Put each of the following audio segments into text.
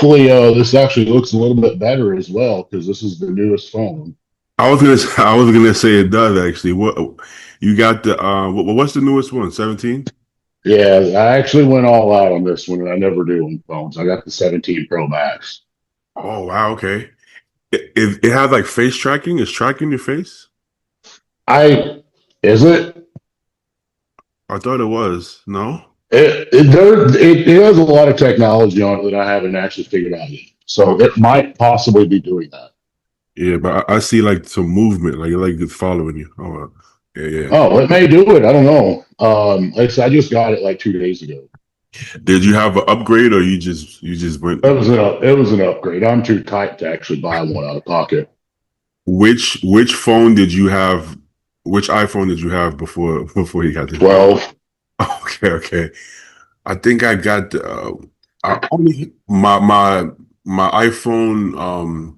Luckily, this actually looks a little bit better as well because this is the newest phone. I was gonna say it does actually. What you got the what's the newest one? 17? Yeah, I actually went all out on this one, and I never do on phones. I got the 17 Pro Max. Oh wow, okay. It has like face tracking. It's tracking your face. I is it? I thought it was. No. It has a lot of technology on it that I haven't actually figured out yet. So Okay. it might possibly be doing that. Yeah, but I see like some movement, like it's following you. Oh, yeah, yeah. Oh, it may do it. I don't know. Like I said, I just got it like 2 days ago. Did you have an upgrade, or you just went? It was an upgrade. I'm too tight to actually buy one out of pocket. Which phone did you have? Which iPhone did you have before you got this? 12. Okay, okay. I think I got I only my iPhone.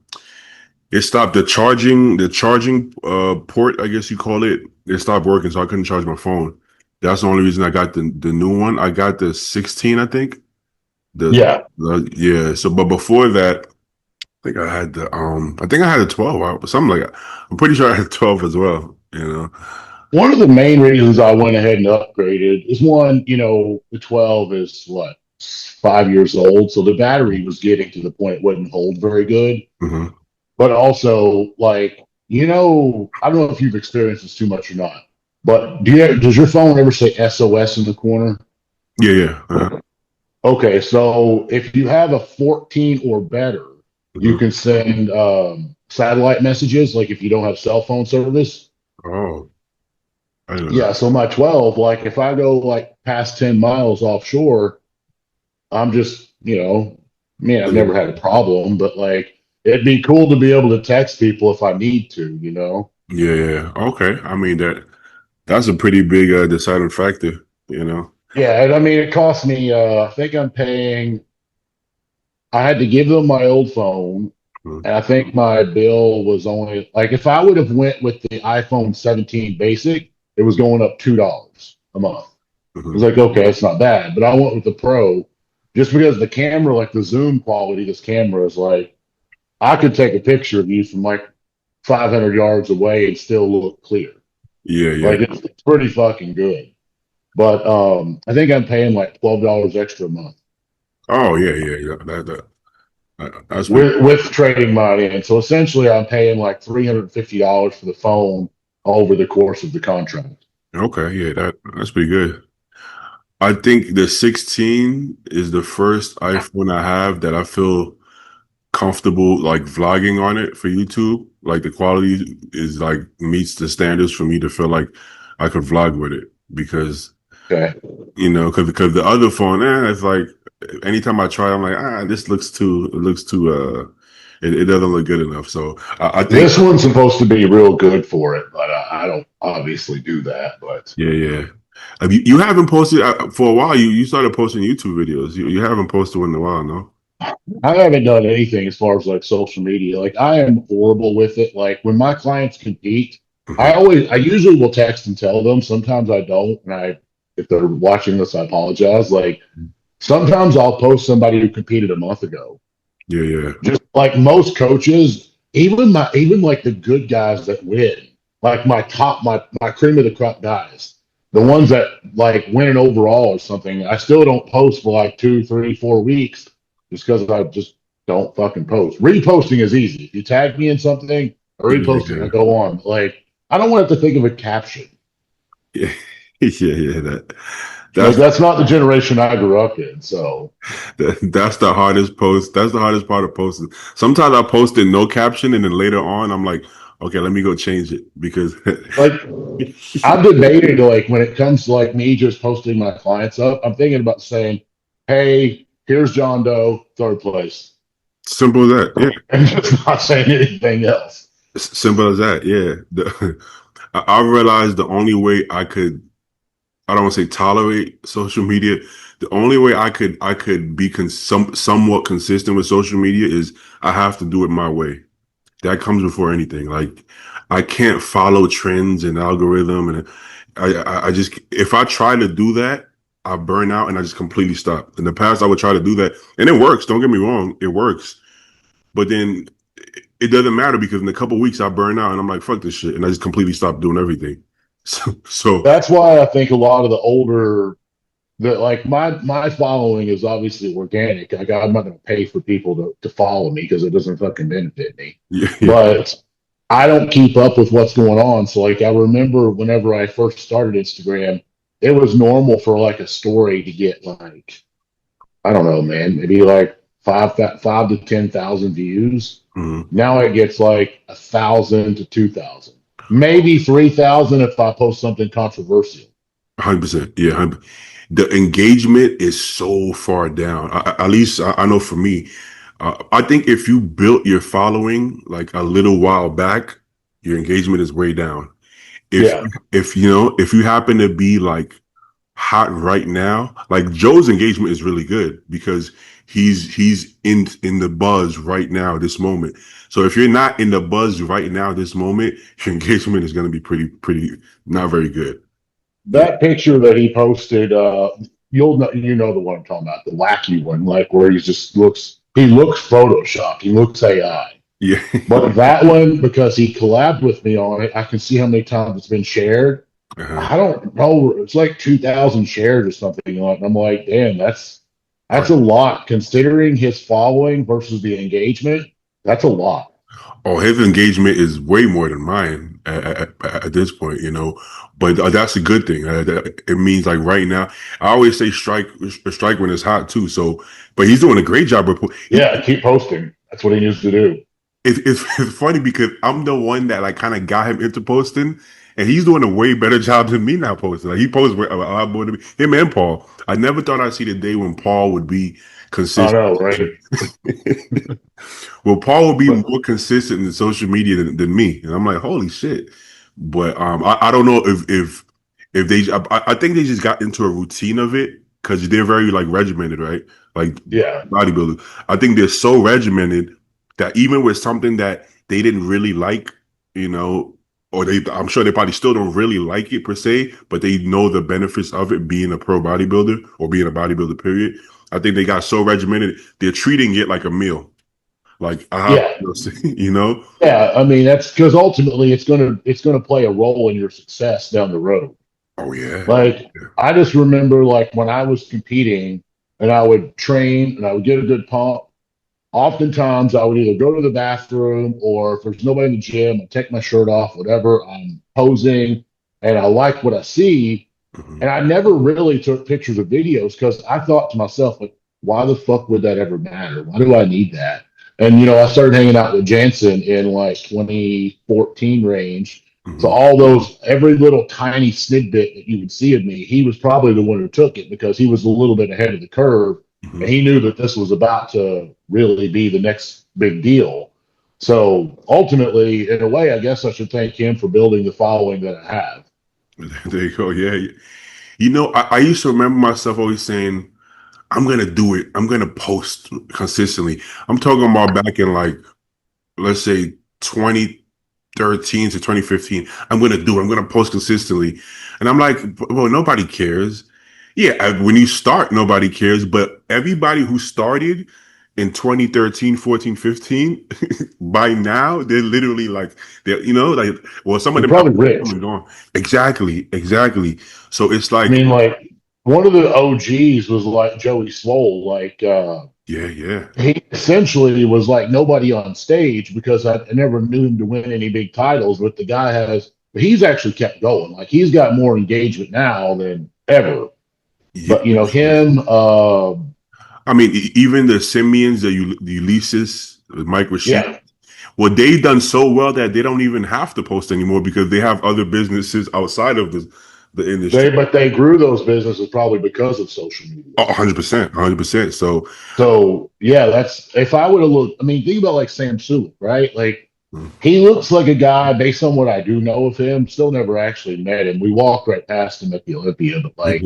It stopped the charging port, I guess you call it. It stopped working, so I couldn't charge my phone. That's the only reason I got the new one. I got the 16, I think. Yeah. Yeah. So, but before that, I think I had a 12 or something like that. I'm pretty sure I had 12 as well. One of the main reasons I went ahead and upgraded is one, the 12 is what, 5 years old. So the battery was getting to the point it wouldn't hold very good. Hmm. But also, like, I don't know if you've experienced this too much or not, but does your phone ever say SOS in the corner? Yeah, yeah. Okay, so if you have a 14 or better, you Hmm. can send satellite messages, like if you don't have cell phone service. Oh, I didn't know Yeah, so my 12, like if I go like past 10 miles offshore, I'm just, man, I've never that. had a problem, but like it'd be cool to be able to text people if I need to. Yeah, yeah. Okay. I mean that's a pretty big deciding factor. Yeah, and I mean it cost me I think I had to give them my old phone, Mm-hmm. and I think my bill was only like if I would have went with the iPhone 17 basic, it was going up $2 a month. I was Hmm. like, okay, it's not bad. But I went with the Pro just because the camera, like the zoom quality, this camera is like I could take a picture of you from like 500 yards away and still look clear. Yeah, yeah. Like it's pretty fucking good. But I think I'm paying like $12 extra a month Oh, yeah, yeah, yeah. That's pretty. with trading mine in. So essentially, I'm paying like $350 for the phone over the course of the contract. Okay, yeah, that's pretty good. I think the 16 is the first iPhone I have that I feel comfortable like vlogging on it for YouTube. Like the quality is like meets the standards for me to feel like I could vlog with it because Okay. because the other phone, it's like anytime I try, I'm like, it doesn't look good enough. So I think, This one's supposed to be real good for it, but I don't obviously do that. But yeah, yeah. You haven't posted for a while. You started posting YouTube videos. You haven't posted in a while, no? I haven't done anything as far as like social media. Like I am horrible with it. Like when my clients compete, Hmm. I usually will text and tell them. Sometimes I don't, and if they're watching this, I apologize. Like sometimes I'll post somebody who competed a month ago. Yeah, yeah, Just like most coaches, even like the good guys that win, like my cream of the crop guys, the ones that like win an overall or something, I still don't post for like 2, 3, 4 weeks just because I just don't fucking post. Reposting is easy. If you tag me in something, or yeah, reposting, I yeah, go on. Like I don't want to have to think of a caption. yeah, yeah, yeah. Like That's that's not the generation I grew up in. So that's the hardest post. That's the hardest part of posting. Sometimes I post it no caption, and then later on, I'm like, okay, let me go change it because like I've debated like when it comes to like me just posting my clients up, I'm thinking about saying, "Hey, here's John Doe, third place," simple as that. Yeah, and just not saying anything else. simple as that. Yeah. I realized the only way I don't want to say tolerate social media. The only way I could be somewhat consistent with social media is I have to do it my way. That comes before anything. Like I can't follow trends and algorithm, and I just if I try to do that, I burn out and I just completely stop. In the past, I would try to do that, and it works. Don't get me wrong, it works. But then it doesn't matter because in a couple of weeks I burn out and I'm like, fuck this shit, and I just completely stop doing everything. So That's why I think a lot of the older that like my following is obviously organic. Like I'm not going to pay for people to follow me because it doesn't fucking benefit me. yeah, yeah, But I don't keep up with what's going on. So like I remember whenever I first started Instagram, it was normal for like a story to get like I don't know, man, maybe like five to 10,000 views. mm-hmm. Now it gets like 1,000 to 2,000, maybe 3,000 if I post something controversial. 100%. Yeah, 100. The engagement is so far down. At least I know for me. I think if you built your following like a little while back, your engagement is way down. If Yeah, if you happen to be like hot right now, like Joe's engagement is really good because he's in the buzz right now, this moment. So if you're not in the buzz right now, this moment, your engagement is going to be pretty not very good. Yeah, that picture that he posted, you'll know you know the one I'm talking about, the wacky one, like where he looks photoshopped, he looks AI. yeah. But that one, because he collabed with me on it, I can see how many times it's been shared. Uh-huh. I don't know. It's like 2,000 shares or something. And I'm like, damn, that's a lot considering his following versus the engagement. That's a lot. Oh, his engagement is way more than mine at this point, But that's a good thing. It means like right now, I always say strike when it's hot too. So, but he's doing a great job. Yeah, keep posting. That's what he needs to do. It's funny because I'm the one that like kind of got him into posting, and he's doing a way better job than me now posting. Like he posts a lot more than me. Him and Paul. I never thought I'd see the day when Paul would be I consistent. know, right? Well, Paul will be But more consistent in social media than me, and I'm like, holy shit. But I don't know if they. I think they just got into a routine of it because they're very like regimented, right? Like yeah, bodybuilders. I think they're so regimented that even with something that they didn't really like, or I'm sure they probably still don't really like it per se, but they know the benefits of it being a pro bodybuilder or being a bodybuilder. Period. I think they got so regimented they're treating it like a meal. Like I have, yeah, you know. yeah. I mean, that's because ultimately it's gonna play a role in your success down the road. Oh yeah, Like yeah. I just remember like when I was competing and I would train and I would get a good pump. Oftentimes I would either go to the bathroom or if there's nobody in the gym, I take my shirt off, whatever. I'm posing and I like what I see. Mhm. And I never really took pictures or videos because I thought to myself, like, why the fuck would that ever matter? Why do I need that? And I started hanging out with Jansen in like 2014 range. So Mhm. all those every little tiny snippet that you would see of me, he was probably the one who took it because he was a little bit ahead of the curve and Mhm. he knew that this was about to really be the next big deal. So ultimately, in a way, I guess I should thank him for building the following that I have. There you go. Yeah. I used to remember myself always saying, I'm gonna do it. I'm gonna post consistently. I'm talking about back in like, let's say 2013 to 2015. I'm gonna do it. I'm gonna post consistently. And I'm like, well, nobody cares. Yeah, when you start, nobody cares. But everybody who started in 2013, 14, 15, by now, they're literally like, like, well, some of They're them have probably come rich. and gone. Exactly, exactly. So it's I like, mean, like one of the OGs was like Joey Swole. Like yeah, yeah. he essentially was like nobody on stage because I never knew him to win any big titles. But the guy he's actually kept going. Like he's got more engagement now than ever. Yeah, But him, I mean, even the Simeons, the Ulysses, Mike Rashid, yeah, well, they've done so well that they don't even have to post anymore because they have other businesses outside of the industry. they grew those businesses probably because of social media. Oh, 100%, 100%. So, So yeah, that's if I would have looked. I mean, think about like Sam Sulek, right? Like mm, he looks like a guy based on what I do know of him. Still never actually met him. We walked right past him at the Olympia, but like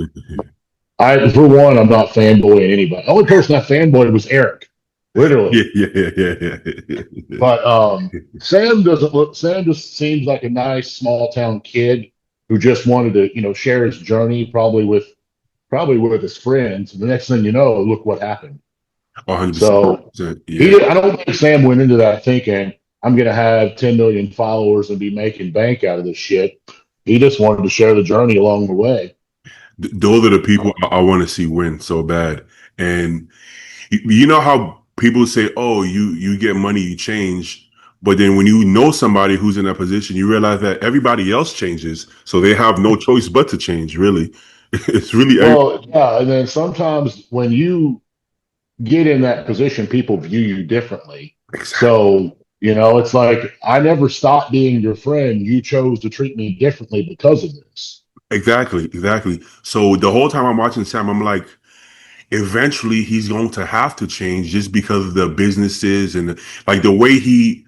for one, I'm not fanboying anybody. The only person I fanboyed was Eric, yeah, literally. yeah, yeah, yeah, yeah. But Sam doesn't look. Sam just seems like a nice small town kid who just wanted to, share his journey, probably with probably with his friends. And the next thing you know, look what happened. 100%. So Yeah. I don't think Sam went into that thinking I'm going to have 10 million followers and be making bank out of this shit. He just wanted to share the journey along the way. Those are the people I want to see win so bad. And you know how people say, "Oh, you get money, you change," but then when you know somebody who's in that position, you realize that everybody else changes, so they have no choice but to change. Really, it's really Well, yeah, and then sometimes when you get in that position, people view you differently. exactly, So, it's like I never stopped being your friend. You chose to treat me differently because of this. exactly. So the whole time I'm watching Sam, I'm like, eventually he's going to have to change just because of the businesses and like the way he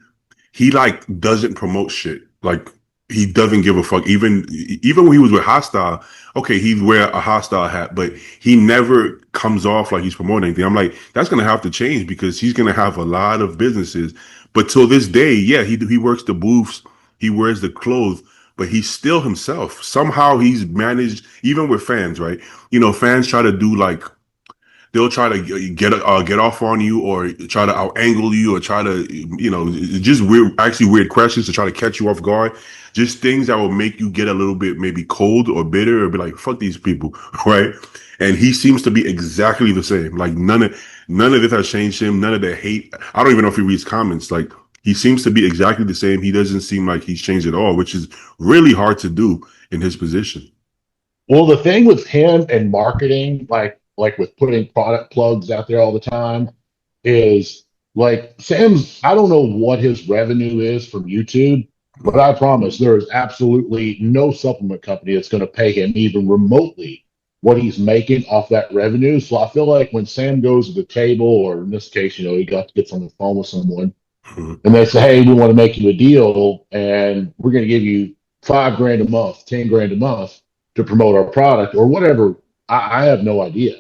like doesn't promote shit. Like he doesn't give a fuck. Even when he was with Hostile, okay, he'd wear a Hostile hat, but he never comes off like he's promoting anything. I'm like, that's gonna have to change because he's gonna have a lot of businesses. But till this day, yeah, he works the booths, he wears the clothes, but he's still himself. Somehow he's managed, even with fans, right? Fans try to do like they'll try to get off on you or try to out angle you or try to just weird questions to try to catch you off guard, just things that will make you get a little bit maybe cold or bitter or be like fuck these people. Right? And he seems to be exactly the same. Like none of this has changed him. None of the hate. I don't even know if he reads comments. Like he seems to be exactly the same. He doesn't seem like he's changed at all, which is really hard to do in his position. Well, the thing with him and marketing, like with putting product plugs out there all the time, is like Sam's. I don't know what his revenue is from YouTube, but I promise there is absolutely no supplement company that's going to pay him even remotely what he's making off that revenue. So I feel like when Sam goes to the table, or in this case, he got to get on the phone with someone, Mhm. and they say, "Hey, we want to make you a deal, and we're going to give you 5 grand a month, 10 grand a month to promote our product or whatever." I have no idea,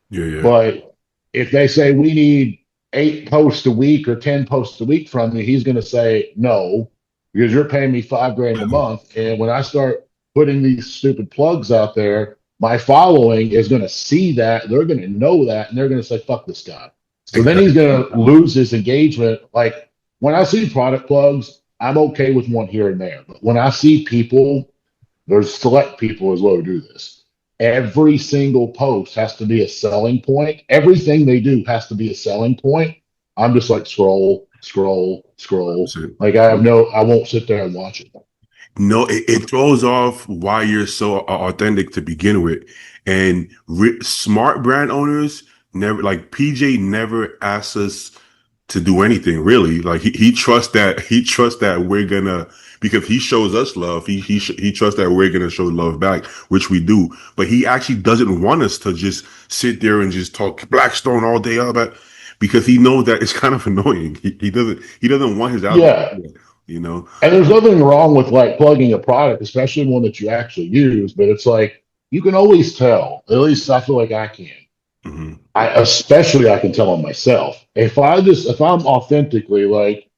Yeah, yeah. but if they say we need 8 posts a week or 10 posts a week from you, he's going to say no because you're paying me 5 grand a month, and when I start putting these stupid plugs out there, my following is going to see that, they're going to know that, and they're going to say fuck this guy. So then he's Exactly. going to lose his engagement. Like when I see product plugs, I'm okay with one here and there. But when I see people, there's select people as well who do this. Every single post has to be a selling point. Everything they do has to be a selling point. I'm just like scroll, scroll, scroll. Like I won't sit there and watch it. No, it throws off why you're so authentic to begin with. And smart brand owners never, like PJ never asks us to do anything really. Like he trusts that we're gonna, because he shows us love. He trusts that we're gonna show love back, which we do. But he actually doesn't want us to just sit there and just talk Blackstone all day about, because he knows that it's kind of annoying. He doesn't want his algorithm, Yeah. you know. And there's nothing wrong with like plugging a product, especially one that you actually use, but it's like you can always tell. At least I feel like I can. Hmm. I can tell on myself. If I'm authentically like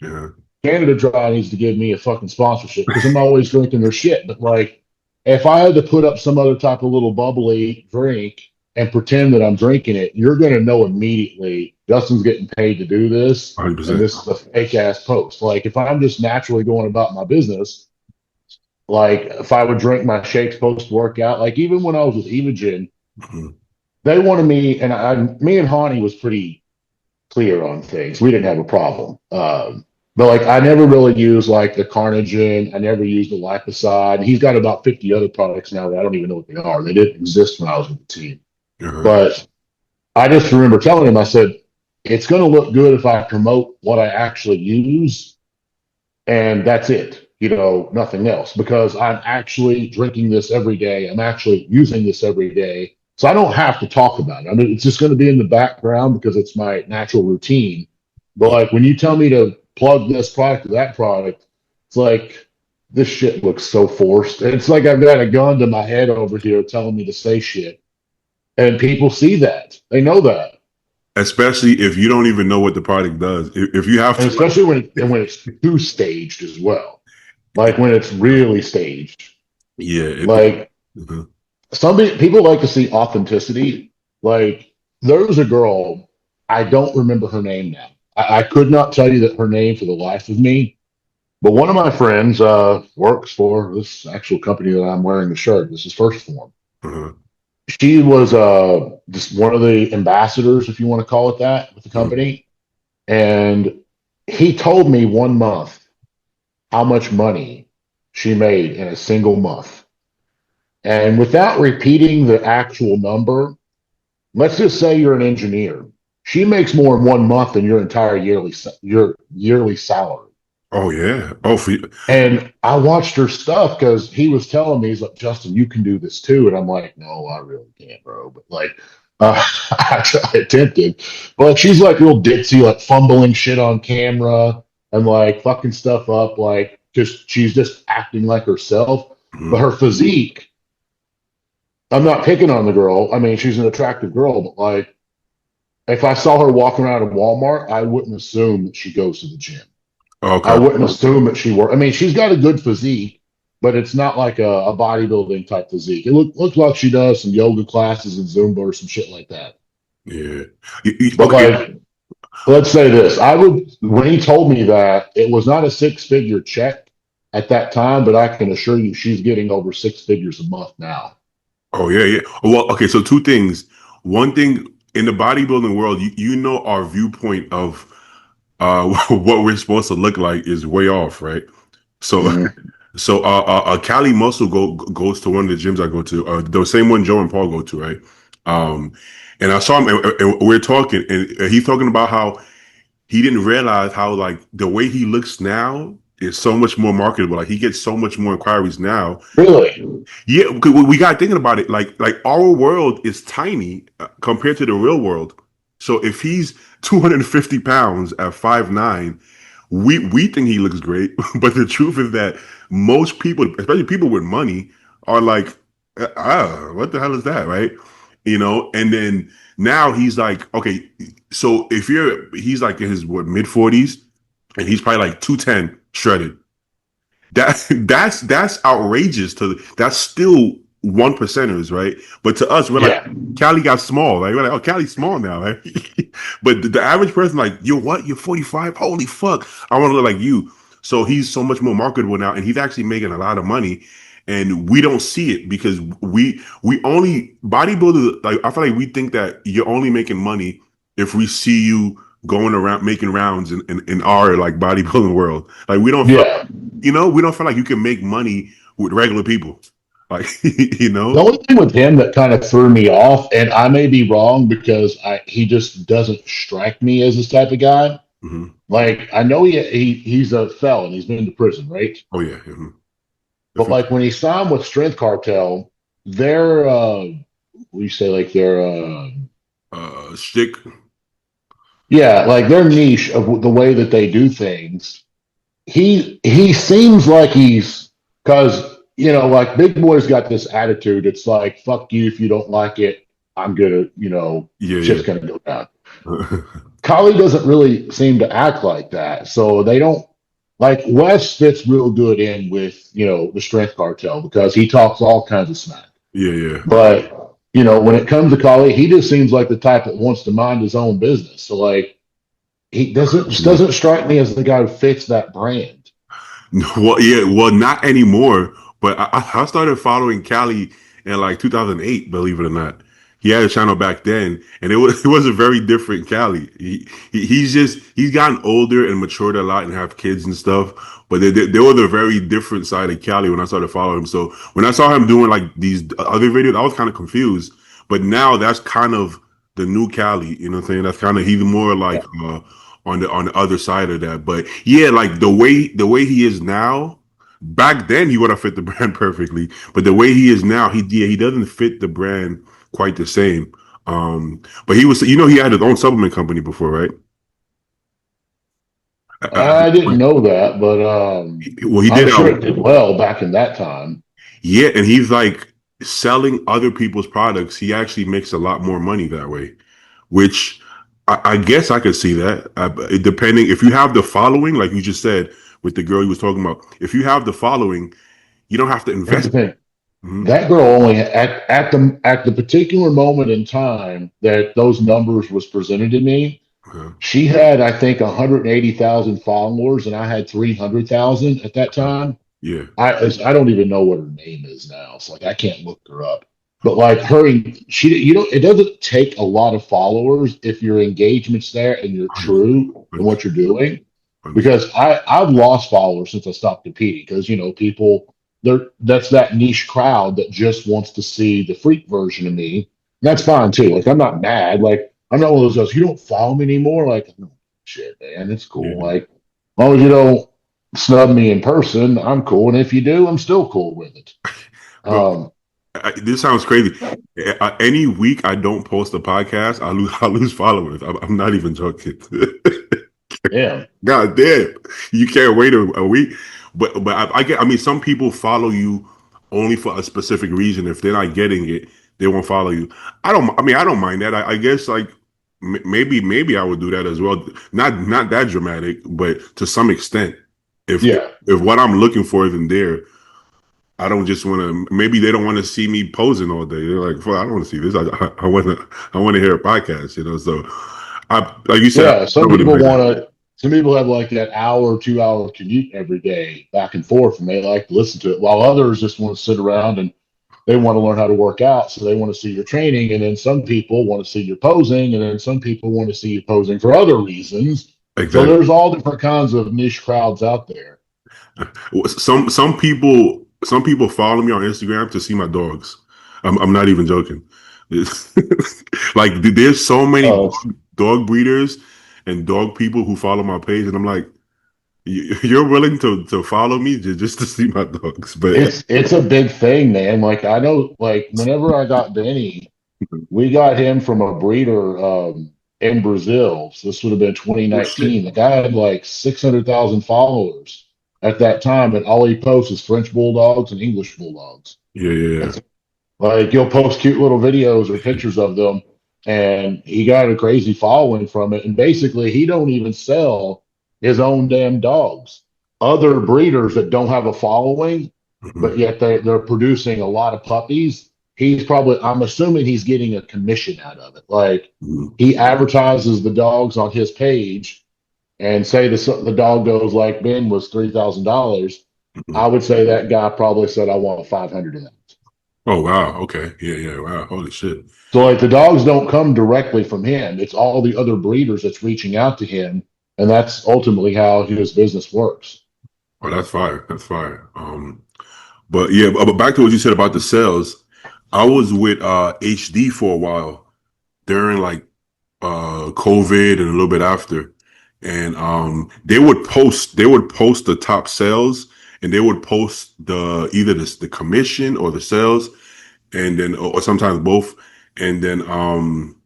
Yeah. Canada Dry needs to give me a fucking sponsorship because I'm always drinking their shit. But like, if I had to put up some other type of little bubbly drink and pretend that I'm drinking it, you're going to know immediately Justin's getting paid to do this, and 100%. this is a fake ass post. Like, if I'm just naturally going about my business, like if I would drink my shakes post workout, like even when I was with Evogen, Hmm. they wanted me, and me and Hani was pretty clear on things. We didn't have a problem. But like I never really used like the Carnogen. I never used the Liposide. He's got about 50 other products now that I don't even know what they are. They didn't exist when I was with the team. Uh-huh. But I just remember telling him, I said, it's going to look good if I promote what I actually use, and that's it. Nothing else, because I'm actually drinking this every day. I'm actually using this every day. So I don't have to talk about it. I mean, it's just going to be in the background because it's my natural routine. But like when you tell me to plug this product to that product, it's like this shit looks so forced. It's like I've got a gun to my head over here telling me to say shit. And people see that. They know that. Especially if you don't even know what the product does. If you have And to, like, especially when it's too staged as well. Like when it's really staged. yeah, Like uh-huh. People like to see authenticity. Like there was a girl, I don't remember her name now. I could not tell you that her name for the life of me. But one of my friends works for this actual company that I'm wearing the shirt. This is First Form. Uh-huh. She was just one of the ambassadors, if you want to call it that, with the Uh-huh. company. And he told me 1 month how much money she made in a single month. And without repeating the actual number, let's just say you're an engineer. She makes more in 1 month than your yearly salary. Oh yeah. Oh, And I watched her stuff because he was telling me, he's like, Justin, you can do this too. And I'm like, no, I really can't, bro. But like, I attempted. But like, she's like real ditzy, like fumbling shit on camera and like fucking stuff up. Like, just she's just acting like herself. But mhm. her physique, I'm not picking on the girl. I mean, she's an attractive girl, but like, if I saw her walking around in Walmart, I wouldn't assume that she goes to the gym. I Okay. wouldn't assume that she worked. I mean, she's got a good physique, but it's not like a bodybuilding type physique. It looks like she does some yoga classes and Zumba or some shit like that. Yeah. But Okay. like, let's say this: I would when he told me that it was not a six-figure check at that time, but I can assure you she's getting over six figures a month now. Oh yeah, yeah. Well, okay. So two things. One thing in the bodybuilding world, you know, our viewpoint of what we're supposed to look like is way off, right? So, Mhm. Cali Muscle goes to one of the gyms I go to, the same one Joe and Paul go to, right? Um, and I saw him, and we're talking, and he's talking about how he didn't realize how like the way he looks now is so much more marketable. Like he gets so much more inquiries now. Really? Yeah, because we got thinking about it. Like our world is tiny compared to the real world. So if he's 250 pounds at 5'9", we think he looks great, but the truth is that most people, especially people with money, are like, what the hell is that, right? You know, and then now he's like, okay, so if he's like in his what mid 40s, and he's probably like 210 shredded. That's outrageous. That's still one percenters, right? But to us, we're like, Yeah. Cali got small, right? We're like, oh, Cali's small now, right? But the average person, like, you're what? You're 45? Holy fuck! I want to look like you. So he's so much more marketable now, and he's actually making a lot of money, and we don't see it because we only bodybuilders. Like, I feel like we think that you're only making money if we see you going around making rounds in our like bodybuilding world. Like we don't feel Yeah. we don't feel like you can make money with regular people. Like, The only thing with him that kind of threw me off, and I may be wrong because he just doesn't strike me as this type of guy. mhm. Like I know he's a felon, he's been to prison, right? Oh yeah. But like when he signed with Strength Cartel, their we say like their Stick. yeah, like their niche of the way that they do things. He seems like he's because like Big Boy's got this attitude. It's like fuck you if you don't like it. I'm gonna Yeah, yeah. shit's gonna go down. Kali doesn't really seem to act like that. So they don't like Wes fits real good in with, the strength cartel because he talks all kinds of smack. Yeah, yeah. But, when it comes to Kali, he just seems like the type that wants to mind his own business. So like he Mhm. doesn't strike me as the guy who fits that brand. Well, yeah, well, not anymore. But I started following Cali in like 2008. Believe it or not, he had a channel back then, and it was a very different Cali. He's gotten older and matured a lot and have kids and stuff. But they were the very different side of Cali when I started following him. So when I saw him doing like these other videos, I was kind of confused. But now that's kind of the new Cali. You know what I'm saying? That's kind of he's more like Yeah. on the other side of that. But yeah, like the way he is now, back then he would have fit the brand perfectly. But the way he is now, he doesn't fit the brand quite the same. But he was he had his own supplement company before, right? I didn't know that, but Well, he I'm did. sure it did well back in that time. Yeah, and he's like selling other people's products. He actually makes a lot more money that way, which I guess I could see that. Depending if you have the following, like you just said with the girl you was talking about, if you have the following, you don't have to Here's invest. the thing. Mhm. That girl only at the particular moment in time that those numbers was presented to me, Yeah. she had, I think, 180,000 followers, and I had 300,000 at that time. Yeah. I don't even know what her name is now. It's like I can't look her up. But like her, she you know, it doesn't take a lot of followers if your engagement's there and you're 100%. true in what you're doing. Because I've lost followers since I stopped competing because people that's that niche crowd that just wants to see the freak version of me. And that's fine too. Like I'm not mad. Like I'm not one of those guys. You don't follow me anymore. Like no, shit, man, it's cool. Yeah. Like as long as you don't snub me in person, I'm cool. And if you do, I'm still cool with it. Bro, Um, this sounds crazy. Any week I don't post a podcast, I lose followers. I'm not even joking. yeah, God damn, you can't wait a week. But I get. I mean, some people follow you only for a specific reason. If they're not getting it, they won't follow you. I don't. I mean, I don't mind that. I guess like maybe I would do that as well. Not that dramatic, but to some extent. If yeah, if what I'm looking for isn't there, I don't just want to. Maybe they don't want to see me posing all day. They're like, "Well, I don't want to see this. I want to. I want to hear a podcast." So, like you said, I yeah. Some don't really people mind that. want to. Some people have like that hour, 2 hour commute every day back and forth, and they like to listen to it. While others just want to sit around and they want to learn how to work out, so they want to see your training. And then some people want to see your posing, and then some people want to see you posing for other reasons. So Exactly. there's all different kinds of niche crowds out there. Some people follow me on Instagram to see my dogs. I'm not even joking. Like there's so many Uh, dog breeders and dog people who follow my page, and I'm like, you're willing to follow me just to see my dogs, but it's a big thing, man. Like I know, like whenever I got Benny, we got him from a breeder in Brazil. So this would have been oh shit, 2019. The guy had like 600,000 followers at that time, and all he posts is French bulldogs and English bulldogs. yeah, yeah, yeah. That's like he'll post cute little videos or pictures of them, and he got a crazy following from it. And basically, he don't even sell his own damn dogs. Other breeders that don't have a following, Mhm. but yet they're producing a lot of puppies. I'm assuming he's getting a commission out of it. Like Mhm. he advertises the dogs on his page, and say the dog goes like Ben was $3,000. I Mhm. would say that guy probably said I want 500 of that. Oh wow, okay, yeah, yeah, wow, holy shit. So like the dogs don't come directly from him. It's all the other breeders that's reaching out to him, and that's ultimately how his business works. Oh, that's fire. That's fire. But yeah, but back to what you said about the sales. I was with HD for a while during like COVID and a little bit after. And they would post the top sales and they would post the either the commission or the sales and then or sometimes both. And then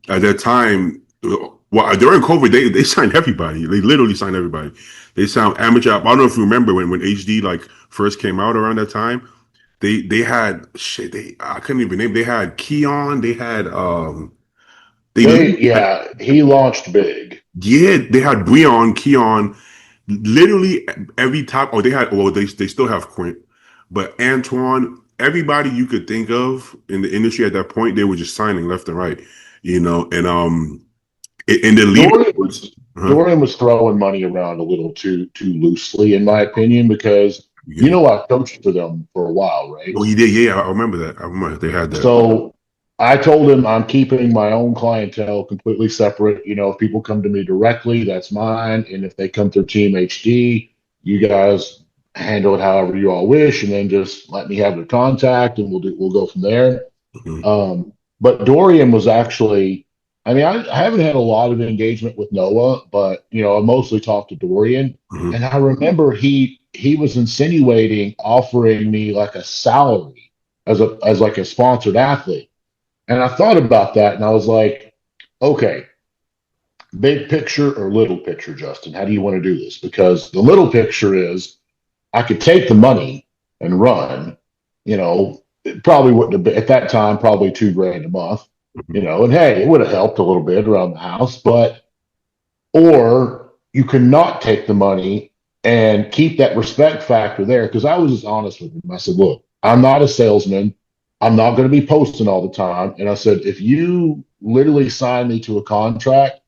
at that time, well, during COVID, they signed everybody. They literally signed everybody. They signed amateur. I don't know if you remember when HD like first came out around that time. They had shit. I couldn't even name. They had Keon. They had they literally had, Yeah, he launched big. yeah, they had Breon, Keon, literally every top. Oh, they had. Well, they still have Quint, but Antoine. Everybody you could think of in the industry at that point, they were just signing left and right, and in the Dorian leaderboards. was Uh-huh. Dorian was throwing money around a little too loosely, in my opinion, because Beginning. I coached for them for a while, right? Oh, he did. Yeah, I remember that. I remember they had that. So I told him I'm keeping my own clientele completely separate. If people come to me directly, that's mine. And if they come through Team HD, you guys handle it however you all wish, and then just let me have the contact, and we'll go from there. Mhm. But Dorian was actually, I mean, I haven't had a lot of engagement with Noah, but I mostly talked to Dorian, Mhm. and I remember he was insinuating offering me like a salary as like a sponsored athlete. And I thought about that and I was like, okay, big picture or little picture, Justin? How do you want to do this? Because the little picture is I could take the money and run, it probably wouldn't have been at that time, probably 2 grand a month, Mhm. and hey, it would have helped a little bit around the house, or you cannot take the money and keep that respect factor there. Because I was just honest with him. I said, look, I'm not a salesman. I'm not going to be posting all the time. And I said, if you literally sign me to a contract,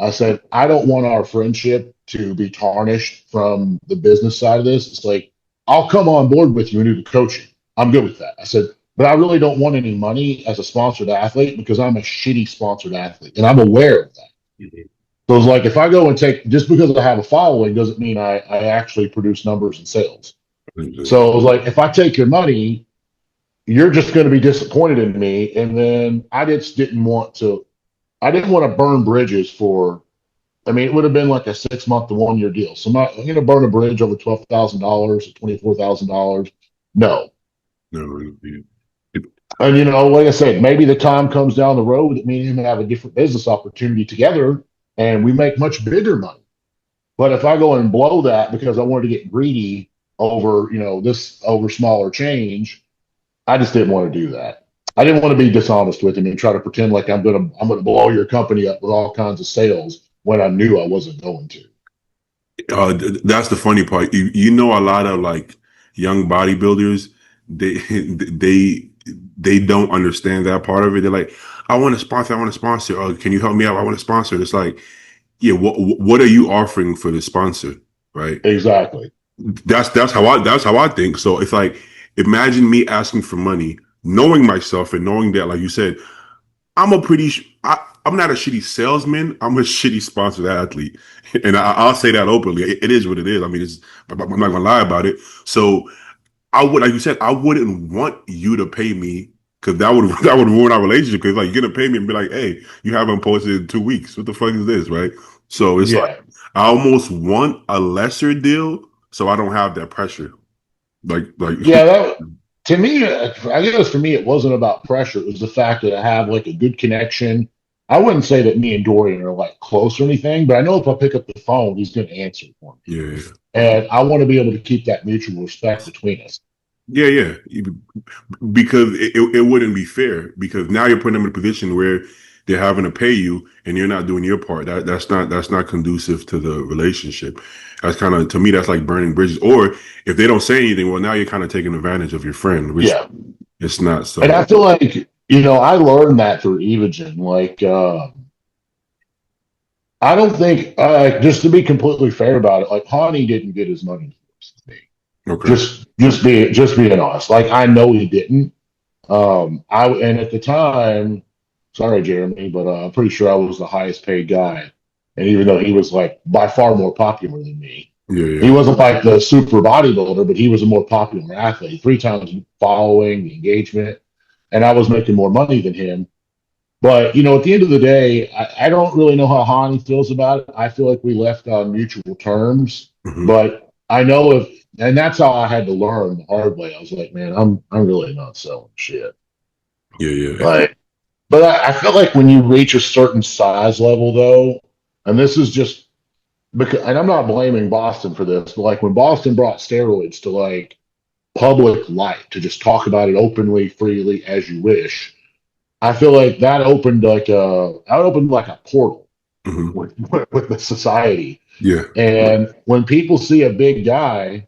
I said, I don't want our friendship to be tarnished from the business side of this. It's like, I'll come on board with you and do the coaching. I'm good with that. I said, but I really don't want any money as a sponsored athlete because I'm a shitty sponsored athlete. And I'm aware of that. Mhm. So it's like, if I go and take, just because I have a following doesn't mean I actually produce numbers and sales. Mhm. So it was like, if I take your money, you're just going to be disappointed in me. And then I didn't want to burn bridges for, I mean, it would have been like a 6 month to 1 year deal. So I'm going to burn a bridge over $12,000 or $24,000. No. No, And, like I said, maybe the time comes down the road that me and him have a different business opportunity together and we make much bigger money. But if I go and blow that because I wanted to get greedy over, over smaller change, I just didn't want to do that. I didn't want to be dishonest with him and try to pretend like I'm gonna blow your company up with all kinds of sales when I knew I wasn't going to. that's the funny part. You know, a lot of like young bodybuilders, they they they don't understand that part of it. They're like, I want to sponsor. I want to sponsor. Oh, can you help me out? I want to sponsor. It's like, yeah, what are you offering for the sponsor, right? Exactly. That's how I think. So it's like, imagine me asking for money, knowing myself and knowing that, like you said, I'm not a shitty salesman. I'm a shitty sponsored athlete, and I'll say that openly. It is what it is. I mean, I'm not gonna lie about it. So I would, like you said, I wouldn't want you to pay me because that would ruin our relationship. Because like you're gonna pay me and be like, hey, you haven't posted in 2 weeks. What the fuck is this, right? So it's like Yeah. I almost want a lesser deal so I don't have that pressure. Like Yeah. That to me, I guess for me, it wasn't about pressure. It was the fact that I have like a good connection. I wouldn't say that me and Dorian are like close or anything, but I know if I pick up the phone, he's going to answer for me. yeah. And I want to be able to keep that mutual respect between us. Yeah, yeah, because it wouldn't be fair because now you're putting them in a position where they're having to pay you and you're not doing your part. That's not conducive to the relationship. That's kind of, to me, that's like burning bridges. Or if they don't say anything, well, now you're kind of taking advantage of your friend, which Yeah. it's not. And So I feel like, I learned that through Evogen. Like, I don't think, just to be completely fair about it, like Hani didn't get his money from me. okay, Just being honest. Like I know he didn't. And at the time, sorry, Jeremy, but I'm pretty sure I was the highest paid guy. And even though he was like by far more popular than me, yeah, he yeah, wasn't like the super bodybuilder, but he was a more popular athlete, 3 times following the engagement, and I was making more money than him. But at the end of the day, I don't really know how Hani feels about it. I feel like we left on mutual terms, hmm, but I know and that's how I had to learn the hard way. I was like, man, I'm really not selling shit. yeah, yeah, Like, but I feel like when you reach a certain size level, though, and this is just because, and I'm not blaming Boston for this, but like when Boston brought steroids to like public light to just talk about it openly, freely as you wish, I feel like that opened like a portal hmm, with the society. yeah, And when people see a big guy,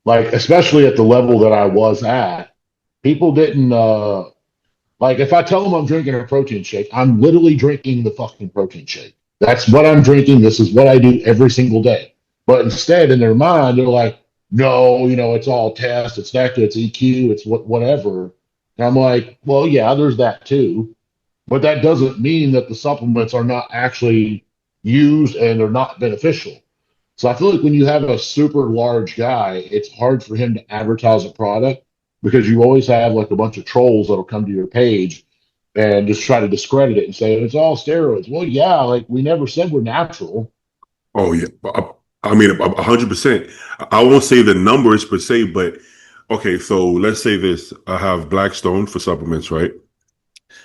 like especially at the level that I was at, people didn't like if I tell them I'm drinking a protein shake, I'm literally drinking the fucking protein shake. That's what I'm drinking. This is what I do every single day. But instead, in their mind, they're like, no, it's all test, it's NECA, it's EQ, it's whatever. And I'm like, well, yeah, there's that too. But that doesn't mean that the supplements are not actually used and they're not beneficial. So I feel like when you have a super large guy, it's hard for him to advertise a product because you always have like a bunch of trolls that'll come to your page and just try to discredit it and say it's all steroids. Well, yeah, like we never said we're natural. oh yeah. I mean, 100%. I won't say the numbers per se, but okay. So let's say this: I have Blackstone for supplements, right?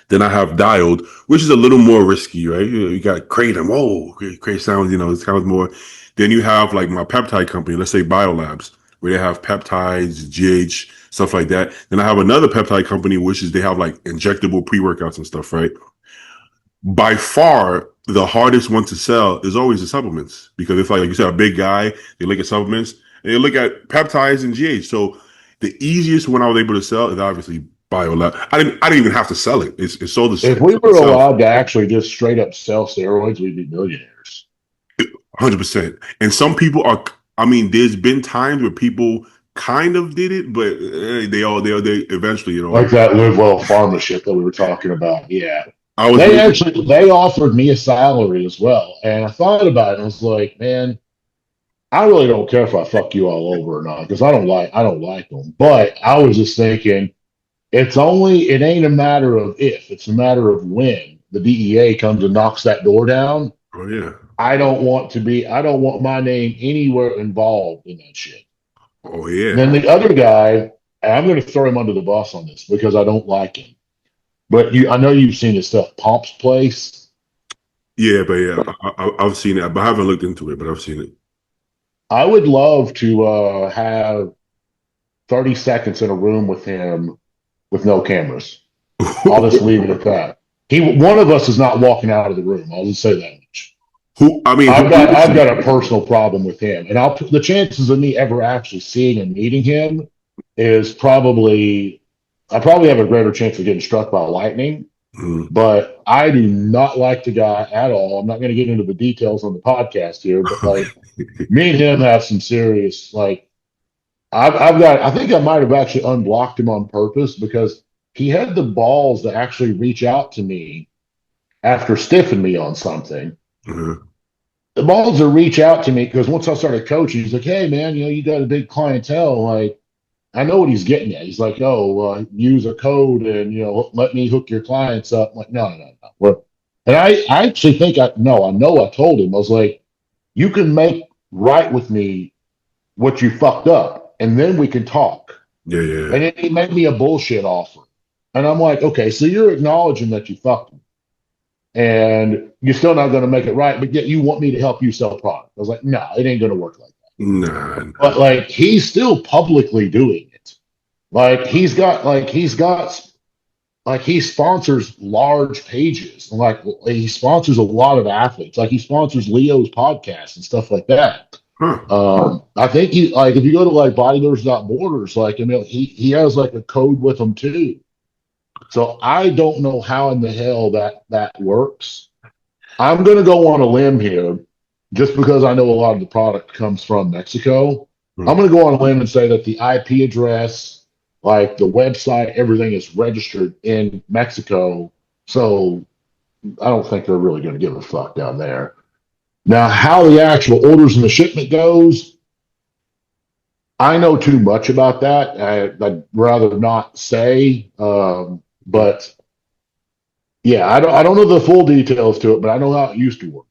Then I have Dialed, which is a little more risky, right? You got Kratom. Whoa, great sounds, it sounds more. Then you have like my peptide company, let's say Biolabs, where they have peptides, GH, stuff like that. Then I have another peptide company, which is they have like injectable pre-workouts and stuff, right? By far, the hardest one to sell is always the supplements because it's like you said, a big guy, they look at supplements and they look at peptides and GH. So the easiest one I was able to sell is obviously I didn't even have to sell it. It's sold If we were itself. allowed to actually just straight up sell steroids, we'd be millionaires. 100%. And some people are. I mean, there's been times where people kind of did it, but they eventually, Like that live well pharma shit that we were talking about. Yeah. I was They reading. actually they offered me a salary as well. And I thought about it and I was like, man, I really don't care if I fuck you all over or not, because I don't like them. But I was just thinking, it ain't a matter of if, it's a matter of when the DEA comes and knocks that door down. Oh yeah. I don't want my name anywhere involved in that shit. Oh yeah. Then the other guy, I'm going to throw him under the bus on this because I don't like him. But I know you've seen his stuff, Pomp's Place. Yeah, but yeah, I've seen it, but I haven't looked into it, but I've seen it. I would love to have 30 seconds in a room with him with no cameras. I'll just leave it at that. One of us is not walking out of the room. I'll just say that much. Who? I mean, I've got a personal problem with him, and the chances of me ever actually seeing and meeting him is probably I probably have a greater chance of getting struck by lightning. Mhm. But I do not like the guy at all. I'm not going to get into the details on the podcast here, but like me and him have some serious like I think I might have actually unblocked him on purpose because he had the balls to actually reach out to me after stiffing me on something. Mhm. The balls to reach out to me because once I started coaching, he's like, "Hey man, you got a big clientele. Like, I know what he's getting at. He's like, oh, use a code and let me hook your clients up." I'm like, no, no, no. And I actually think I know I told him I was like, you can make right with me what you fucked up, and then we can talk. Yeah, yeah. And then he made me a bullshit offer, and I'm like, okay, so you're acknowledging that you fucked me, and you're still not going to make it right, but yet you want me to help you sell product. I was like, no, it ain't going to work like that. Nah, But nah. like he's still publicly doing it. Like he sponsors large pages. Like he sponsors a lot of athletes. Like he sponsors Leo's podcast and stuff like that. Huh. I think he like if you go to like bodybuilders borders, like I mean he has like a code with them too. So I don't know how in the hell that works. I'm gonna go on a limb here, just because I know a lot of the product comes from Mexico. I'm Hmm. gonna go on a limb and say that the IP address, like the website, everything is registered in Mexico. So I don't think they're really gonna give a fuck down there. Now, how the actual orders and the shipment goes, I know too much about that. I'd rather not say. But yeah, I don't know the full details to it, but I know how it used to work,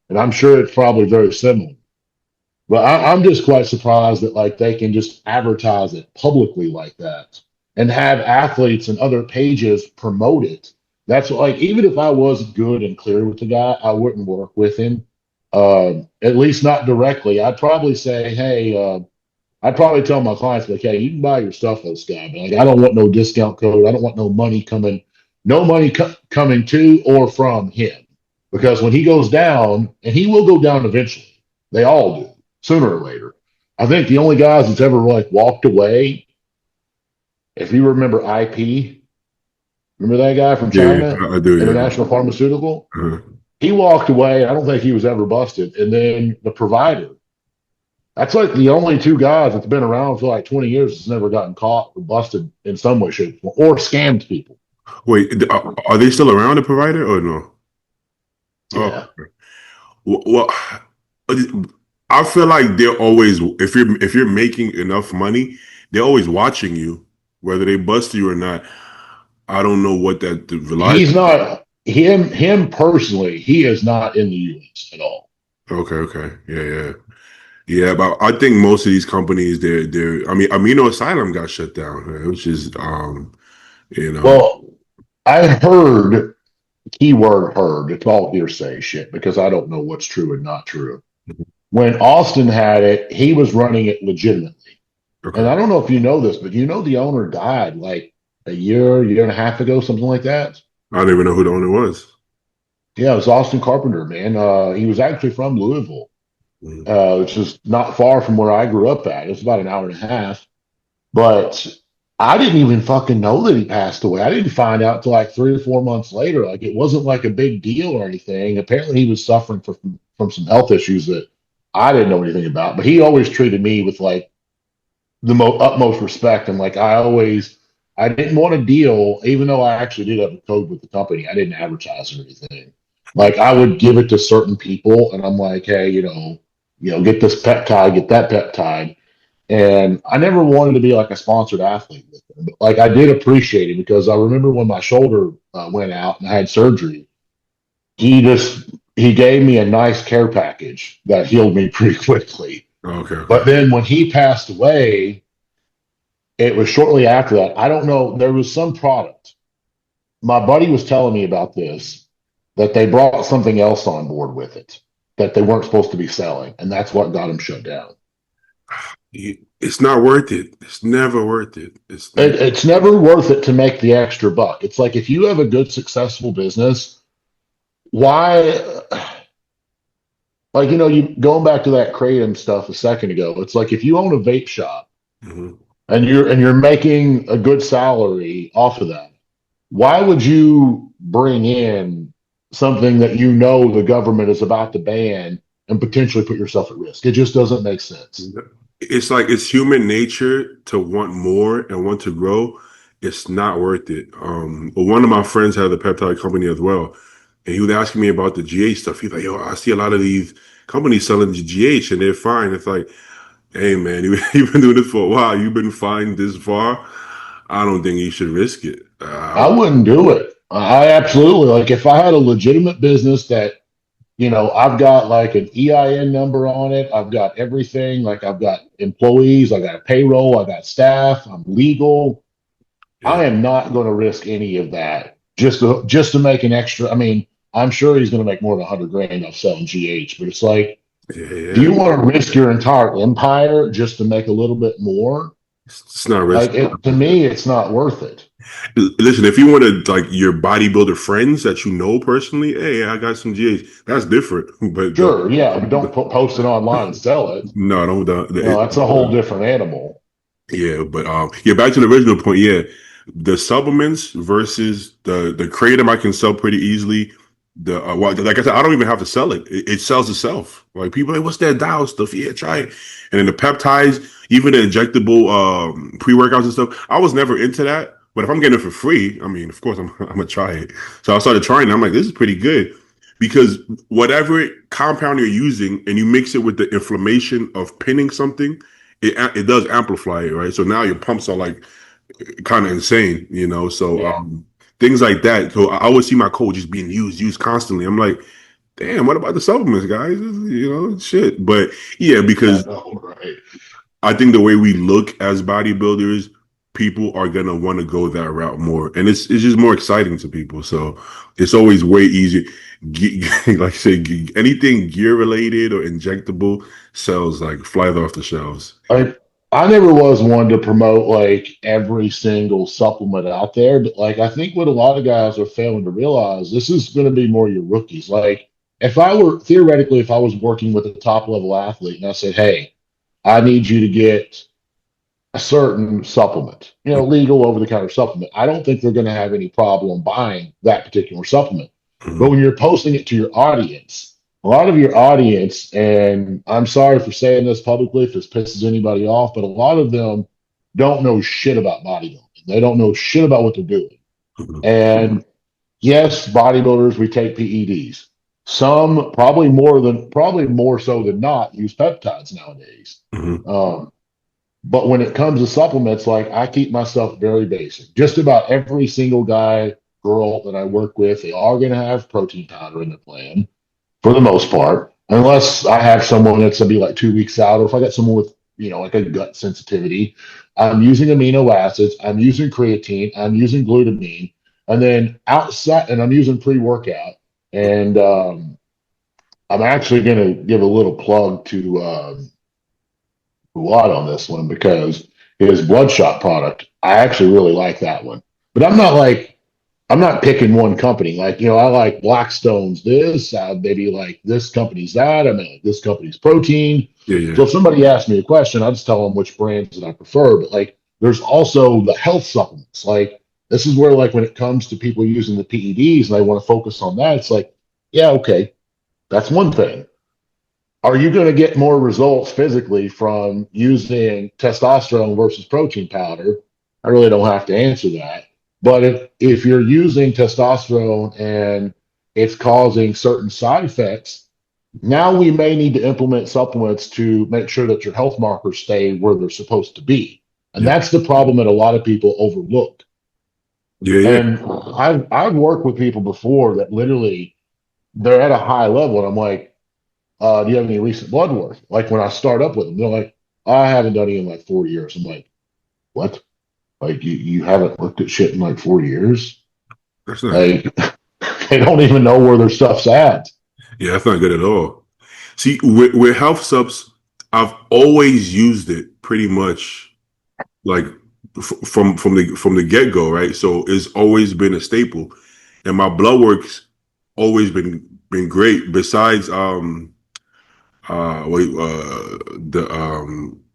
and I'm sure it's probably very similar. But I'm just quite surprised that like they can just advertise it publicly like that and have athletes and other pages promote it. That's like even if I was good and clear with the guy, I wouldn't work with him. At least not directly. I'd probably say, hey, I'd probably tell my clients like, hey, you can buy your stuff with this guy, but like I don't want no discount code. I don't want no money coming to or from him, because when he goes down, and he will go down eventually, they all do sooner or later. I think the only guys that's ever like walked away, if you remember IP, remember that guy from Yeah, China, I do. Yeah. International Pharmaceutical? Uh-huh. He walked away. I don't think he was ever busted. And then the provider, that's like the only two guys that's been around for like 20 years that's never gotten caught or busted in some way, shape, or scammed people. Wait, are they still around, the provider, or no? Oh, Yeah. well, I feel like they're always if you're making enough money, they're always watching you, whether they bust you or not. I don't know what that relies. He's not him personally, he is not in the US at all. Okay, okay, yeah, yeah, yeah. But I think most of these companies, they're. I mean, Amino Asylum got shut down, which is you know, Well, I heard, keyword heard, it's all hearsay shit because I don't know what's true and not true. When Austin had it, he was running it legitimately. And okay. I don't know if you know this, but the owner died like a year and a half ago, something like that. I don't even know who the owner was. Yeah, it was Austin Carpenter, man. He was actually from Louisville, Mm. which is not far from where I grew up at. It's about an hour and a half. But I didn't even fucking know that he passed away. I didn't find out till like 3 or 4 months later. Like it wasn't like a big deal or anything. Apparently, he was suffering from some health issues that I didn't know anything about. But he always treated me with like the utmost respect. And like I didn't want to deal, even though I actually did have a code with the company. I didn't advertise or anything. Like I would give it to certain people, and I'm like, hey, get this peptide, get that peptide. And I never wanted to be like a sponsored athlete with him, but like I did appreciate it because I remember when my shoulder went out and I had surgery. He gave me a nice care package that healed me pretty quickly. Okay, But okay. then when he passed away, it was shortly after that. I don't know. There was some product. My buddy was telling me about this that they brought something else on board with it that they weren't supposed to be selling, and that's what got him shut down. It's not worth it. It's never worth it. It's never worth it to make the extra buck. It's like if you have a good, successful business, why, like, you going back to that Kratom stuff a second ago, it's like if you own a vape shop Mhm. and you're making a good salary off of that, why would you bring in something that the government is about to ban and potentially put yourself at risk? It just doesn't make sense. It's like it's human nature to want more and want to grow. It's not worth it. But one of my friends had a peptide company as well, and he was asking me about the GH stuff. He's like, "Yo, I see a lot of these companies selling GH, and they're fine." It's like, "Hey, man, you've been doing this for a while. You've been fine this far. I don't think you should risk it." I wouldn't do it. I absolutely like if I had a legitimate business that I've got like an EIN number on it. I've got everything. Like I've got employees, I got a payroll, I got staff, I'm legal. Yeah, I am not going to risk any of that just to make an extra. I mean, I'm sure he's going to make more than 100 grand off selling GH, but it's like, yeah, do yeah. you want to risk your entire empire just to make a little bit more? It's not Like risky. to me, it's not worth it. Listen, if you want to like your bodybuilder friends that you know personally, hey, I got some GH. That's different. But Sure, yeah, but don't post it online and sell it. no, no, That's a whole different animal. yeah, but yeah, back to the original point. Yeah, the supplements versus the kratom I can sell pretty easily. The well, like I said, I don't even have to sell it. It sells itself. Like people are like, what's that dial stuff? Yeah, try it. And then the peptides, even the injectable pre workouts and stuff. I was never into that, but if I'm getting it for free, I mean, of course I'm gonna try it. So I started trying it. I'm like, this is pretty good because whatever compound you're using, and you mix it with the inflammation of pinning something, it does amplify it, right? So now your pumps are like kind of insane, you know. So Yeah. things like that. So I always see my code just being used constantly. I'm like, damn, what about the supplements, guys? You know, shit. But yeah, I because know, right. I think the way we look as bodybuilders, people are gonna want to go that route more, and it's just more exciting to people. So it's always way easier. Like I say, anything gear related or injectable sells like flies off the shelves. I never was one to promote like every single supplement out there, but like I think what a lot of guys are failing to realize, this is going to be more your rookies. Like if I was working with a top level athlete and I said, hey, I need you to get a certain supplement, legal over the counter supplement, I don't think they're going to have any problem buying that particular supplement. But Mhm. when you're posting it to your audience, a lot of your audience, and I'm sorry for saying this publicly if this pisses anybody off, but a lot of them don't know shit about bodybuilding. They don't know shit about what they're doing. Mhm. And yes, bodybuilders, we take PEDs. Some probably more so than not use peptides nowadays. Mhm. Um, but when it comes to supplements, like I keep myself very basic. Just about every single guy, girl that I work with, they are going to have protein powder in their plan for the most part, unless I have someone that's going to be like 2 weeks out, or if I got someone with, like a gut sensitivity. I'm using amino acids, I'm using creatine, I'm using glutamine, and then outside, and I'm using pre workout. And I'm actually going to give a little plug to Buat on this one because his bloodshot product, I actually really like that one. But I'm not picking one company. Like, I like Blackstone's this, maybe like this company's that. I mean, like this company's protein. Yeah, So yeah. if somebody asks me a question, I'll just tell them which brands that I prefer. But like there's also the health supplements. Like this is where like when it comes to people using the PEDs and they want to focus on that, it's like, yeah, okay, that's one thing. Are you going to get more results physically from using testosterone versus protein powder? I really don't have to answer that. But if you're using testosterone and it's causing certain side effects, now we may need to implement supplements to make sure that your health markers stay where they're supposed to be. And Yeah. that's the problem that a lot of people overlook. Yeah. Yeah. And I've worked with people before that literally they're at a high level, and I'm like, do you have any recent blood work? Like when I start up with them, they're like, I haven't done it in like 4 years. I'm like, what? Like you haven't looked at shit in like 4 years? That's not good. Like they don't even know where their stuff's at. Yeah, that's not good at all. See, with health subs, I've always used it pretty much like from the get go, right? So it's always been a staple, and my blood work's always been great. Besides, wait,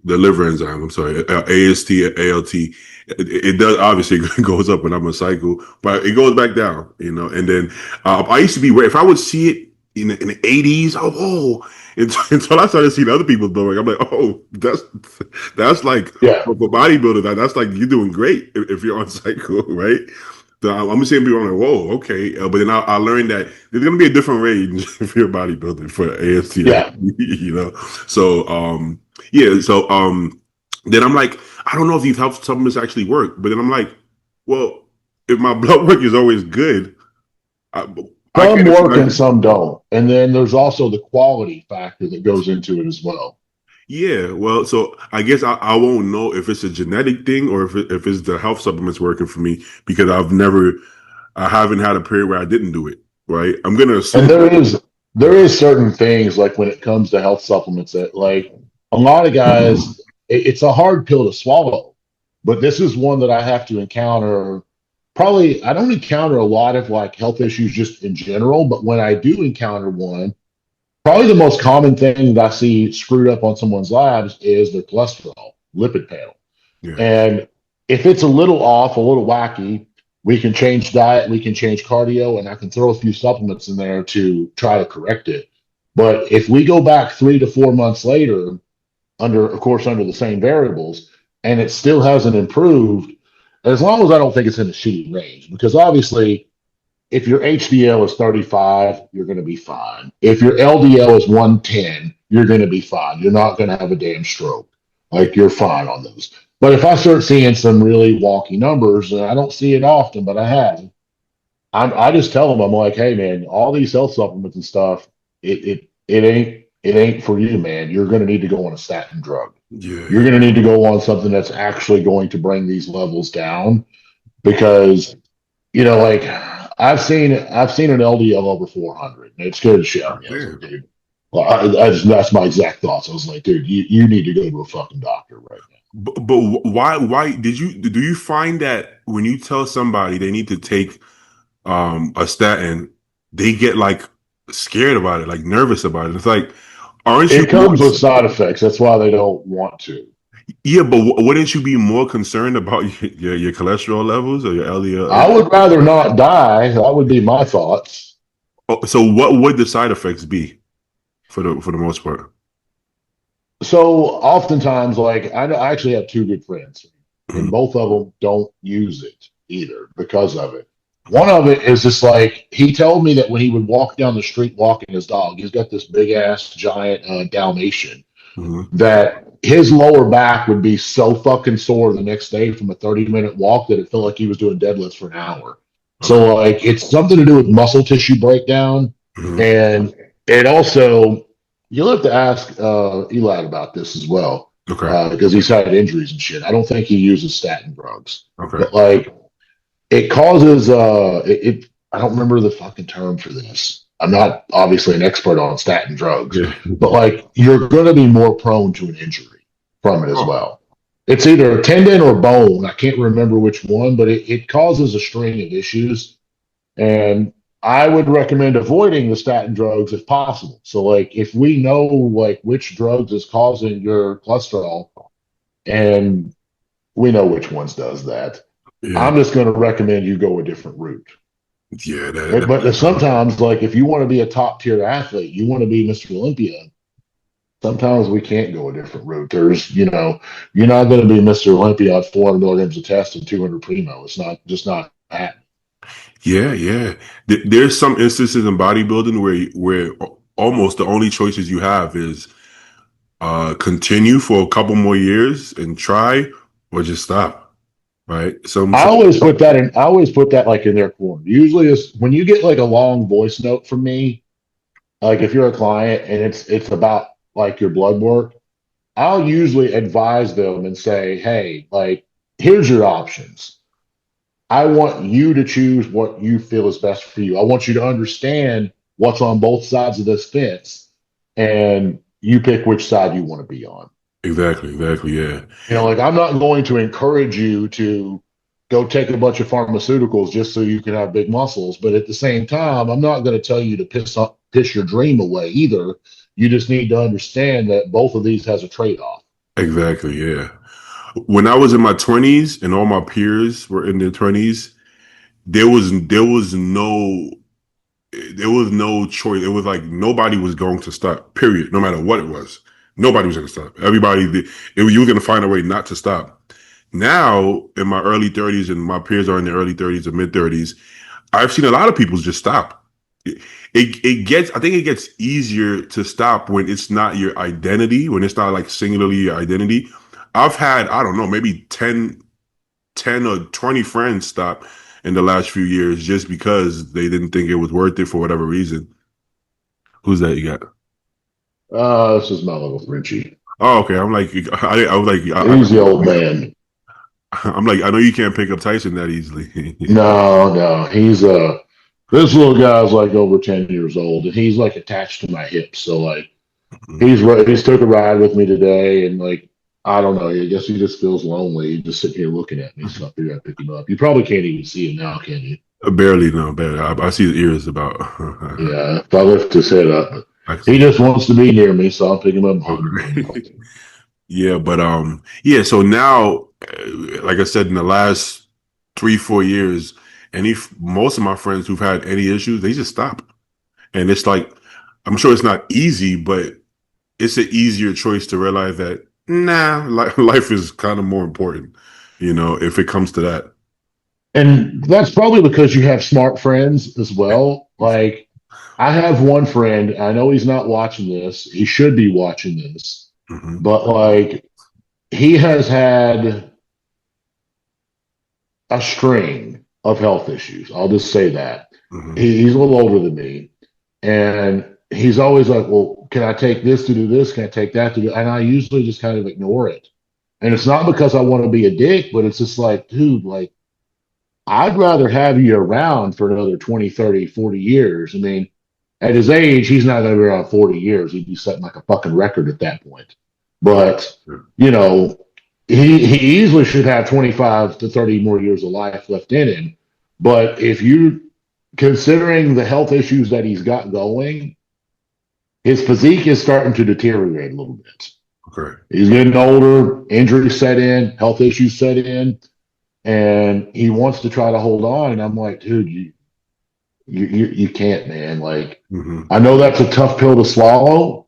the liver enzyme. I'm sorry, AST, ALT. It does obviously goes up when I'm a cycle, but it goes back down, And then I used to be if I would see it in the 80s, until I started seeing other people's blood work, I'm like, oh, that's like Yeah, for bodybuilder, that's like you're doing great if you're on cycle, right? So I'm seeing people, I'm like, whoa, okay. But then I learned that there's going to be a different range if you're a bodybuilder for AST, yeah. So, yeah. So, then I'm like, I don't know if these health supplements actually work. But then I'm like, well, if my blood work is always good, I, I Some can't work and expect. some don't. And then there's also the quality factor that goes into it as well. Yeah, well, so I guess I won't know if it's a genetic thing or if it's the health supplements working for me because I haven't had a period where I didn't do it. Right, I'm gonna And assume. there is certain things like when it comes to health supplements that like a lot of guys, it's a hard pill to swallow. But this is one that I have to encounter. Probably I don't encounter a lot of like health issues just in general, but when I do encounter one, probably the most common thing that I see screwed up on someone's labs is their cholesterol lipid panel. Yeah. And if it's a little off, a little wacky, we can change diet, we can change cardio, and I can throw a few supplements in there to try to correct it. But if we go back 3 to 4 months later, of course, under the same variables, and it still hasn't improved, as long as I don't think it's in a shitty range, because obviously, if your HDL is 35, you're going to be fine. If your LDL is 110, you're going to be fine. You're not going to have a damn stroke. Like you're fine on those. But if I start seeing some really wonky numbers, and I don't see it often, but I have, I just tell them, I'm like, hey man, all these health supplements and stuff, it ain't for you, man. You're going to need to go on a statin drug. Yeah, You're yeah. going to need to go on something that's actually going to bring these levels down because like I've seen an LDL over 400, and it scared the shit out of God me. I was like, damn. dude, well, that's my exact thoughts. I was like, dude, you need to go to a fucking doctor right now. But why do you find that when you tell somebody they need to take a statin, they get like scared about it, like nervous about it? It's like, aren't you It more? comes with side effects. That's why they don't want to. Yeah, but wouldn't you be more concerned about your cholesterol levels or your LDL? I would rather not die. That would be my thoughts. So what would the side effects be for the most part? So oftentimes, like I actually have two good friends, and Mhm. both of them don't use it either because of it. One of it is just like he told me that when he would walk down the street walking his dog, he's got this big ass giant Dalmatian, Mhm. that his lower back would be so fucking sore the next day from a 30-minute walk that it felt like he was doing deadlifts for an hour. Okay. So like it's something to do with muscle tissue breakdown. Mhm. And it also you'll have to ask Eli about this as well, Okay. because he's had injuries and shit. I don't think he uses statin drugs. Okay. But like it causes I don't remember the fucking term for this. I'm not obviously an expert on statin drugs, Yeah. but like you're going to be more prone to an injury from it as Oh. well. It's either a tendon or bone. I can't remember which one, but it causes a string of issues. And I would recommend avoiding the statin drugs if possible. So like if we know like which drugs is causing your cholesterol and we know which ones does that. Yeah, I'm just going to recommend you go a different route. yeah, But sometimes, like if you want to be a top tier athlete, you want to be Mr. Olympia. Sometimes we can't go a different route. You're not going to be Mr. Olympia at 400 milligrams of test and 200 primo. It's not just not that. yeah, yeah. There's some instances in bodybuilding where almost the only choices you have is continue for a couple more years and try, or just stop. Right? I always put that like in their corner. Usually, is when you get like a long voice note from me, like if you're a client and it's about like your blood work, I'll usually advise them and say, hey, like, here's your options. I want you to choose what you feel is best for you. I want you to understand what's on both sides of this fence, and you pick which side you want to be on. Exactly. Yeah, Like I'm not going to encourage you to go take a bunch of pharmaceuticals just so you can have big muscles, but at the same time, I'm not going to tell you to piss your dream away either. You just need to understand that both of these has a trade-off. exactly. Yeah. When I was in my 20s and all my peers were in their 20s, there was no choice. It was like nobody was going to stop. Period. No matter what it was, nobody was going to stop. You were going to find a way not to stop. Now, in my early 30s, and my peers are in their early 30s or mid 30s, I've seen a lot of people just stop. I think it gets easier to stop when it's not your identity, when it's not like singularly your identity. I've had, I don't know, maybe 10 or 20 friends stop in the last few years just because they didn't think it was worth it for whatever reason. Who's that you got? This is my little Frenchie. Oh, okay. I'm like, I was like, He's the old man. I'm like, I know you can't pick up Tyson that easily. No, no, he's this little guy's like over 10 years old, and he's like attached to my hips. So like he's took a ride with me today, and like I don't know, I guess he just feels lonely. He's just sitting here looking at me, so I figured I'd pick him up. You probably can't even see him now, can you? Barely, no, barely. I see his ears about. Yeah, if I lift his head up, I, he just wants to be near me, so I'll pick him up and hold him. yeah, but yeah. So now, like I said, in the last 3-4 years, most of my friends who've had any issues, they just stop, and it's like, I'm sure it's not easy, but it's an easier choice to realize that life is kind of more important, if it comes to that. And that's probably because you have smart friends as well. Like I have one friend, I know he's not watching this. He should be watching this, Hmm. but like he has had a string of health issues. I'll just say that. Hmm. He's a little older than me. And he's always like, well, can I take this to do this? Can I take that to do? And I usually just kind of ignore it. And it's not because I want to be a dick, but it's just like, dude, like, I'd rather have you around for another 20, 30, 40 years. I mean, at his age, he's not going to be around 40 years. He'd be setting like a fucking record at that point. But, you know, he easily should have 25 to 30 more years of life left in him. But if you considering the health issues that he's got going, his physique is starting to deteriorate a little bit. Okay. He's getting older, injuries set in, health issues set in, and he wants to try to hold on. And I'm like, dude, you can't, man. Like, Hmm. I know that's a tough pill to swallow,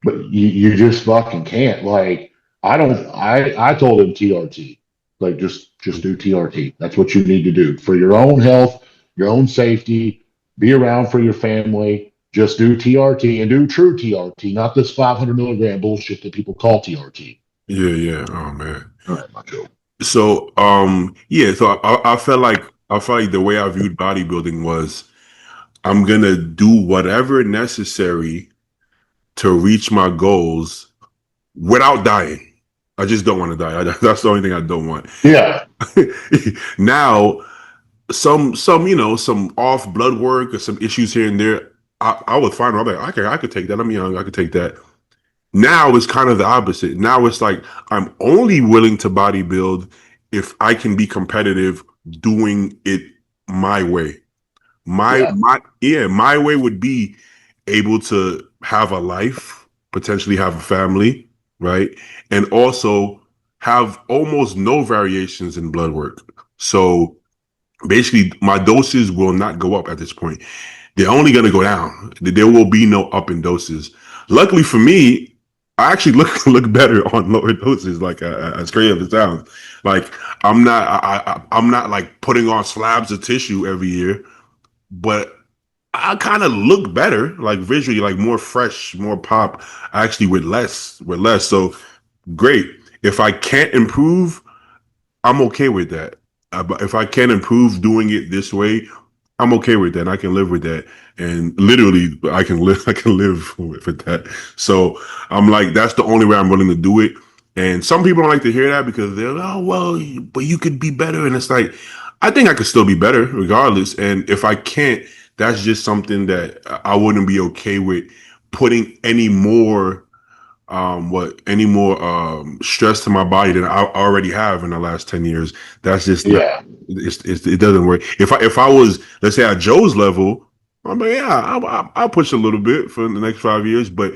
but you just fucking can't. Like, I don't. I told him TRT. Like, just do TRT. That's what you need to do for your own health, your own safety. Be around for your family. Just do TRT and do true TRT, not this 500 milligram bullshit that people call TRT. Yeah. Oh man. All right, macho. So yeah. So I felt like the way I viewed bodybuilding was I'm gonna do whatever necessary to reach my goals without dying. I just don't want to die. That's the only thing I don't want. Yeah, Now, some off blood work or some issues here and there, I would find. I'm like, okay, I could take that. I'm young. I could take that. Now it's kind of the opposite. Now it's like I'm only willing to bodybuild if I can be competitive doing it my way. yeah, My way would be able to have a life, potentially have a family, right? And also have almost no variations in blood work. So basically, my doses will not go up at this point. They're only going to go down. There will be no up in doses. Luckily for me, I actually look better on lower doses. Like as crazy as it sounds, like I'm not like putting on slabs of tissue every year, but I kind of look better, like visually, like more fresh, more pop. Actually, with less. So great. If I can't improve, I'm okay with that. But if I can improve doing it this way, I'm okay with that. I can live with that. And literally, I can live. I can live with that. So I'm like, that's the only way I'm willing to do it. And some people don't like to hear that because they're, oh well, but you could be better. And it's like, I think I could still be better regardless. And if I can't, that's just something that I wouldn't be okay with putting any more any more stress to my body than I already have in the last 10 years. That's just not, Yeah. it doesn't work. If I was, let's say, at Joe's level, I mean, yeah, I'll push a little bit for the next 5 years, but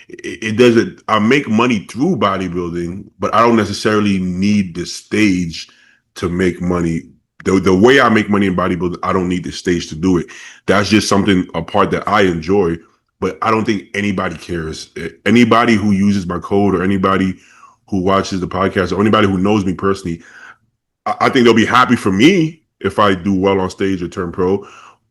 it doesn't. I make money through bodybuilding, but I don't necessarily need the stage to make money. The way I make money in bodybuilding, I don't need the stage to do it. That's just something, a part that I enjoy, but I don't think anybody cares. Anybody who uses my code or anybody who watches the podcast or anybody who knows me personally, I think they'll be happy for me if I do well on stage or turn pro,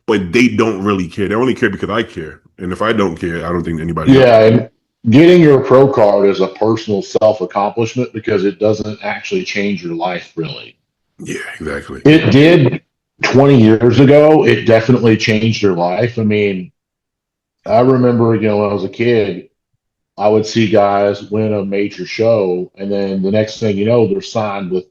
but they don't really care. They only care because I care. And if I don't care, I don't think anybody else. Yeah. And getting your pro card is a personal self accomplishment because it doesn't actually change your life, really. Yeah, exactly. It did 20 years ago. It definitely changed your life. I mean, I remember, when I was a kid, I would see guys win a major show, and then the next thing you know, they're signed with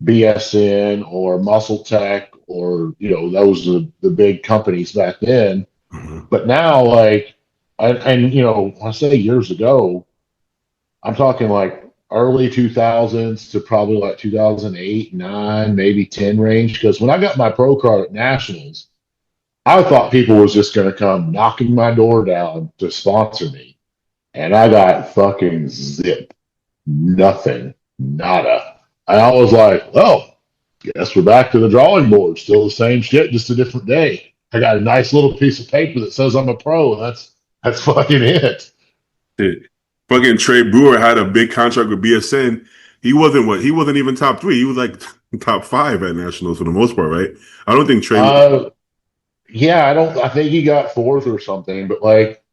BSN or Muscle Tech or those are the big companies back then. Mhm. But now, like, and when I say years ago, I'm talking like early 2000s to probably like 2008, 9, maybe 10 range. Because when I got my pro card at Nationals, I thought people was just going to come knocking my door down to sponsor me. And I got fucking zip. Nothing. Nada. And I was like, oh, guess we're back to the drawing board. Still the same shit, just a different day. I got a nice little piece of paper that says I'm a pro. And that's fucking it. Shit. Fucking Trey Brewer had a big contract with BSN. He wasn't even top three. He was like top five at nationals for the most part, right? I don't think Trey was. Yeah, I think he got fourth or something, but like,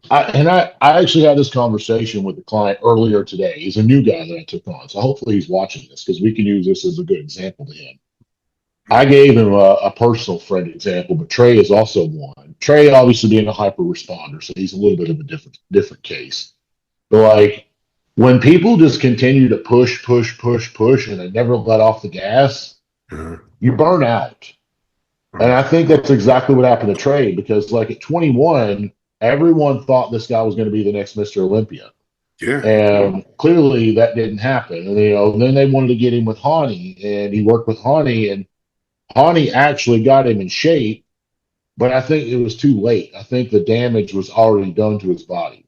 I actually had this conversation with the client earlier today. He's a new guy that I took on. So hopefully he's watching this because we can use this as a good example to him. I gave him a personal friend example, but Trey is also one. Trey obviously being a hyper responder, so he's a little bit of a different case. But like when people just continue to push, push, push, push, and they never let off the gas, Uh, you burn out. And I think that's exactly what happened to Trey because like at 21, everyone thought this guy was going to be the next Mr. Olympia. yeah, And clearly that didn't happen. And then they wanted to get him with Hani, and he worked with Hani, and Hani actually got him in shape, but I think it was too late. I think the damage was already done to his body.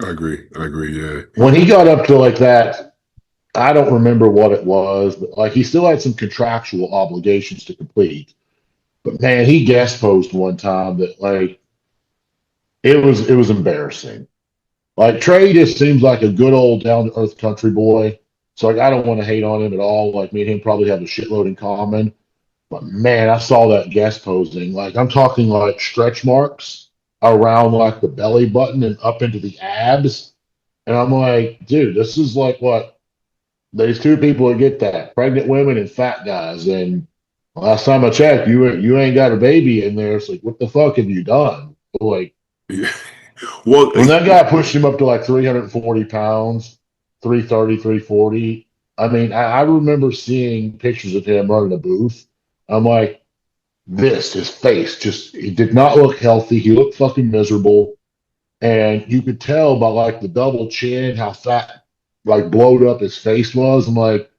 I agree. I agree. Yeah. When he got up to like that, I don't remember what it was, but like he still had some contractual obligations to complete. But man, he guest posed one time that like it was embarrassing. Like Trey just seems like a good old down to earth country boy. So like I don't want to hate on him at all. Like me and him probably have a shitload in common. But man, I saw that guest posing. Like I'm talking like stretch marks around like the belly button and up into the abs. And I'm like, dude, this is like what there's two people that get that: pregnant women and fat guys. And last time I checked, you ain't got a baby in there. It's like, what the fuck have you done? Like Yeah. Well, when that guy pushed him up to like 340 pounds, 330, 340. I mean, I remember seeing pictures of him running a booth. I'm like, his face just, he did not look healthy. He looked fucking miserable. And you could tell by like the double chin how fat, like blowed up his face was. I'm like,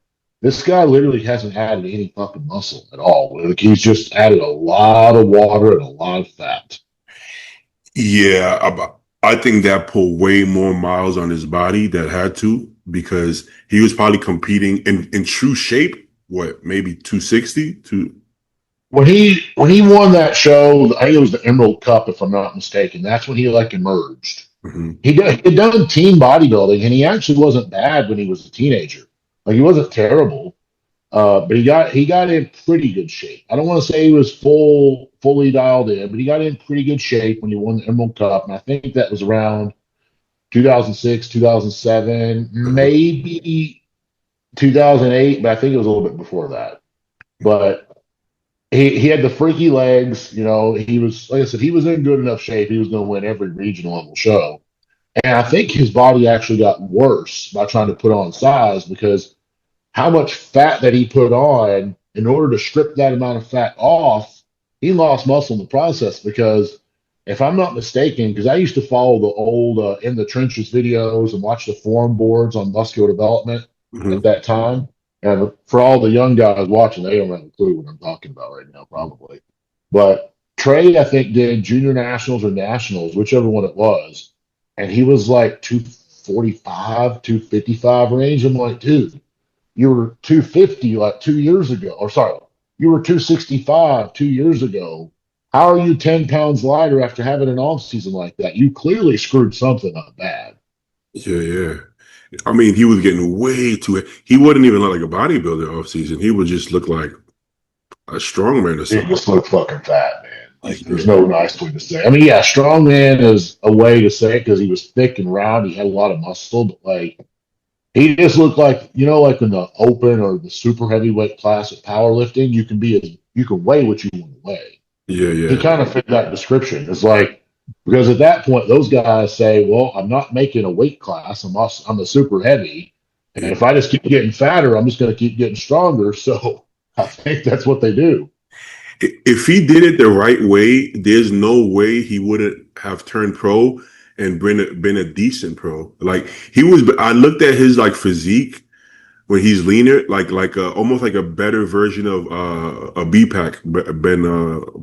this guy literally hasn't added any fucking muscle at all. Like he's just added a lot of water and a lot of fat. yeah, I think that put way more miles on his body that had to because he was probably competing in true shape. What, maybe 260 to When he won that show, I think it was the Emerald Cup, if I'm not mistaken. That's when he like emerged. Mhm. He had done team bodybuilding, and he actually wasn't bad when he was a teenager. Like he wasn't terrible, but he got in pretty good shape. I don't want to say he was fully dialed in, but he got in pretty good shape when he won the Emerald Cup, and I think that was around 2006, 2007, Uh-huh. maybe 2008, but I think it was a little bit before that. But he had the freaky legs. He was, like I said, he was in good enough shape. He was going to win every regional level show. And I think his body actually got worse by trying to put on size because how much fat that he put on in order to strip that amount of fat off, he lost muscle in the process. Because if I'm not mistaken, because I used to follow the old In the Trenches videos and watch the forum boards on muscular development at Mhm. that time. And for all the young guys watching, they don't have a clue what I'm talking about right now, probably. But Trey, I think, did junior nationals or nationals, whichever one it was, and he was like 245, 255 range. I'm like, dude, you were 250 like 2 years ago, or sorry, you were 265 2 years ago. How are you 10 pounds lighter after having an off season like that? You clearly screwed something up bad. Yeah, yeah. I mean, he was getting way too. He wouldn't even look like a bodybuilder off season. He would just look like a strongman or He something. just looked fucking fat, man. Like, there's Yeah, no nice way to say it. I mean, yeah, strongman is a way to say it because he was thick and round. He had a lot of muscle, but like, he just looked like, like in the open or the super heavyweight class of powerlifting, you can weigh what you want to weigh. yeah, He yeah, kind of fit that description. It's like, because at that point, those guys say, well, I'm not making a weight class. I'm a super heavy. And yeah. if I just keep getting fatter, I'm just going to keep getting stronger. So I think that's what they do. If he did it the right way, there's no way he wouldn't have turned pro and been a decent pro. Like he was, I looked at his like physique when he's leaner, like almost like a better version of a BPAC, Ben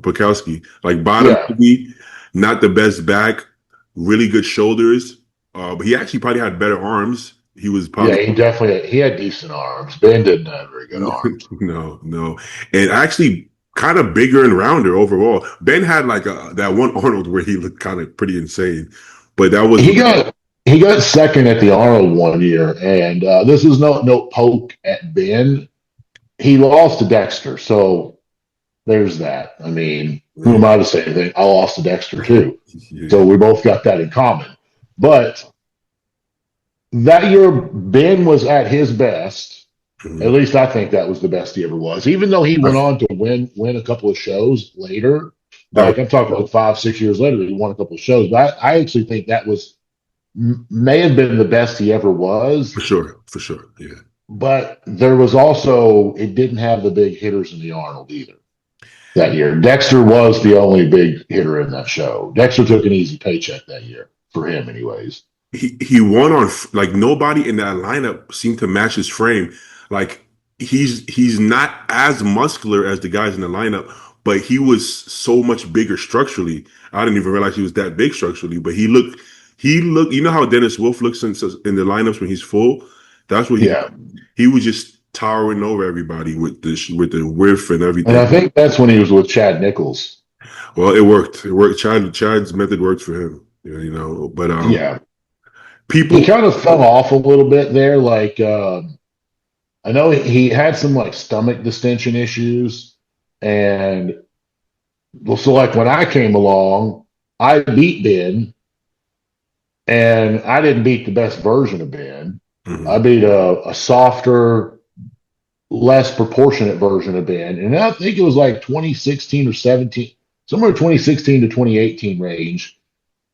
Bukowski. Like bottom Yeah. heavy, not the best back, really good shoulders. But he actually probably had better arms. He was Yeah. probably He had decent arms. Ben didn't have very good arms. no, and actually kind of bigger and rounder overall. Ben had like that one Arnold where he looked kind of pretty insane, but that was He got he got second at the Arnold one year, and this is no poke at Ben. He lost to Dexter, so there's that. I mean, who am I to say anything? I lost to Dexter too, yeah. so we both got that in common. But that year, Ben was at his best. At Mhm. least I think that was the best he ever was. Even though he I, went on to win a couple of shows later, that like I'm talking like 5, 6 years later, he won a couple of shows. But I actually think that may have been the best he ever was. for sure, yeah. But there was also it didn't have the big hitters in the Arnold either that year. Dexter was the only big hitter in that show. Dexter took an easy paycheck that year for him, anyways. He won on like nobody in that lineup seemed to match his frame. Like he's not as muscular as the guys in the lineup, but he was so much bigger structurally. I didn't even realize he was that big structurally, but he looked. You know how Dennis Wolf looks in the lineups when he's full. That's what Yeah, he was just towering over everybody with the width and and everything. I think that's when he was with Chad Nichols. Well, it worked. It worked. Chad's method worked for him. But Yeah, he people. kind of fell off a little bit there. Like I know he had some like stomach distension issues, and well, so like when I came along, I beat Ben, and I didn't beat the best version of Ben. I Mhm. beat a softer, less proportionate version of Ben, and I think it was like 2016 or 17, somewhere 2016 to 2018 range.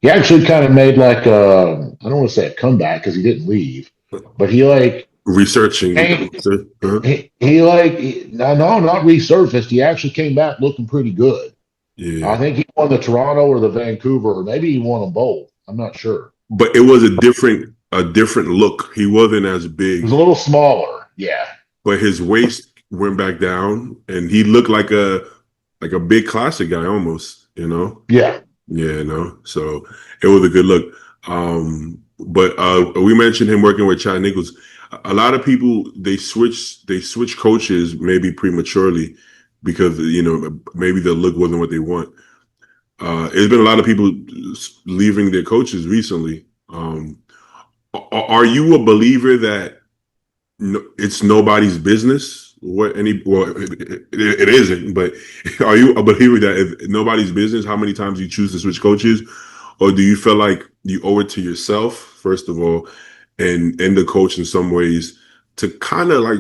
He actually kind of made like I don't want to say a comeback because he didn't leave, but he like Researching. came, Uh-huh. no, not resurfaced. He actually came back looking pretty good. Yeah, I think he won the Toronto or the Vancouver, or maybe he won them both. I'm not sure. but it was a different look. He wasn't as He was big, a little smaller. Yeah. but his waist went back down, and he looked like a big classic guy almost. Yeah. Yeah, no. So it was a good look. But we mentioned him working with Chad Nichols. A lot of people they switch coaches maybe prematurely because maybe their look wasn't what they want. There's been a lot of people leaving their coaches recently. Are you a believer that it's nobody's business what any well it isn't, but are you a believer that if nobody's business how many times you choose to switch coaches, or do you feel like you owe it to yourself first of all and the coach in some ways to kind of like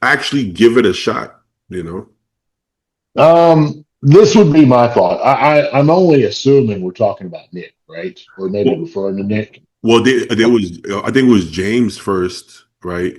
actually give it a shot, you know? This would be my thought. I'm only assuming we're talking about Nick, right? Or maybe Well, referring to Nick. well, there was I think it was James first, right?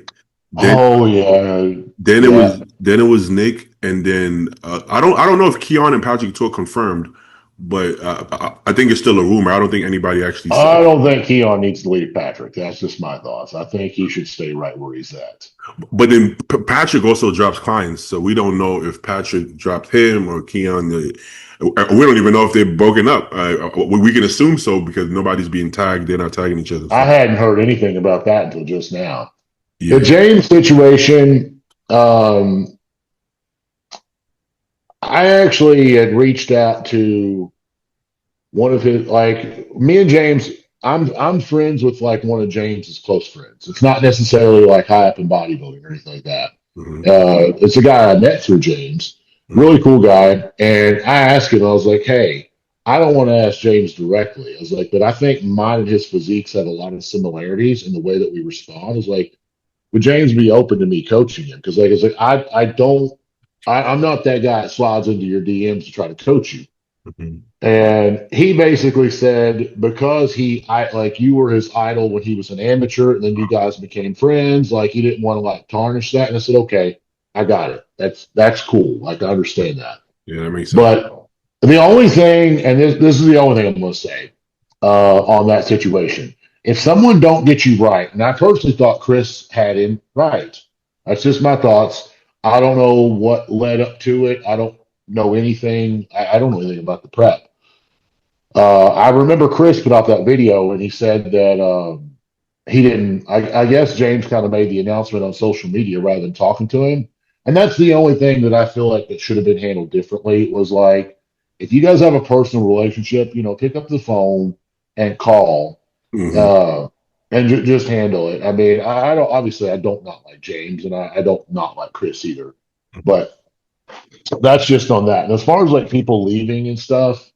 Then Oh yeah, then it yeah. was Nick, and then I don't know if Keon and Patrick Tour confirmed, but I think it's still a rumor. I don't think anybody actually said I it. don't think Keon needs to leave Patrick. That's just my thoughts. I think he should stay right where he's at. But then Patrick also drops clients, so we don't know if Patrick dropped him or Keon. We don't even know if they're broken up. We can assume so because nobody's being tagged. They're not tagging each other. I So hadn't heard anything about that until just now. The yeah. James situation, I actually had reached out to one of his like me and James. I'm friends with like one of James's close friends. It's not necessarily like high up in bodybuilding or anything like that. Hmm. It's a guy I met through James, Hmm. really cool guy. And I asked him, I was like, hey, I don't want to ask James directly. I was like, but I think mine and his physiques have a lot of similarities in the way that we respond. I was like, would James be open to me coaching him? Because like it's like I don't I'm not that guy that slides into your DMs to try to coach you. Hmm. And he basically said because I like you were his idol when he was an amateur, and then you guys became friends. Like he didn't want to like tarnish that. And I said, okay, I got it. That's cool. Like I understand that. Yeah, that makes sense. But the only thing, and this is the only thing I'm going to say on that situation, if someone don't get you right, and I personally thought Chris had him right. That's just my thoughts. I don't know what led up to it. I don't know anything. I don't know anything about the prep. I remember Chris put out that video and he said that he didn't. I guess James kind of made the announcement on social media rather than talking to him, and that's the only thing that I feel like that should have been handled differently. Was like if you guys have a personal relationship, pick up the phone and call, Hmm. uh, and just handle it. I mean, I don't obviously I don't not like James and I don't not like Chris either, but that's just on that. And as far as like people leaving and stuff.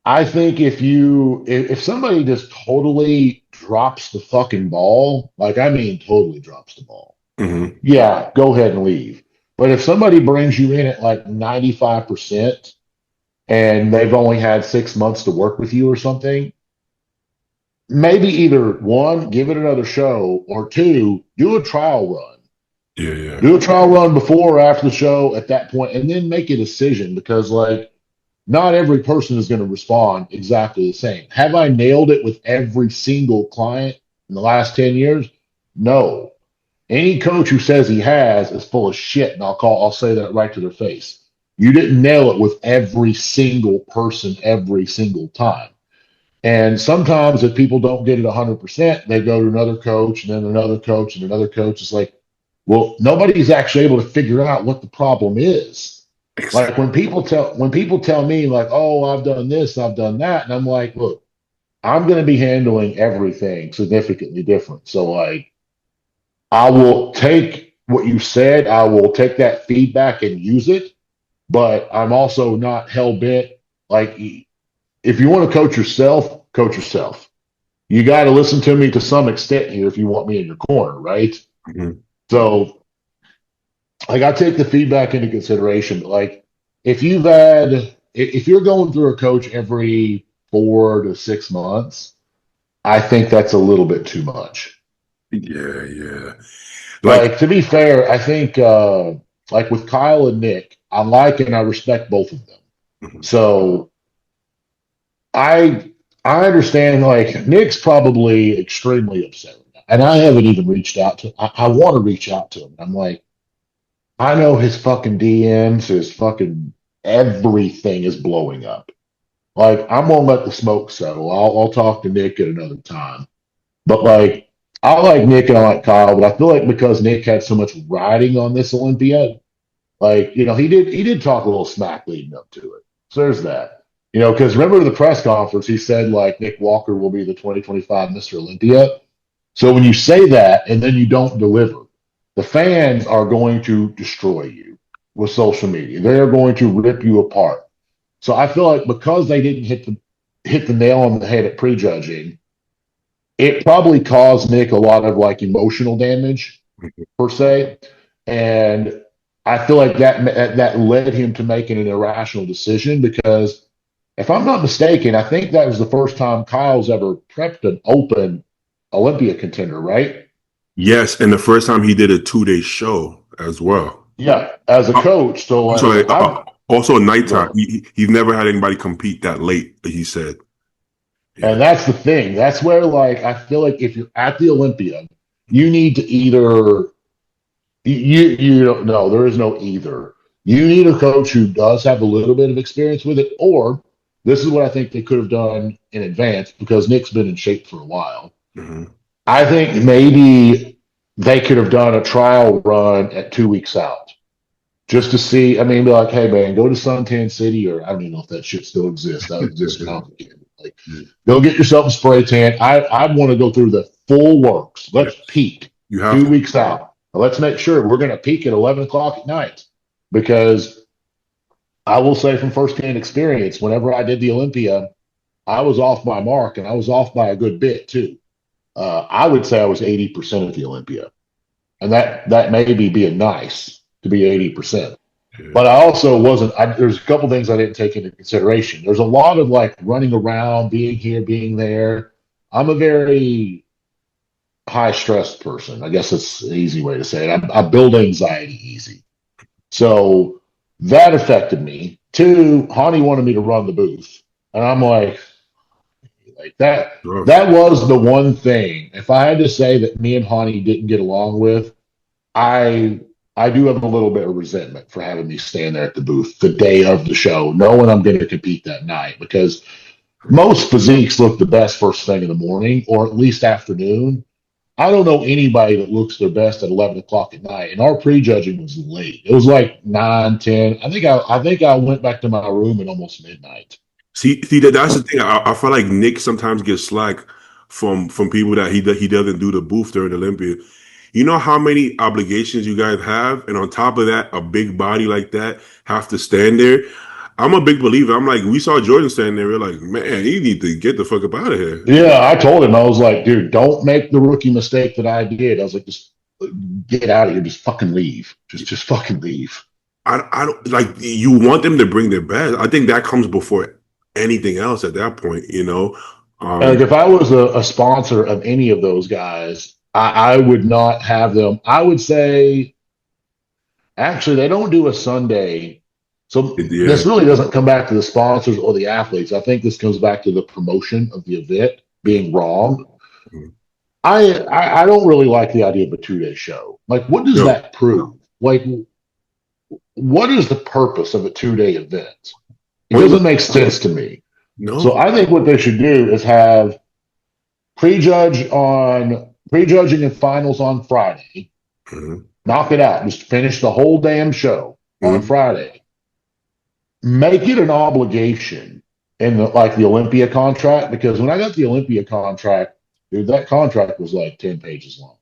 I think if somebody just totally drops the fucking ball, like I mean totally drops the ball, Hmm. yeah, go ahead and leave. But if somebody brings you in at like 95% and they've only had 6 months to work with you or something, maybe either one, give it another show, or two, do a trial run. Yeah, yeah, Do a trial run before or after the show at that point, and then make a decision because like not every person is going to respond exactly the same. Have I nailed it with every single client in the last 10 years? No. Any coach who says he has is full of shit, and I'll say that right to their face. You didn't nail it with every single person every single time. And sometimes if people don't get it 100%, they go to another coach and then another coach and another coach. It's like, well, nobody's actually able to figure out what the problem is. Like exactly. when people tell me like, oh, I've done this, I've done that, and I'm like, look, I'm going to be handling everything significantly different. So like, I will take what you said, I will take that feedback and use it, but I'm also not hell bent. Like, if you want to coach yourself, coach yourself. You got to listen to me to some extent here if you want me in your corner, right? Hmm. So like I take the feedback into consideration. But like if you're going through a coach every 4 to 6 months, I think that's a little bit too much. Yeah, yeah. Like, Like to be fair, I think like with Kyle and Nick, I like and I respect both of them. mhm. So I I understand like Nick's probably extremely upset right now. And I haven't even reached out to I want to reach out to him. I'm like, I know his fucking DMs, his fucking everything is blowing up. Like, I'm gonna let the smoke settle. I'll talk to Nick at another time. But like, I like Nick and I like Kyle, but I feel like because Nick had so much riding on this Olympiad, like, he did talk a little smack leading up to it. So there's that. Because remember the press conference, he said like Nick Walker will be the 2025 Mr. Olympia. So when you say that and then you don't deliver, the fans are going to destroy you with social media. They are going to rip you apart. So I feel like because they didn't hit the nail on the head at prejudging, it probably caused Nick a lot of like emotional damage per se, and I feel like that led him to making an irrational decision because if I'm not mistaken, I think that was the first time Kyle's ever prepped an open Olympia contender, right? Yes, and the first time he did a 2-day show as well. Yeah, as a Uh, coach. So I'm like sorry. Also nighttime. well, He's never had anybody compete that late. He said, "Yeah, and that's the thing. That's where like I feel like if you're at the Olympia, you need to either you don't know. There is no either. You need a coach who does have a little bit of experience with it, or this is what I think they could have done in advance because Nick's been in shape for a while. hmm I think maybe they could have done a trial run at 2 weeks out just to see. I mean, be like, hey man, go to Suntan City, or I don't even know if that shit still exists. That exists now. Like, go get yourself a spray tan. I want to go through the full works. Let's yes, peak you have two to." weeks out. Let's make sure we're going to peak at 11 o'clock at night because I will say from firsthand experience, whenever I did the Olympia, I was off my mark and I was off by a good bit too. I would say I was 80% of the Olympia, and that may be being nice to be 80%. Yeah. But I also wasn't. There's a couple things I didn't take into consideration. There's a lot of like running around, being here, being there. I'm a very high stressed person. I guess that's an easy way to say it. I build anxiety easy. So that affected me. Two, Hani wanted me to run the booth. And I'm like that. Rough. That was the one thing. If I had to say that me and Hani didn't get along with, I I do have a little bit of resentment for having me stand there at the booth the day of the show, knowing I'm going to compete that night because most physiques look the best first thing in the morning or at least afternoon. I don't know anybody that looks their best at 11 o'clock at night. And our prejudging was late. It was like 9, 10. I think I went back to my room at almost midnight. See that's the thing. I feel like Nick sometimes gets slack from people that he doesn't do the booth during Olympia. You know how many obligations you guys have, and on top of that, a big body like that have to stand there. I'm a big believer. I'm like, we saw Jordan standing there. We're like, man, you need to get the fuck up out of here. Yeah, I told him, I was like, dude, don't make the rookie mistake that I did. I was like, just get out of here. Just fucking leave. Just fucking leave. I don't like you want them to bring their best. I think that comes before anything else at that point, you know. Like Um, if I was a sponsor of any of those guys, I would not have them. I would say actually they don't do a Sunday. So yeah. this really doesn't come back to the sponsors or the athletes. I think this comes back to the promotion of the event being wrong. I don't really like the idea of a 2 day show. Like, what does No, that prove? Like, what is the purpose of a 2 day event? It wait, doesn't make sense to me. So no. I think what they should do is have prejudging and finals on Friday. Mhm, Knock it out. Just finish the whole damn show on mhm, Friday. Make it an obligation in the Olympia contract because when I got the Olympia contract, dude, that contract was like 10 pages long.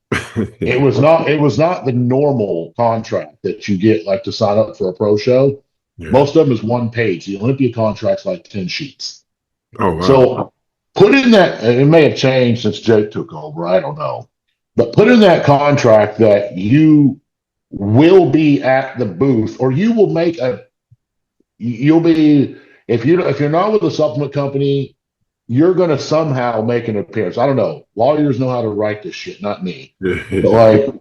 It was not the normal contract that you get like to sign up for a pro show. yeah. Most of them is 1 page. The Olympia contract's like 10 sheets. Oh wow. So put in that, it may have changed since Jake took over. I don't know. But put in that contract that you will be at the booth or you will make you'll be, if you're not with a supplement company, you're going to somehow make an appearance. I don't know. Lawyers know how to write this shit, not me. But like,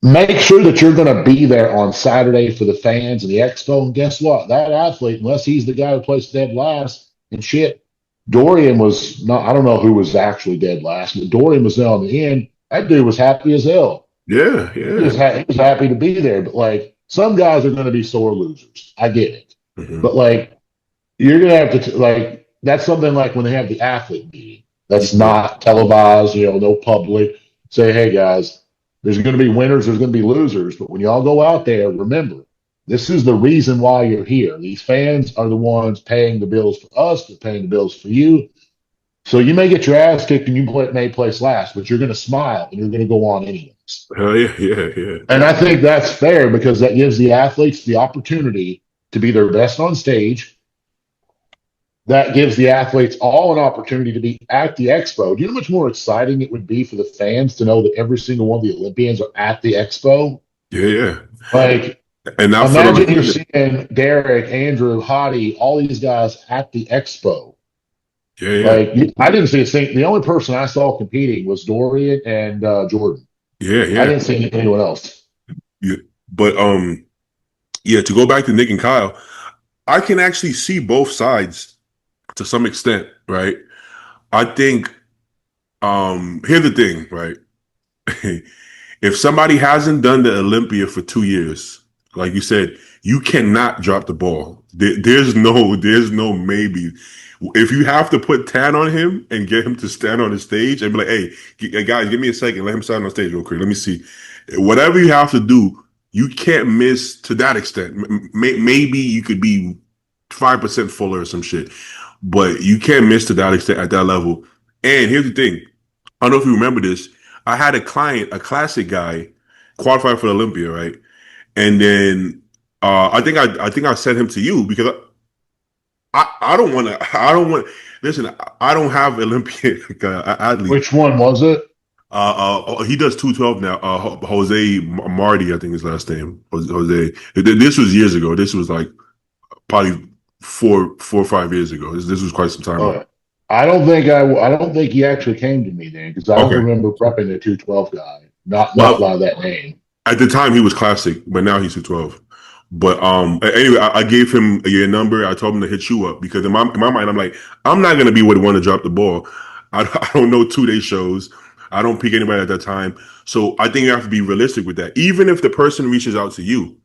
make sure that you're going to be there on Saturday for the fans and the expo. And guess what? That athlete, unless he's the guy who placed dead last and shit, Dorian was not, I don't know who was actually dead last, but Dorian was there on the end. That dude was happy as hell. Yeah, He yeah. was, he was happy to be there. But like, some guys are going to be sore losers. I get it. Mhm. But like, you're going to have to, like, that's something like when they have the athlete meeting. That's Yeah, not televised, no public. Say, hey guys, there's going to be winners, there's going to be losers, but when y'all go out there, remember, this is the reason why you're here. These fans are the ones paying the bills for us, they're paying the bills for you. So you may get your ass kicked and may place last, but you're going to smile and you're going to go on anyways. hell yeah, yeah, yeah, And I think that's fair because that gives the athletes the opportunity to be their best on stage. That gives the athletes all an opportunity to be at the expo. Do you know how much more exciting it would be for the fans to know that every single one of the Olympians are at the expo? yeah, yeah. Like, And now for imagine you're the seeing Derek, Andrew, Hottie, all these guys at the expo. yeah, yeah, Like, I didn't see a thing. The only person I saw competing was Dorian and Jordan. yeah, I yeah, didn't see anyone else. yeah. But yeah, to go back to Nick and Kyle, I can actually see both sides to some extent, right? I think here's the thing, right? If somebody hasn't done the Olympia for 2 years, like you said, you cannot drop the ball. There's no maybe. If you have to put tan on him and get him to stand on the stage and be like, hey, guys, give me a second, let him stand on stage real quick. Let me see. Whatever you have to do, you can't miss to that extent. Maybe you could be 5% fuller or some shit, but you can't miss to that extent at that level. And here's the thing. I don't know if you remember this. I had a client, a classic guy, qualify for the Olympia, right? And then I think I sent him to you because I don't want to. I don't want. Listen, I don't have Olympian athlete. Which one was it? He does 212 now. Jose Marty, I think his last name. Jose. This was years ago. This was like probably 4 or 5 years ago. This was quite some time ago. I don't think he actually came to me then because I don't Okay. remember prepping the 212 guy. Not Well, by that name. at the time he was classic, but now he's 212. But anyway, I gave him your number. I told him to hit you up because in my mind, I'm like, I'm not gonna be the one to drop the ball. I don't know 2 day shows. I don't pick anybody at that time. So I think you have to be realistic with that. Even if the person reaches out to you.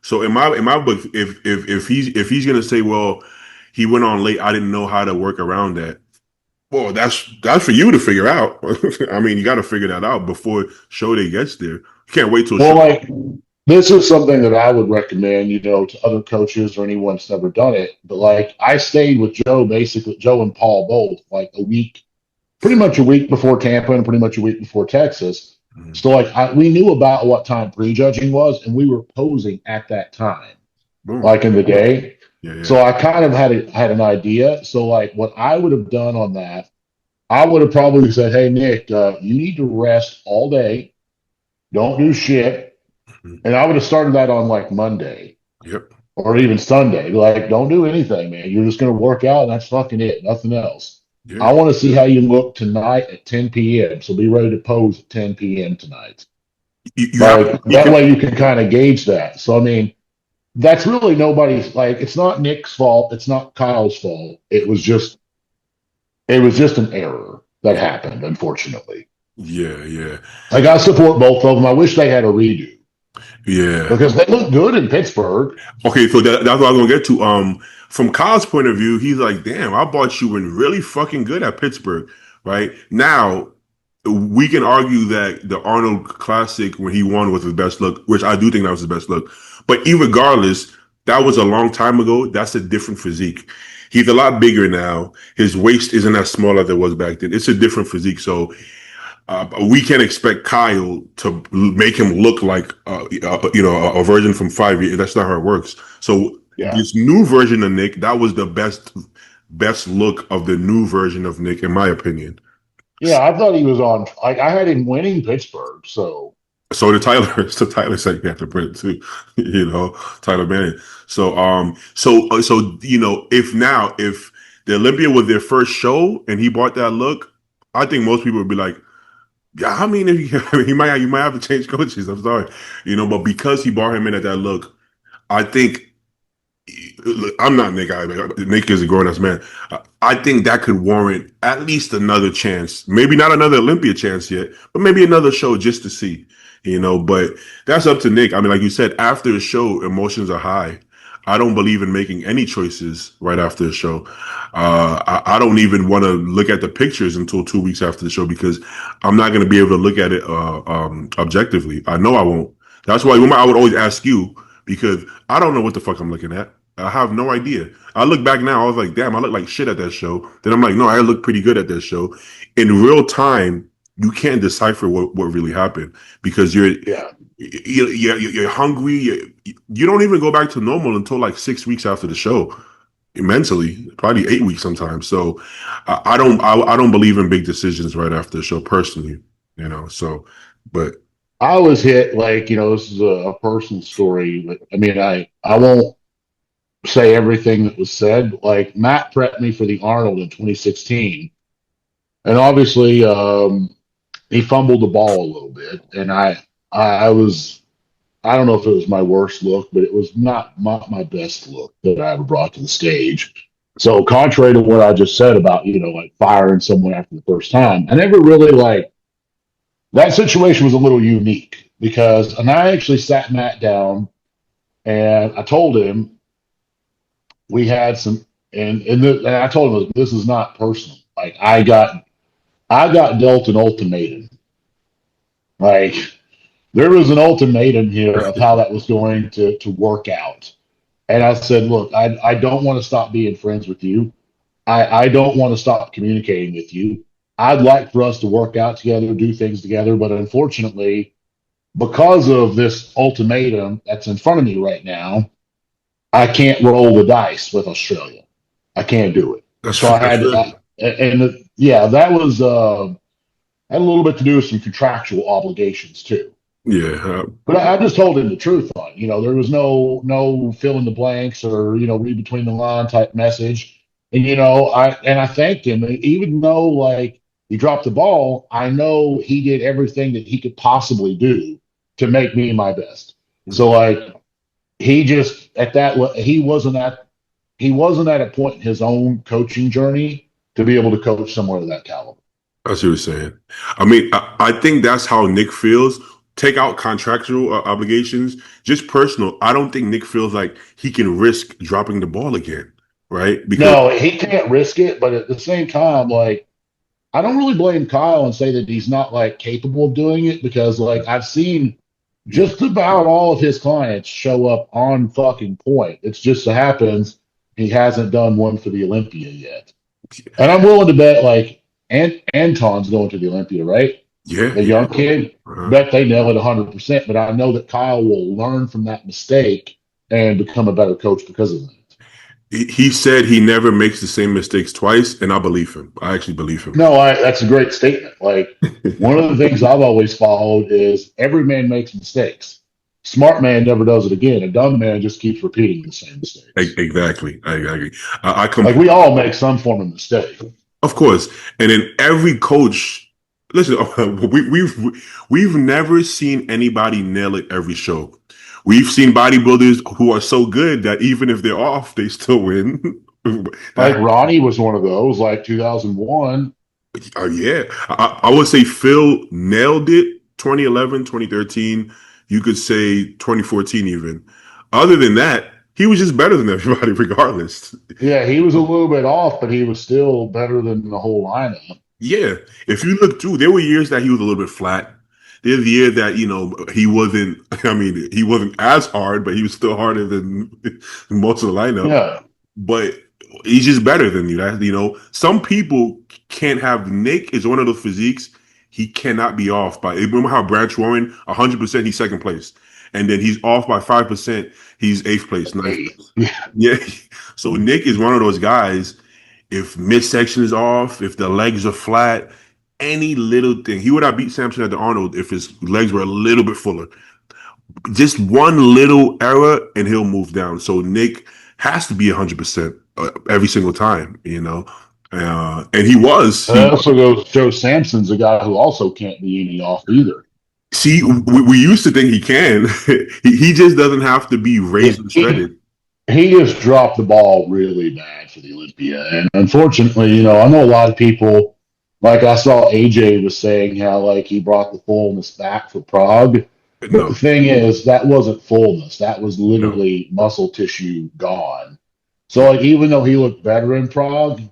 So in my book, if he's gonna say, well, he went on late, I didn't know how to work around that. Well, that's for you to figure out. I mean, you got to figure that out before show day gets there. You can't wait till Well, show. like this is something that I would recommend, to other coaches or anyone that's never done it. But like I stayed with Joe, basically Joe and Paul both, like pretty much a week before Tampa and pretty much a week before Texas. Mhm. So like we knew about what time prejudging was, and we were posing at that time, Boom. like in the day. Yeah, yeah. So I kind of had an idea. So like what I would have done on that, I would have probably said, "Hey Nick, you need to rest all day. Don't do shit." Mhm. And I would have started that on like Monday Yep. or even Sunday. Like, don't do anything, man. You're just going to work out, and that's fucking it. Nothing else. Yeah. I want to see how you look tonight at 10 p.m. So be ready to pose at 10 p.m. tonight. You have Like you that can way you can kind of gauge that. So I mean, that's really nobody's like it's not Nick's fault, it's not Kyle's fault. It was just an error that happened, unfortunately. yeah, yeah. Like I support both of them. I wish they had a redo Yeah. because they look good in Pittsburgh. Okay, so that's what I was gonna get to. From Kyle's point of view, he's like, damn, I bought you in really fucking good at Pittsburgh, right? Now we can argue that the Arnold Classic when he won was his best look, which I do think that was his best look. But regardless, that was a long time ago. That's a different physique. He's a lot bigger now. His waist isn't as small as it was back then. It's a different physique. So we can't expect Kyle to make him look like a version from 5 years. That's not how it works. So Yeah. this new version of Nick, that was the best look of the new version of Nick, in my opinion. Yeah, I thought he was on like I had him winning Pittsburgh. So So the Tyler, so Tyler said you have to print too, Tyler Manning. So if the Olympia was their first show and he bought that look, I think most people would be like, yeah, I mean, if you might have to change coaches. I'm sorry, but because he brought him in at that look, I think look, I'm not Nick. Nick is a grown ass man. I think that could warrant at least another chance. Maybe not another Olympia chance yet, but maybe another show just to see. But that's up to Nick. I mean, like you said, after the show, emotions are high. I don't believe in making any choices right after the show. I don't even want to look at the pictures until 2 weeks after the show because I'm not going to be able to look at it objectively. I know I won't. That's why I would always ask you because I don't know what the fuck I'm looking at. I have no idea. I look back now, I was like, damn, I look like shit at that show. Then I'm like, no, I look pretty good at that show. In real time, you can't decipher what really happened because Yeah. you're hungry. You don't even go back to normal until like 6 weeks after the show. Mentally, probably 8 weeks sometimes. So I don't believe in big decisions right after the show personally. So but I was hit like, this is a personal story, but I mean, I won't say everything that was said. Like Matt prepped me for the Arnold in 2016, and obviously he fumbled the ball a little bit, and I was I don't know if it was my worst look, but it was not my best look that I ever brought to the stage. So contrary to what I just said about like firing someone after the first time, I never really like that situation was a little unique because and I actually sat Matt down and I told him we had some and I told him this is not personal. Like I got dealt an ultimatum. Like there was an ultimatum here of how that was going to work out. And I said, look, I don't want to stop being friends with you. I don't want to stop communicating with you. I'd like for us to work out together, do things together, but unfortunately, because of this ultimatum that's in front of me right now, I can't roll the dice with Australia. I can't do it. So I that's had, fair. yeah, that was had a little bit to do with some contractual obligations too. Yeah, But I just told him the truth on it. There was no fill in the blanks or read between the line type message. And I thanked him, even though like he dropped the ball. I know he did everything that he could possibly do to make me my best. So like he just at that he wasn't at a point in his own coaching journey to be able to coach someone of that caliber. I see what you're saying. I mean, I think that's how Nick feels. Take out contractual obligations, just personal. I don't think Nick feels like he can risk dropping the ball again, right? Because No, he can't risk it, but at the same time, like I don't really blame Kyle and say that he's not like capable of doing it because like I've seen just about all of his clients show up on fucking point. It's just so happens he hasn't done one for the Olympia yet. And I'm willing to bet like Anton's going to the Olympia, right? yeah, The yeah. young kid. Uh, Bet they nail it 100%. But I know that Kyle will learn from that mistake and become a better coach because of that. he said he never makes the same mistakes twice, and I believe him. I actually believe him. No, that's a great statement. Like one of the things I've always followed is every man makes mistakes. Smart man never does it again. A dumb man just keeps repeating the same mistakes. Exactly. I agree. I Like we all make some form of mistake. Of course, and then every coach. Listen, we've never seen anybody nail it every show. We've seen bodybuilders who are so good that even if they're off, they still win. Like Ronnie was one of those, like 2001. Yeah, I would say Phil nailed it 2011, 2013. You could say 2014 even. Other than that, he was just better than everybody regardless. Yeah, he was a little bit off, but he was still better than the whole lineup. Yeah, if you look through, there were years that he was a little bit flat. There's the year that he wasn't. I mean, he wasn't as hard, but he was still harder than most of the lineup. Yeah. But he's just better than you. Some people can't have. Nick is one of those physiques. He cannot be off by. Remember how Branch Warren, 100%, he's second place, and then he's off by 5%. He's eighth place, ninth Hey. place. Yeah. So Nick is one of those guys. If midsection is off, if the legs are flat, any little thing, he would have beat Samson at the Arnold if his legs were a little bit fuller. Just one little error and he'll move down. So Nick has to be 100% every single time. And he was. And that also goes Joe Sampson's a guy who also can't be any off either. See, we used to think he can. he just doesn't have to be raised and shredded. He just dropped the ball really bad for the Olympia. And unfortunately, I know a lot of people, like I saw AJ was saying how like he brought the fullness back for Prague. But No, the thing is, that wasn't fullness. That was no. literally muscle tissue gone. So, Yeah, like, even though he looked better in Prague,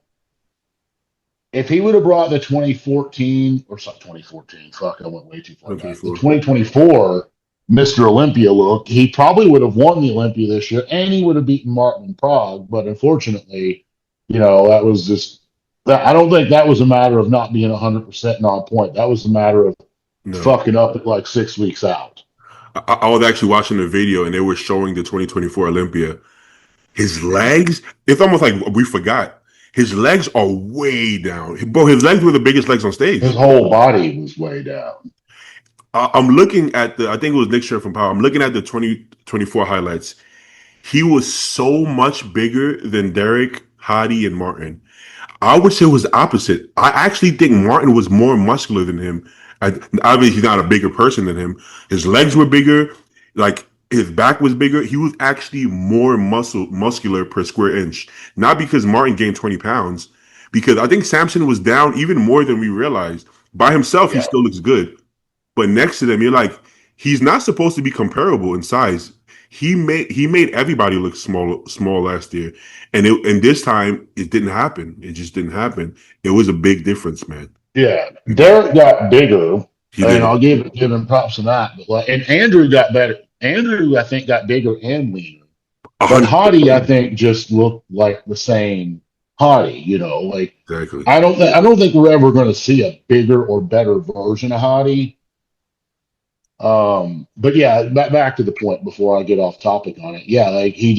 if he would have brought the 2014 or something, 2014, fuck, I went way too far back. The 124. 2024 Mr. Olympia look, he probably would have won the Olympia this year and he would have beaten Martin in Prague. But unfortunately, that was just, I don't think that was a matter of not being 100% on point. That was a matter of No. fucking up at like 6 weeks out. I was actually watching the video and they were showing the 2024 Olympia. His legs, it's almost like we forgot. His legs are way down. Bro, his legs were the biggest legs on His stage. whole body was way down. I'm looking at I think it was Nick Shirt from Power. I'm looking at the 2024 highlights. He was so much bigger than Derek, Hadi, and Martin. I would say it was the opposite. I actually think Martin was more muscular than him. Obviously, he's not a bigger person than him. His legs were bigger, like his back was bigger. He was actually more muscular per square inch. Not because Martin gained 20 pounds, because I think Samson was down even more than we realized. By himself, he Yeah. still looks good, but next to them, you're like, he's not supposed to be comparable in size. He made everybody look small last year, and this time it didn't happen. It just didn't happen. It was a big difference, man. Yeah. Derek got bigger, He and did I'll give him props on that. But and Andrew got better. Andrew, I think, got bigger and leaner. a But hundred Hottie, I think, just looked like the same Hottie. Like exactly. I don't think we're ever going to see a bigger or better version of Hottie. But yeah, back to the point before I get off topic on it. Yeah, like he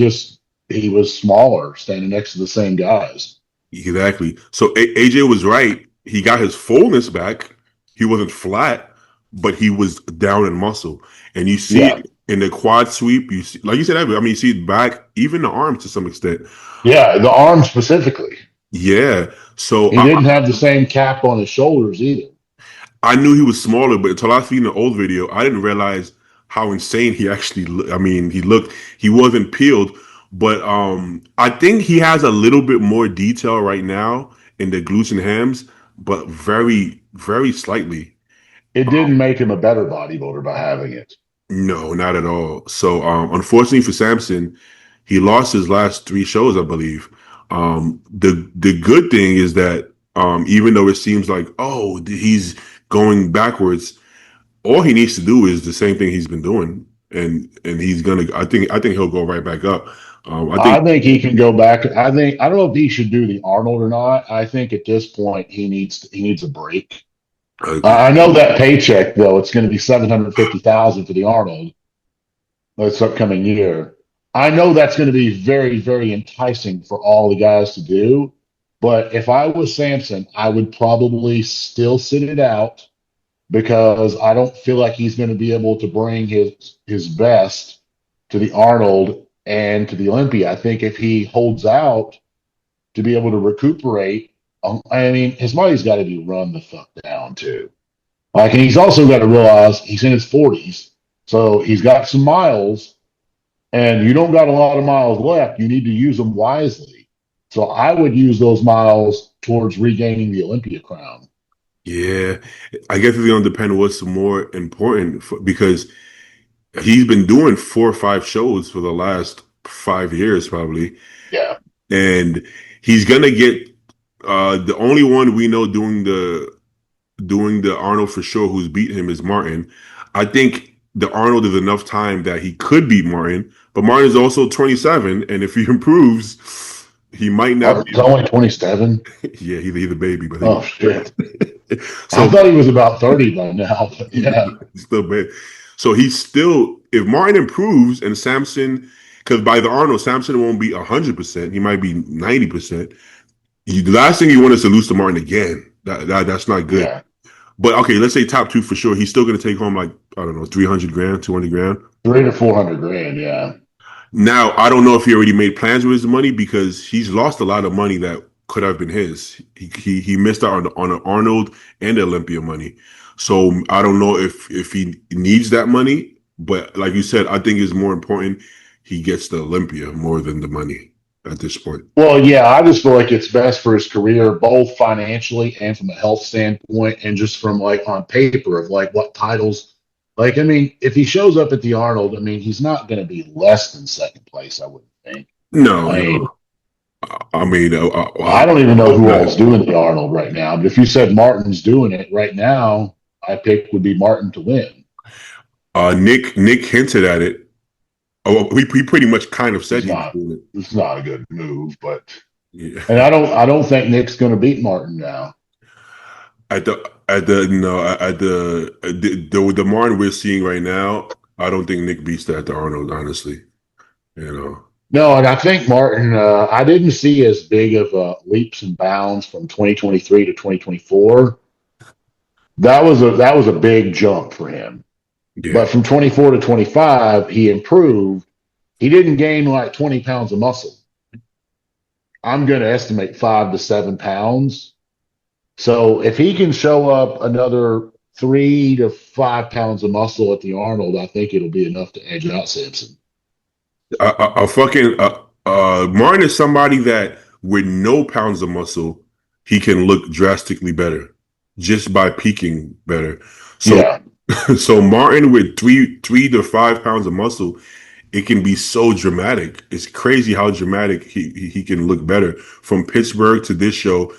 was smaller, standing next to the same guys. Exactly. So AJ was right. He got his fullness back. He wasn't flat, but he was down in muscle, and you see Yeah, it in the quad sweep. You see, like you said, I mean, you see it back, even the arms to some extent. yeah, the arm specifically. Yeah. So He didn't have the same cap on his shoulders either. I knew he was smaller, but until I seen the old video, I didn't realize how insane he actually. I mean, he looked. He wasn't peeled, but I think he has a little bit more detail right now in the glutes and hams, but very, very slightly. It didn't make him a better bodybuilder by having it. No, not at all. So, unfortunately for Samson, he lost his last three shows, I believe. The good thing is that even though it seems like he's going backwards, all he needs to do is the same thing he's been doing, and he's gonna. I think he'll go right back up. I think I think he can go back. I don't know if he should do the Arnold or not. I think at this point he needs a break. uh, I know that paycheck though; it's going to be 750,000 for the Arnold this upcoming year. I know that's going to be very, very enticing for all the guys to do. But if I was Samson, I would probably still sit it out because I don't feel like he's going to be able to bring his best to the Arnold and to the Olympia. I think if he holds out to be able to recuperate, I mean, his body's got to be run the fuck down too. Like, and he's also got to realize he's in his 40s, so he's got some miles, and you don't got a lot of miles left. You need to use them wisely. So I would use those miles towards regaining the Olympia crown. yeah, I guess it's gonna depend what's more important because he's been doing 4 or 5 shows for the last 5 years, probably, Yeah. and he's gonna get the only one we know doing the Arnold for sure who's beat him is Martin. I think the Arnold is enough time that he could beat Martin, but Martin is also 27, and if he improves, he might not He's only 27. be. Yeah, he's a baby, but Oh, shit. I so thought he was about 30 by now. But yeah. he's still bad. So he's still if Martin improves and Samson, because by the Arnold, Samson won't be 100%. He might be 90%. The last thing you want is to lose to Martin again. That's not good. Yeah. But okay, let's say top two for sure. He's still going to take home like I don't know, 300 grand, 200 grand. 300 to 400 grand. Yeah. Now I don't know if he already made plans with his money because he's lost a lot of money that could have been his. He missed out on the Arnold and the Olympia money. So I don't know if he needs that money. But like you said, I think it's more important he gets the Olympia more than the money at this point. Well, yeah, I just feel like it's best for his career, both financially and from a health standpoint, and just from like on paper of like what titles Like, I mean, if he shows up at the Arnold, I mean, he's not going to be less than second place, I wouldn't think. No, I mean, no. I mean, I don't even know who no. all's doing the Arnold right now. But if you said Martin's doing it right now, my pick would be Martin to win. Nick hinted at it. Oh, he pretty much kind of said It's he was not. doing it. It's not a good move, but Yeah. and I don't think Nick's going to beat Martin now. At the Martin we're seeing right now, I don't think Nick beats that at the Arnold, honestly. You know. No, and I think Martin. I didn't see as big of leaps and bounds from 2023 to 2024. That was a big jump for him. Yeah. But from 24 to 25, he improved. He didn't gain like 20 pounds of muscle. I'm going to estimate 5 to 7 pounds. So if he can show up another 3 to 5 pounds of muscle at the Arnold, I think it'll be enough to edge out Sampson. Martin is somebody that with no pounds of muscle, he can look drastically better just by peaking better. So Yeah. so Martin with 3 to 5 pounds of muscle, it can be so dramatic. It's crazy how dramatic he can look better. From Pittsburgh to this show,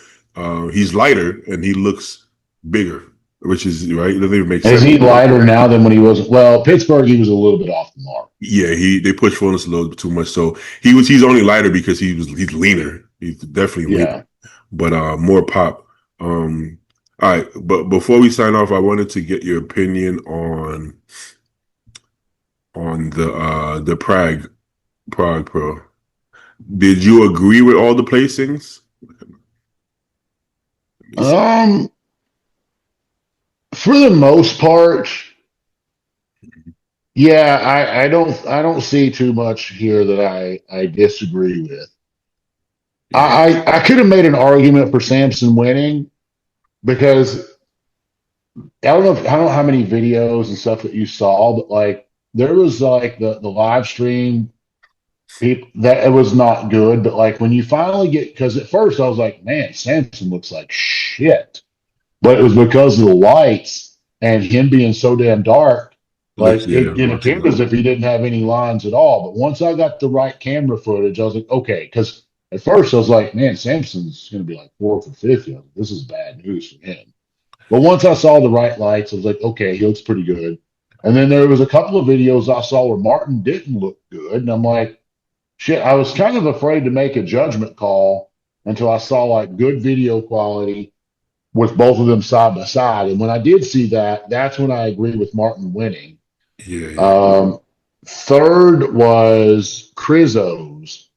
he's lighter and he looks bigger, which is right. It doesn't even make Is sense. he lighter now than when he was? Well, Pittsburgh, he was a little bit off the mark. Yeah, they pushed Fulton a little bit too much. So he's only lighter because he's leaner. He's definitely leaner, Yeah. but more pop. All right, but before we sign off, I wanted to get your opinion on the Prague Pro. Did you agree with all the placings? For the most part, yeah, I don't see too much here that I disagree with. I could have made an argument for Samson winning because I don't know how many videos and stuff that you saw, but like there was like the live stream people that it was not good, but like when you finally get because at first I was like, man, Samson looks like shit. But it was because of the lights and him being so damn dark. Like Looks, yeah, it appeared as if he didn't have any lines at all. But once I got the right camera footage, I was like, okay. Because at first I was like, man, Samson's going to be like fourth or fifth. This is bad news for him. But once I saw the right lights, I was like, okay, he looks pretty good. And then there was a couple of videos I saw where Martin didn't look good, and I'm like, shit. I was kind of afraid to make a judgment call until I saw like good video quality with both of them side by side. And when I did see that, that's when I agree with Martin winning. yeah, yeah. Third was Krizo's.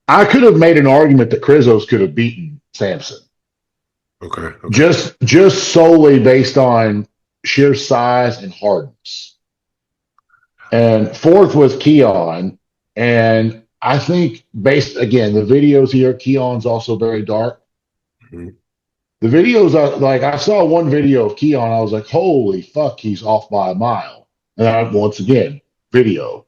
I could have made an argument that Krizo's could have beaten Samson Okay. just solely based on sheer size and hardness. And fourth was Keon. And I think based again, the videos here, Keon's also very dark. Mhm. The videos I saw one video of Keon, I was like, holy fuck, he's off by a mile. And once again, video.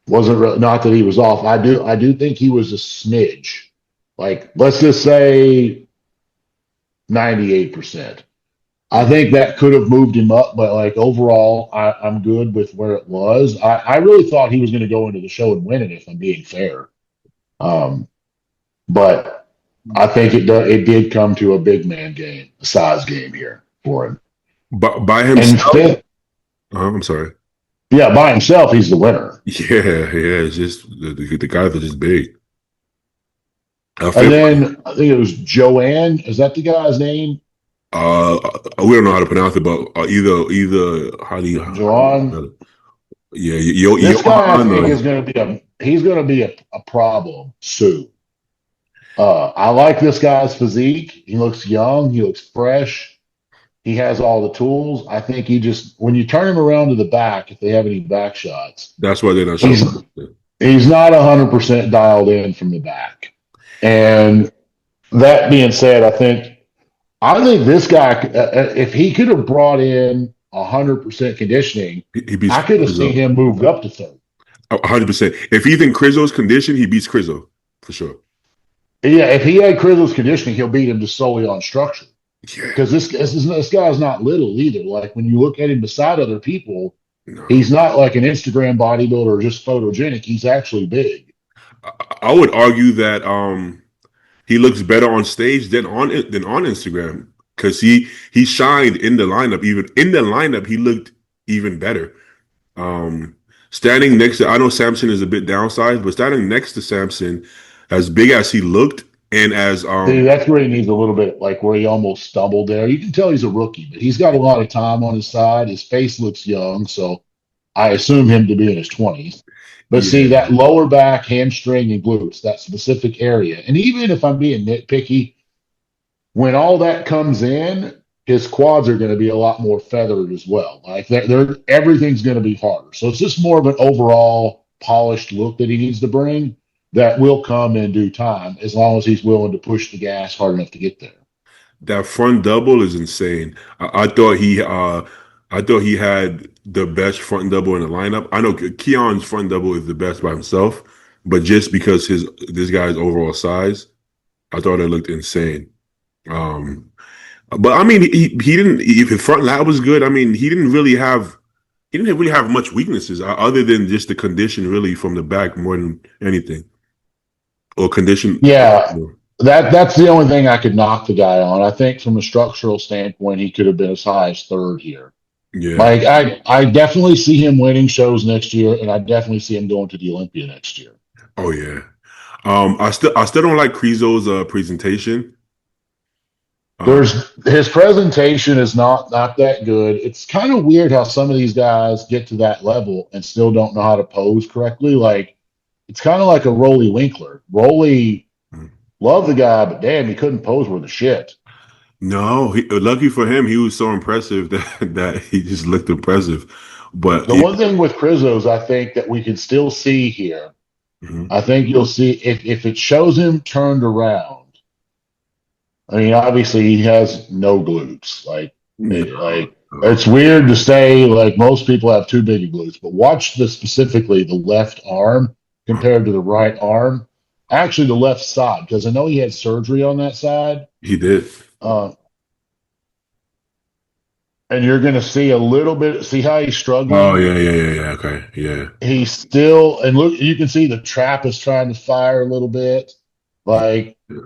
Wasn't not that he was off. I do think he was a smidge. Like, let's just say 98%. I think that could have moved him up, but like overall, I'm good with where it was. I really thought he was going to go into the show and win it, if I'm being fair. But I think it did come to a big man game, a size game here for him. But by And himself, I'm sorry. yeah, by himself, he's the winner. Yeah. It's just the guys are just big. And then I think it was Joanne. Is that the guy's name? We don't know how to pronounce it, but either how do you? Joanne. Yeah, This guy, I think, is going to be he's going to be a problem soon. I like this guy's physique. He looks young. He looks fresh. He has all the tools. I think when you turn him around to the back, if they have any back shots, That's why they're not showing. he's not 100% dialed in from the back. And that being said, I think this guy, if he could have brought in 100% conditioning, He beats I could have Krizo. seen him moved up to third. 100%. If he's in Krizo's condition, he beats Krizo for sure. Yeah, if he had Krizo's conditioning, he'll beat him just solely on structure. Yeah. because this guy's not little either. Like when you look at him beside other people, No. he's not like an Instagram bodybuilder or just photogenic. He's actually big. I would argue that he looks better on stage than on Instagram because he shined in the lineup. Even in the lineup, he looked even better. Um, Standing next to, I know Samson is a bit downsized, but standing next to Samson, as big as he looked, and as See, that's where he needs a little bit, like where he almost stumbled there. You can tell he's a rookie, but he's got a lot of time on his side. His face looks young, so I assume him to be in his 20s. But see, yeah, that lower back, hamstring, and glutes, that specific area. And even if I'm being nitpicky, when all that comes in, his quads are going to be a lot more feathered as well. Like everything's going to be harder. So it's just more of an overall polished look that he needs to bring that will come in due time as long as he's willing to push the gas hard enough to get there. that front double is insane. I thought he had the best front double in the lineup. I know Keon's front double is the best by himself, but just because this guy's overall size, I thought it looked insane. Um, but I mean, he didn't. If his front lat was good, I mean, he didn't really have much weaknesses other than just the condition, really, from the back more than anything, or condition. Yeah, that's the only thing I could knock the guy on. I think from a structural standpoint, he could have been as high as third here. Yeah. Like I definitely see him winning shows next year, and I definitely see him going to the Olympia next year. Oh yeah. I still don't like Krizo's presentation. Um, There's his presentation is not that good. It's kind of weird how some of these guys get to that level and still don't know how to pose correctly. Like it's kind of like a Rolly Winkler. Rolly loved the guy, but damn, he couldn't pose worth a shit. no, lucky for him, he was so impressive that he just looked impressive. But The one thing with Krizzos, I think that we can still see here. mhm. I think you'll see if it shows him turned around. I mean, obviously he has no glutes. No, Like no. it's weird to say like most people have too big of glutes, but watch specifically the left arm compared to the right arm. Actually, the left side because I know he had surgery on that side, He did. uh, and you're going to see a little bit. See how he's Oh struggling. yeah, yeah, yeah, yeah. Okay, yeah, He's still and look. You can see the trap is trying to fire a little bit. Like yeah,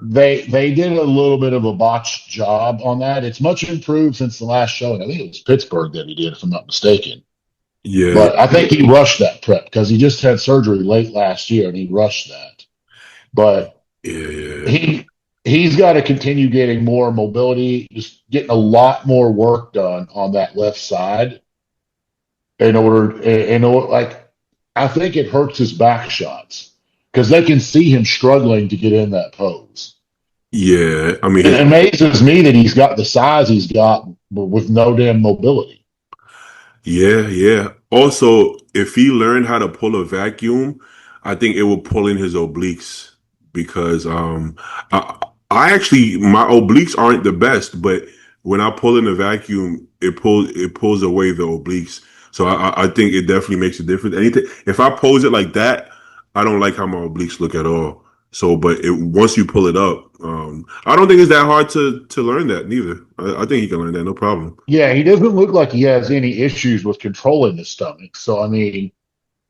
they did a little bit of a botched job on that. It's much improved since the last showing. I think it was Pittsburgh that he did, if I'm not mistaken. yeah, But I think he rushed that prep because he just had surgery late last year and he rushed that. But yeah, yeah. he's got to continue getting more mobility, just getting a lot more work done on that left side in order like I think it hurts his back shots because they can see him struggling to get in that pose. Yeah. I mean, It amazes me that he's got the size he's got with no damn mobility. yeah, yeah. Also, if he learned how to pull a vacuum, I think it will pull in his obliques because I, I actually my obliques aren't the best, but when I pull in a vacuum, it pulls away the obliques. So I think it definitely makes a difference. Anything if I pose it like that, I don't like how my obliques look at all. So, but once you pull it up, I don't think it's that hard to learn that neither. I think he can learn that, no problem. Yeah, he doesn't look like he has any issues with controlling his stomach. So, I mean,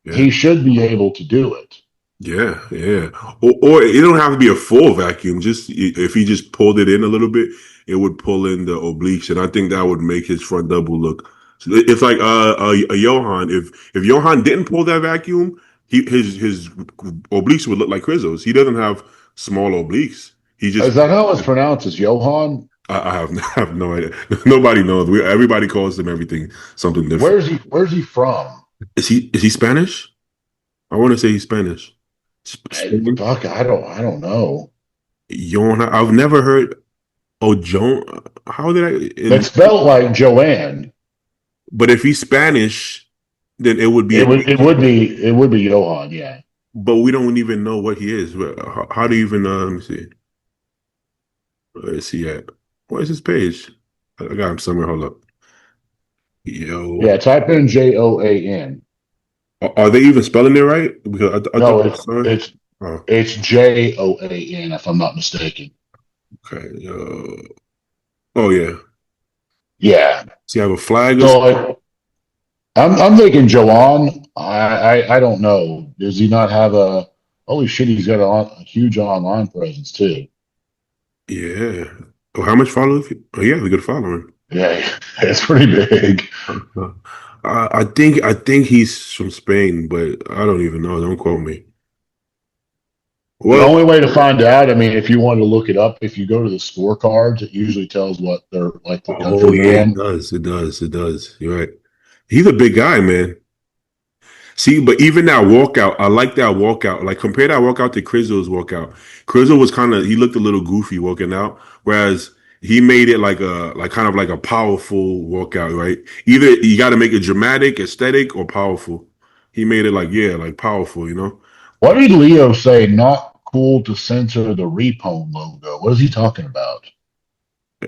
Yeah. he should be able to do it. Yeah, yeah. Or it don't have to be a full vacuum. Just if he just pulled it in a little bit, it would pull in the obliques, and I think that would make his front double look. So it's like a Johan. If Johan didn't pull that vacuum, his obliques would look like Rizzo's. He doesn't have small obliques. He just Is that how it's pronounced? Is Johan? I have I have no idea. Nobody knows. Everybody calls him everything something different. Where's he from? Is he Spanish? I want to say he's Spanish. Spain? Fuck, I don't know. Yona. I've never heard. Oh, Joan. How did It's spelled like Joanne. but if he's Spanish, then it would be. It would be Johan, yeah. But we don't even know what he is. How do you even? Let me see. Where's he at? Where's his page? I got him somewhere. Hold up. Yo, Yeah, type in Joan. are they even spelling it right? Because I thought No, it was son. it's Oh, it's Joan if I'm not mistaken. okay. Oh yeah. Yeah. Does he have a flag or So something? like, I'm thinking Joanne. I don't know. Does he not have a? Holy shit, he's got a huge online presence too. Yeah. Oh, how much followers? Oh, yeah, a good following. Yeah, it's pretty big. Uh, I think he's from Spain, but I don't even know. Don't quote me. The Well, only way to find out, I mean, if you want to look it up, if you go to the scorecards, it usually tells what they're like the oh country yeah, they're it in. does. It does. It does. You're right. He's a big guy, man. See, but even that walkout, I like that walkout. Like compare that walkout to Crizzle's walkout. Crizzle was kind of he looked a little goofy walking out, whereas he made it like kind of like a powerful walkout, right? Either you got to make it dramatic, aesthetic, or powerful. He made it like yeah, like powerful, you know. What did Leo say? Not cool to censor the Repone logo. What is he talking about?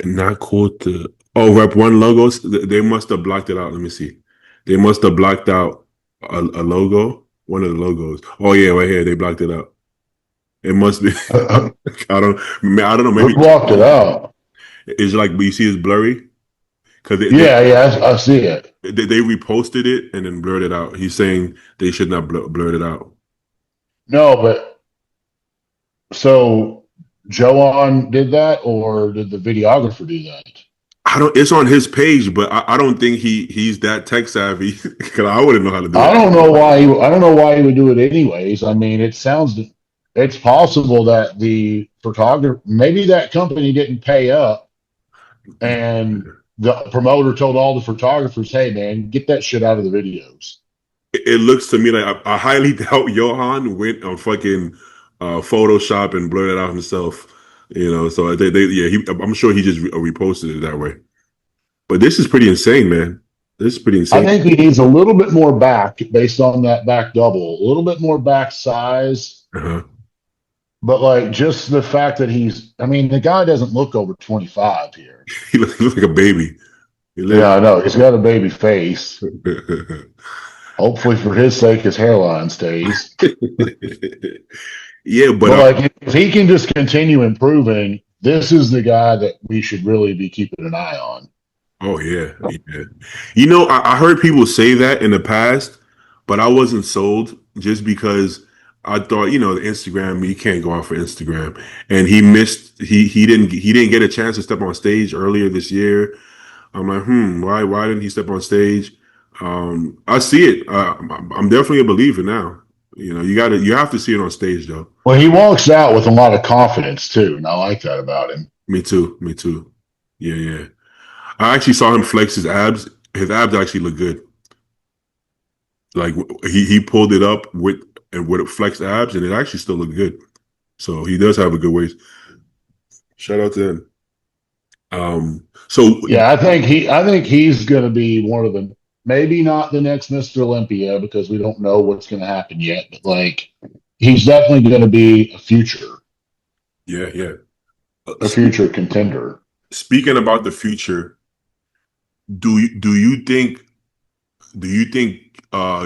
Not cool to Rep One logos. They must have blocked it out. Let me see. They must have blocked out a logo, one of the logos. Oh yeah, right here they blocked it out. It must be. I don't know. Who Maybe blocked it out? it's like, but you see, it's blurry because Yeah, yeah, I see it. they reposted it and then blurred it out. He's saying they should not blur it out. No, but so Joan did that, or did the videographer do that? I don't. It's on his page, but I don't think he's that tech savvy because I wouldn't know how to do I it. don't know why. I don't know why he would do it anyways. I mean, it sounds. It's possible that the photographer, maybe that company didn't pay up, and the promoter told all the photographers, "Hey, man, get that shit out of the videos." It looks to me like I highly doubt Johan went on fucking Photoshop and blurred it out himself. You know, so yeah, I'm sure he just reposted it that way. But this is pretty insane, man. This is pretty I insane. think he needs a little bit more back based on that back double, a little bit more back size. Uh-huh. But like just the fact that I mean, the guy doesn't look over 25 here. He looks like a baby. He Yeah, lives. I know. He's got a baby face. Hopefully, for his sake, his hairline stays. Yeah, but But like, if he can just continue improving, this is the guy that we should really be keeping an eye on. oh yeah, yeah. You know, I heard people say that in the past, but I wasn't sold just because I thought, you know, the Instagram, you can't go out for Instagram. And he missed he didn't get a chance to step on stage earlier this year. I'm like, why didn't he step on stage? I see it. I'm definitely a believer now. You know, you have to see it on stage though. Well, he walks out with a lot of confidence too, and I like that about him. Me too. Me too. Yeah, yeah. I actually saw him flex his abs. His abs actually look good. Like he pulled it up with flexed abs, and it actually still looked good. So he does have a good waist. Shout out to him. So Yeah, I think he's going to be one of the maybe not the next Mr. Olympia because we don't know what's going to happen yet, but like he's definitely going to be yeah, yeah. a future contender. Speaking about the future, do you think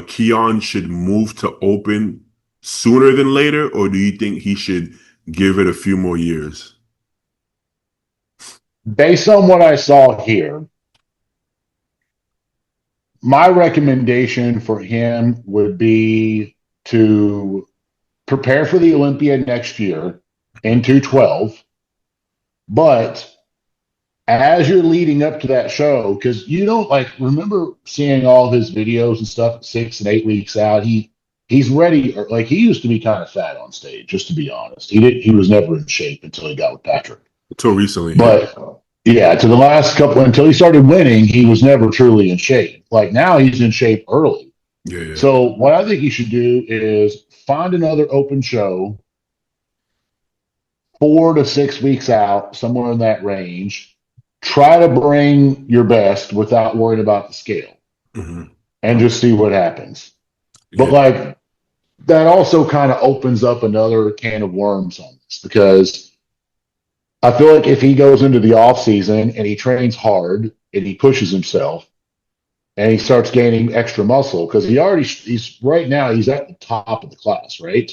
Keon should move to open sooner than later, or do you think he should give it a few more years? Based on what I saw here, my recommendation for him would be to prepare for the Olympia next year in 212. But as you're leading up to that show, because you don't like remember seeing all his videos and stuff 6 and 8 weeks out, he's ready, or like he used to be kind of fat on stage, just to be honest. He was never in shape until he got with Patrick. Until recently, yeah. But yeah, to the last couple until he started winning, he was never truly in shape. Like now he's in shape early. Yeah, yeah. So what I think you should do is find another open show 4 to 6 weeks out, somewhere in that range. Try to bring your best without worrying about the scale Hmm. and just see what happens. But Yeah, like that also kind of opens up another can of worms on this because I feel like if he goes into the off season and he trains hard and he pushes himself and he starts gaining extra muscle because he's right now he's at the top of the class, right?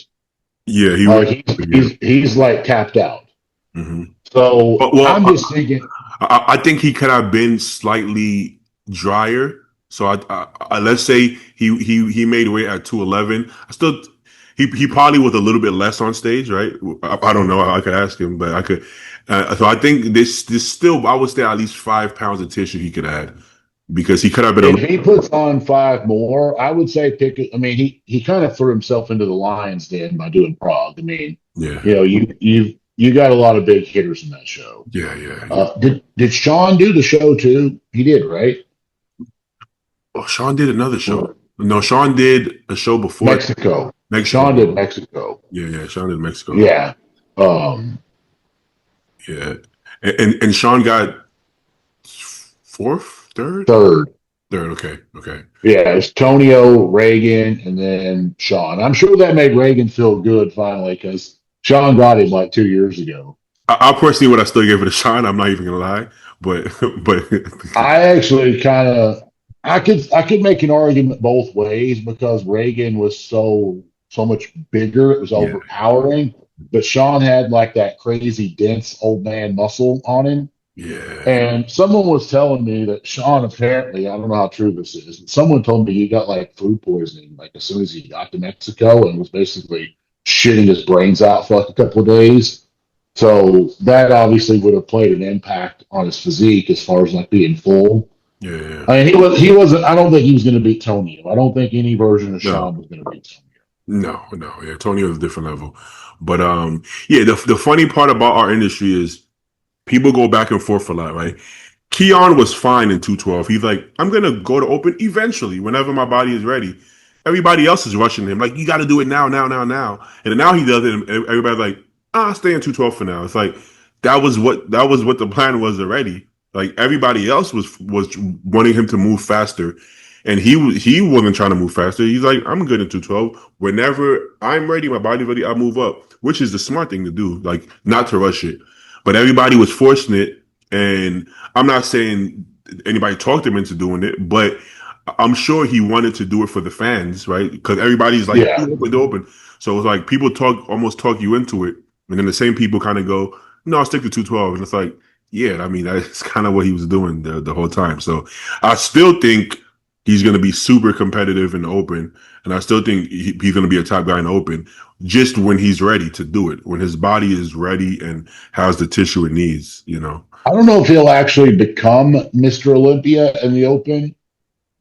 yeah. He Like was. Yeah. he's like tapped out. Hmm. So Well, I'm just thinking I think he could have been slightly drier. So let's say he made weight at 211. I still he probably was a little bit less on stage, right? I don't know. I could ask him, but I could. So I think this still I would say at least 5 pounds of tissue he could add because he could have been a If little. he puts on 5 more, I would say pick it. I mean, he kind of threw himself into the lion's den by doing Prague. I mean, Yeah, you got a lot of big hitters in that show. yeah. Did Sean do the show too? He did, right? Oh, Sean did another show. No, Sean did a show before Mexico. Mexico. Sean did Mexico. Yeah. Sean did Mexico. Yeah. Um, Yeah, and Sean got fourth, third, third. third. Okay. Yeah, it's Tonio, Reagan, and then Sean. I'm sure that made Reagan feel good finally because Sean got him like 2 years ago. I personally would I still give it a shot. I'm not even gonna lie, but but I actually kind of I could make an argument both ways because Reagan was so much bigger, it was yeah, overpowering. But Sean had like that crazy dense old man muscle on him. yeah, And someone was telling me that Sean apparently, I don't know how true this is, but someone told me he got like food poisoning like as soon as he got to Mexico and was basically shitting his brains out for like a couple of days. So that obviously would have played an impact on his physique as far as like being full. yeah. I mean, he wasn't. I don't think he was going to beat Tony. I don't think any version of No, Sean was going to beat Tony. no. Yeah, Tony was a different level, but yeah. The funny part about our industry is people go back and forth a lot, right? Keon was fine in 212. He's like, I'm gonna go to open eventually, whenever my body is ready. Everybody else is rushing him, like, you got to do it now. And then now he does it, and everybody's like, stay in 212 for now. It's like that was what the plan was already. Like everybody else was wanting him to move faster, and he wasn't trying to move faster. He's like, I'm good in 212. Whenever I'm ready, my body's ready, I'll move up, which is the smart thing to do, like not to rush it. But everybody was forcing it, and I'm not saying anybody talked him into doing it, but I'm sure he wanted to do it for the fans, right? Because everybody's like, Yeah, open. So it's like people almost talk you into it, and then the same people kind of go, no, I'll stick to 212, and it's like, yeah, I mean that's kind of what he was doing the whole time. So I still think he's going to be super competitive in the open, and I still think he's going to be a top guy in the open, just when he's ready to do it, when his body is ready and has the tissue it needs, you know. I don't know if he'll actually become Mr. Olympia in the Open,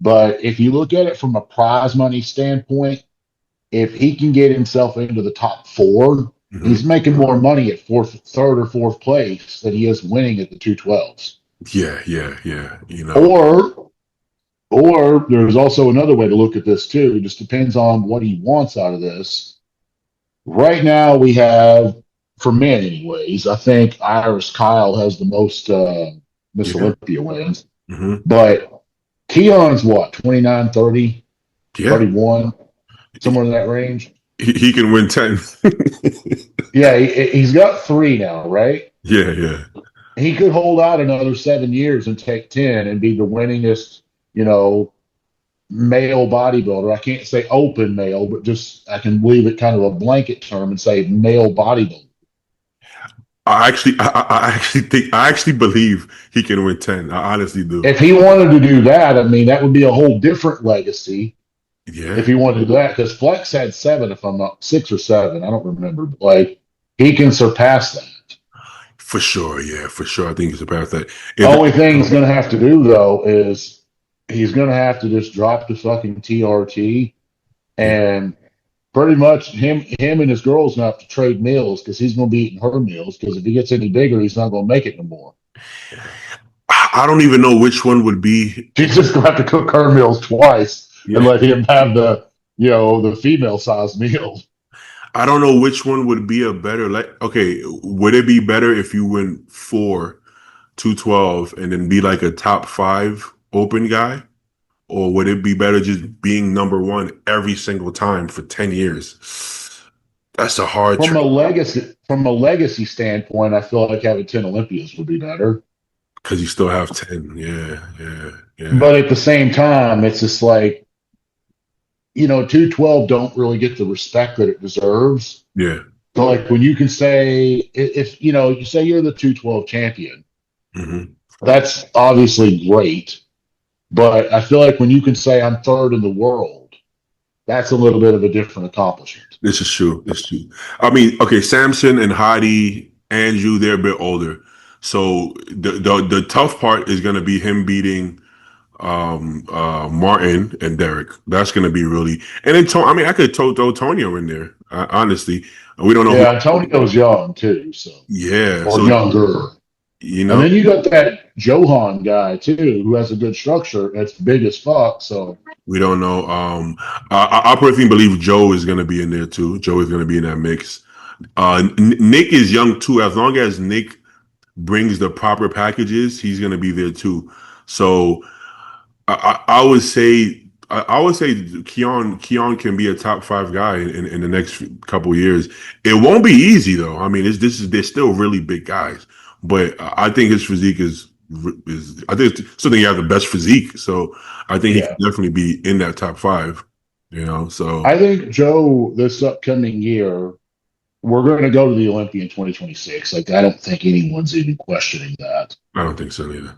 but if you look at it from a prize money standpoint, if he can get himself into the top four, Mm-hmm. he's making more money at third or fourth place than he is winning at the 212s. Yeah. Or there's also another way to look at this too. It just depends on what he wants out of this. Right now, we have, for men anyways, I think Iris Kyle has the most Miss Yeah. Olympia wins. Mm-hmm. But Keon's what, 29, 30, Yeah. 31, somewhere in that range? He can win 10. Yeah, he's got 3 now, right? Yeah. He could hold out another 7 years and take 10 and be the winningest, you know, male bodybuilder. I can't say open male, but just I can leave it kind of a blanket term and say male bodybuilder. I actually believe he can win 10. I honestly do. If he wanted to do that, I mean, that would be a whole different legacy Yeah. if he wanted to do that. Because Flex had 7, if I'm not 6 or 7, I don't remember. But like he can surpass that. For sure. Yeah, for sure. I think he's about that. The only thing he's going to have to do though is he's going to have to just drop the fucking TRT and pretty much him and his girl's going to have to trade meals because he's going to be eating her meals because if he gets any bigger, he's not going to make it no more. I don't even know which one would be. She's just going to have to cook her meals twice and let him have the female size meals. I don't know which one would be a better. Okay, would it be better if you went 4, 212, and then be like a top 5 open guy? Or would it be better just being number 1 every single time for 10 years? That's a hard From a legacy standpoint, I feel like having 10 Olympias would be better. Because you still have 10. Yeah. But at the same time, it's just like, 212 don't really get the respect that it deserves. Yeah. So like when you can say, if you say you're the 212 champion, Mm-hmm. That's obviously great, but I feel like when you can say I'm third in the world, that's a little bit of a different accomplishment. This is true. This is true. I mean, okay, Samson and Hadi, Andrew, they're a bit older. So the tough part is gonna be him beating Martin and Derek. That's gonna be really, and then I mean I could throw Tonio in there. Honestly, we don't know who. Yeah, Antonio's young too, so Yeah, or so younger. you And know then you got that Johan guy too, who has a good structure. That's big as fuck. So we don't know. I personally believe Joe is gonna be in there too. Joe is gonna be in that mix. Nick is young too. As long as Nick brings the proper packages, he's gonna be there too. So I would say Keon can be a top five guy in the next couple of years. It won't be easy though. I mean, they're still really big guys, but I think his physique is I think something he has the best physique. So I think he can yeah, definitely be in that top five. So I think Joe this upcoming year we're going to go to the Olympia in 2026. Like I don't think anyone's even questioning that. I don't think so either.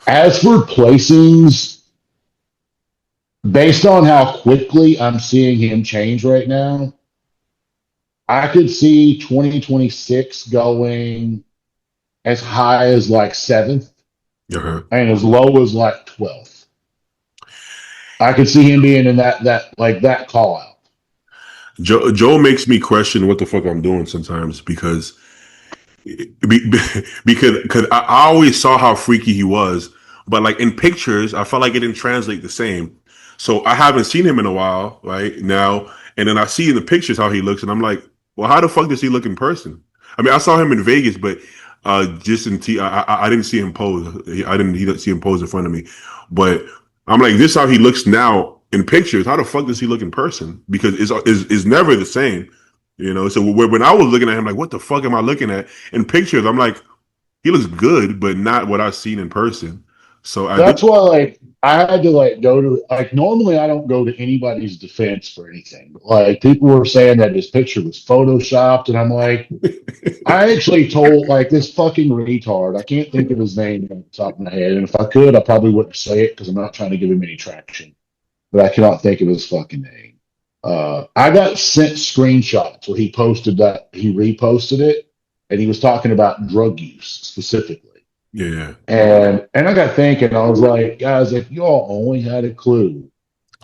As for placings, based on how quickly I'm seeing him change right now, I could see 2026 going as high as like seventh Uh-huh. and as low as like 12th. I could see him being in that like that call out. Joe makes me question what the fuck I'm doing sometimes Be- because I always saw how freaky he was, but like in pictures, I felt like it didn't translate the same. So I haven't seen him in a while, right now, and then I see in the pictures how he looks, and I'm like, well, how the fuck does he look in person? I mean, I saw him in Vegas, but just in I didn't see him pose. I didn't see him pose in front of me, but I'm like, this is how he looks now in pictures. How the fuck does he look in person? Because it's never the same. So when I was looking at him, like, what the fuck am I looking at? In pictures, I'm like, he looks good, but not what I've seen in person. So I think, That's why like I had to like go to like normally I don't go to anybody's defense for anything. Like people were saying that his picture was photoshopped, and I'm like, I actually told like this fucking retard. I can't think of his name on the top of my head, and if I could, I probably wouldn't say it because I'm not trying to give him any traction. But I cannot think of his fucking name. I got sent screenshots where he posted that he reposted it, and he was talking about drug use specifically. yeah, And I got thinking, I was like, guys, if y'all only had a clue,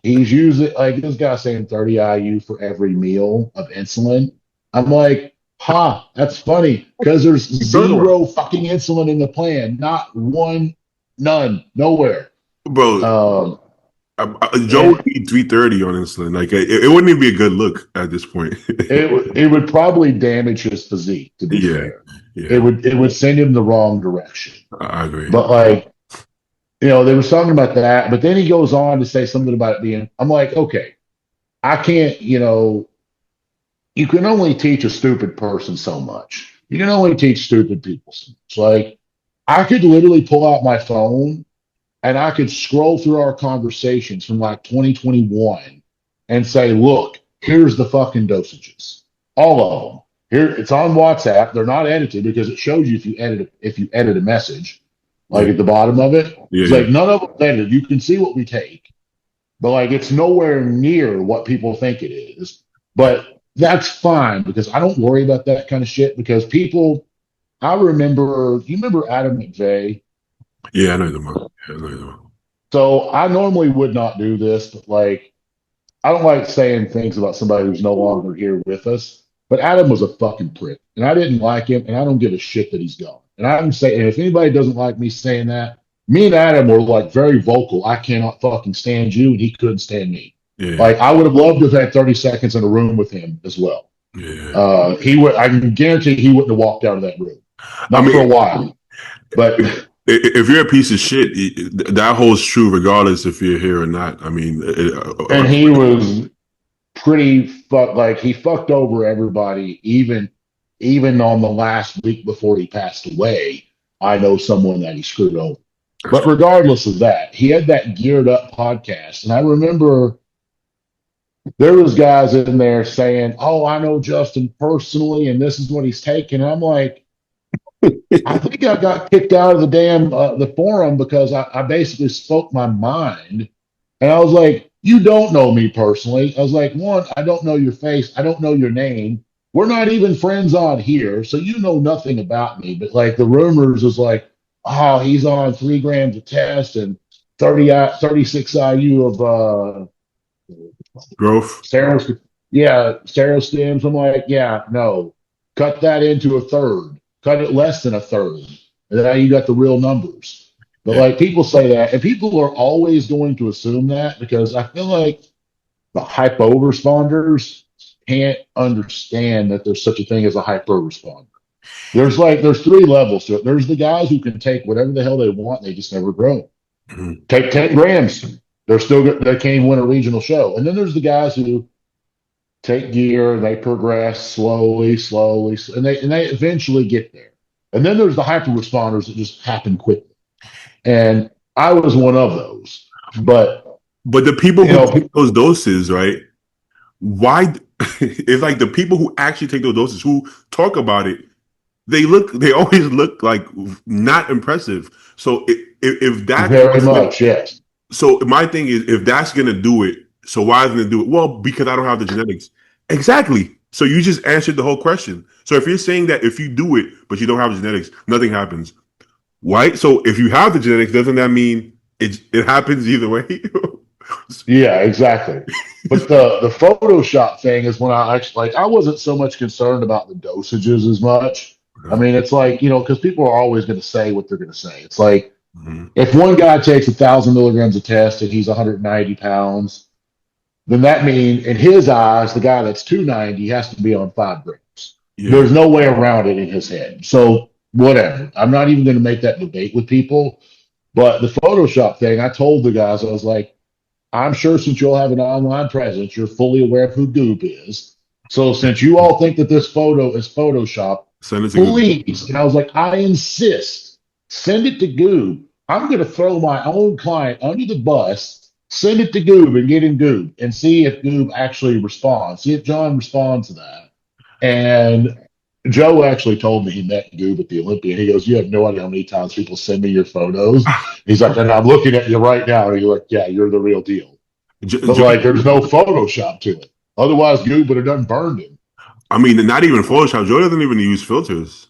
he's using like this guy saying 30 IU for every meal of insulin. I'm like, ha, that's funny because there's zero fucking insulin in the plan, not one, none, nowhere. bro. Um, Joe and would be 330 on insulin. Like it wouldn't even be a good look at this point. it would probably damage his physique. To be Yeah, fair, yeah, it would send him the wrong direction. I agree. But like they were talking about that, but then he goes on to say something about it being, I'm like, okay, I can't, you can only teach a stupid person so much. You can only teach stupid people so much. Like, I could literally pull out my phone and I could scroll through our conversations from like 2021 and say, look, here's the fucking dosages. All of them. Here, it's on WhatsApp. They're not edited because it shows you if you edit a message, Yeah, like at the bottom of it. yeah, It's yeah. like none of them edited. You can see what we take, but like it's nowhere near what people think it is. But that's fine because I don't worry about that kind of shit because people. I remember. You remember Adam McVeigh? Yeah, I know the one. Yeah, I know the one. So I normally would not do this, but like I don't like saying things about somebody who's no longer here with us. But Adam was a fucking prick, and I didn't like him, and I don't give a shit that he's gone. And I'm saying, and if anybody doesn't like me saying that, me and Adam were like very vocal. I cannot fucking stand you, and he couldn't stand me. Yeah, Like I would have loved to have had 30 seconds in a room with him as well. yeah. He would. I can guarantee he wouldn't have walked out of that room, I not for mean, a while. But if you're a piece of shit, that holds true regardless if you're here or not. I mean, and he was pretty like he fucked over everybody, even on the last week before he passed away. I know someone that he screwed over. But regardless of that, he had that geared up podcast. And I remember there was guys in there saying, oh, I know Justin personally, and this is what he's taking. And I'm like, I think I got kicked out of the damn the forum because I basically spoke my mind, and I was like, "You don't know me personally." I was like, "One, I don't know your face. I don't know your name. We're not even friends on here, so you know nothing about me." But like the rumors was like, "Oh, he's on 3 grams of test and 36 IU of Growth. Sarah's, yeah, Sarah stems." I'm like, yeah, no, cut that into a third, cut it less than a third. And now you got the real numbers. But Yeah. like people say that, and people are always going to assume that because I feel like the hypo responders can't understand that there's such a thing as a hyper responder. There's 3 levels to it. There's the guys who can take whatever the hell they want, they just never grow. Mhm. Take 10 grams. They can't even win a regional show. And then there's the guys who take gear and they progress slowly, and they eventually get there. And then there's the hyper responders that just happen quickly. And I was one of those. But But the people you who know, take those doses, right? Why? It's like the people who actually take those doses, who talk about it, they always look like not impressive. So if that's very what's gonna, much, yes. so my thing is, if that's gonna do it, so why isn't it do it? Well, because I don't have the genetics. Exactly. So you just answered the whole question. So if you're saying that if you do it but you don't have the genetics, nothing happens, right? So if you have the genetics, doesn't that mean it happens either way? Yeah, exactly. But the Photoshop thing is when I actually like I wasn't so much concerned about the dosages as much. I mean, it's like, because people are always going to say what they're going to say. It's like Mhm. if one guy takes 1,000 milligrams of test and he's 190 pounds, then that means in his eyes, the guy that's 290 has to be on 5 grams. Yeah. There's no way around it in his head. So whatever. I'm not even going to make that debate with people. But the Photoshop thing, I told the guys, I was like, I'm sure since you'll have an online presence, you're fully aware of who Goop is. So since you all think that this photo is Photoshop, Send it to good. please. And I was like, I insist, send it to Goob. I'm going to throw my own client under the bus, send it to Goob and get in Goob and see if Goob actually responds. See if John responds to that. And Joe actually told me he met Goob at the Olympia. He goes, "You have no idea how many times people send me your photos." He's like, "And I'm looking at you right now." And you're like, "Yeah, you're the real deal." But like, there's no Photoshop to it. Otherwise, Goob would have done burned him. I mean, not even Photoshop. Joe doesn't even use filters.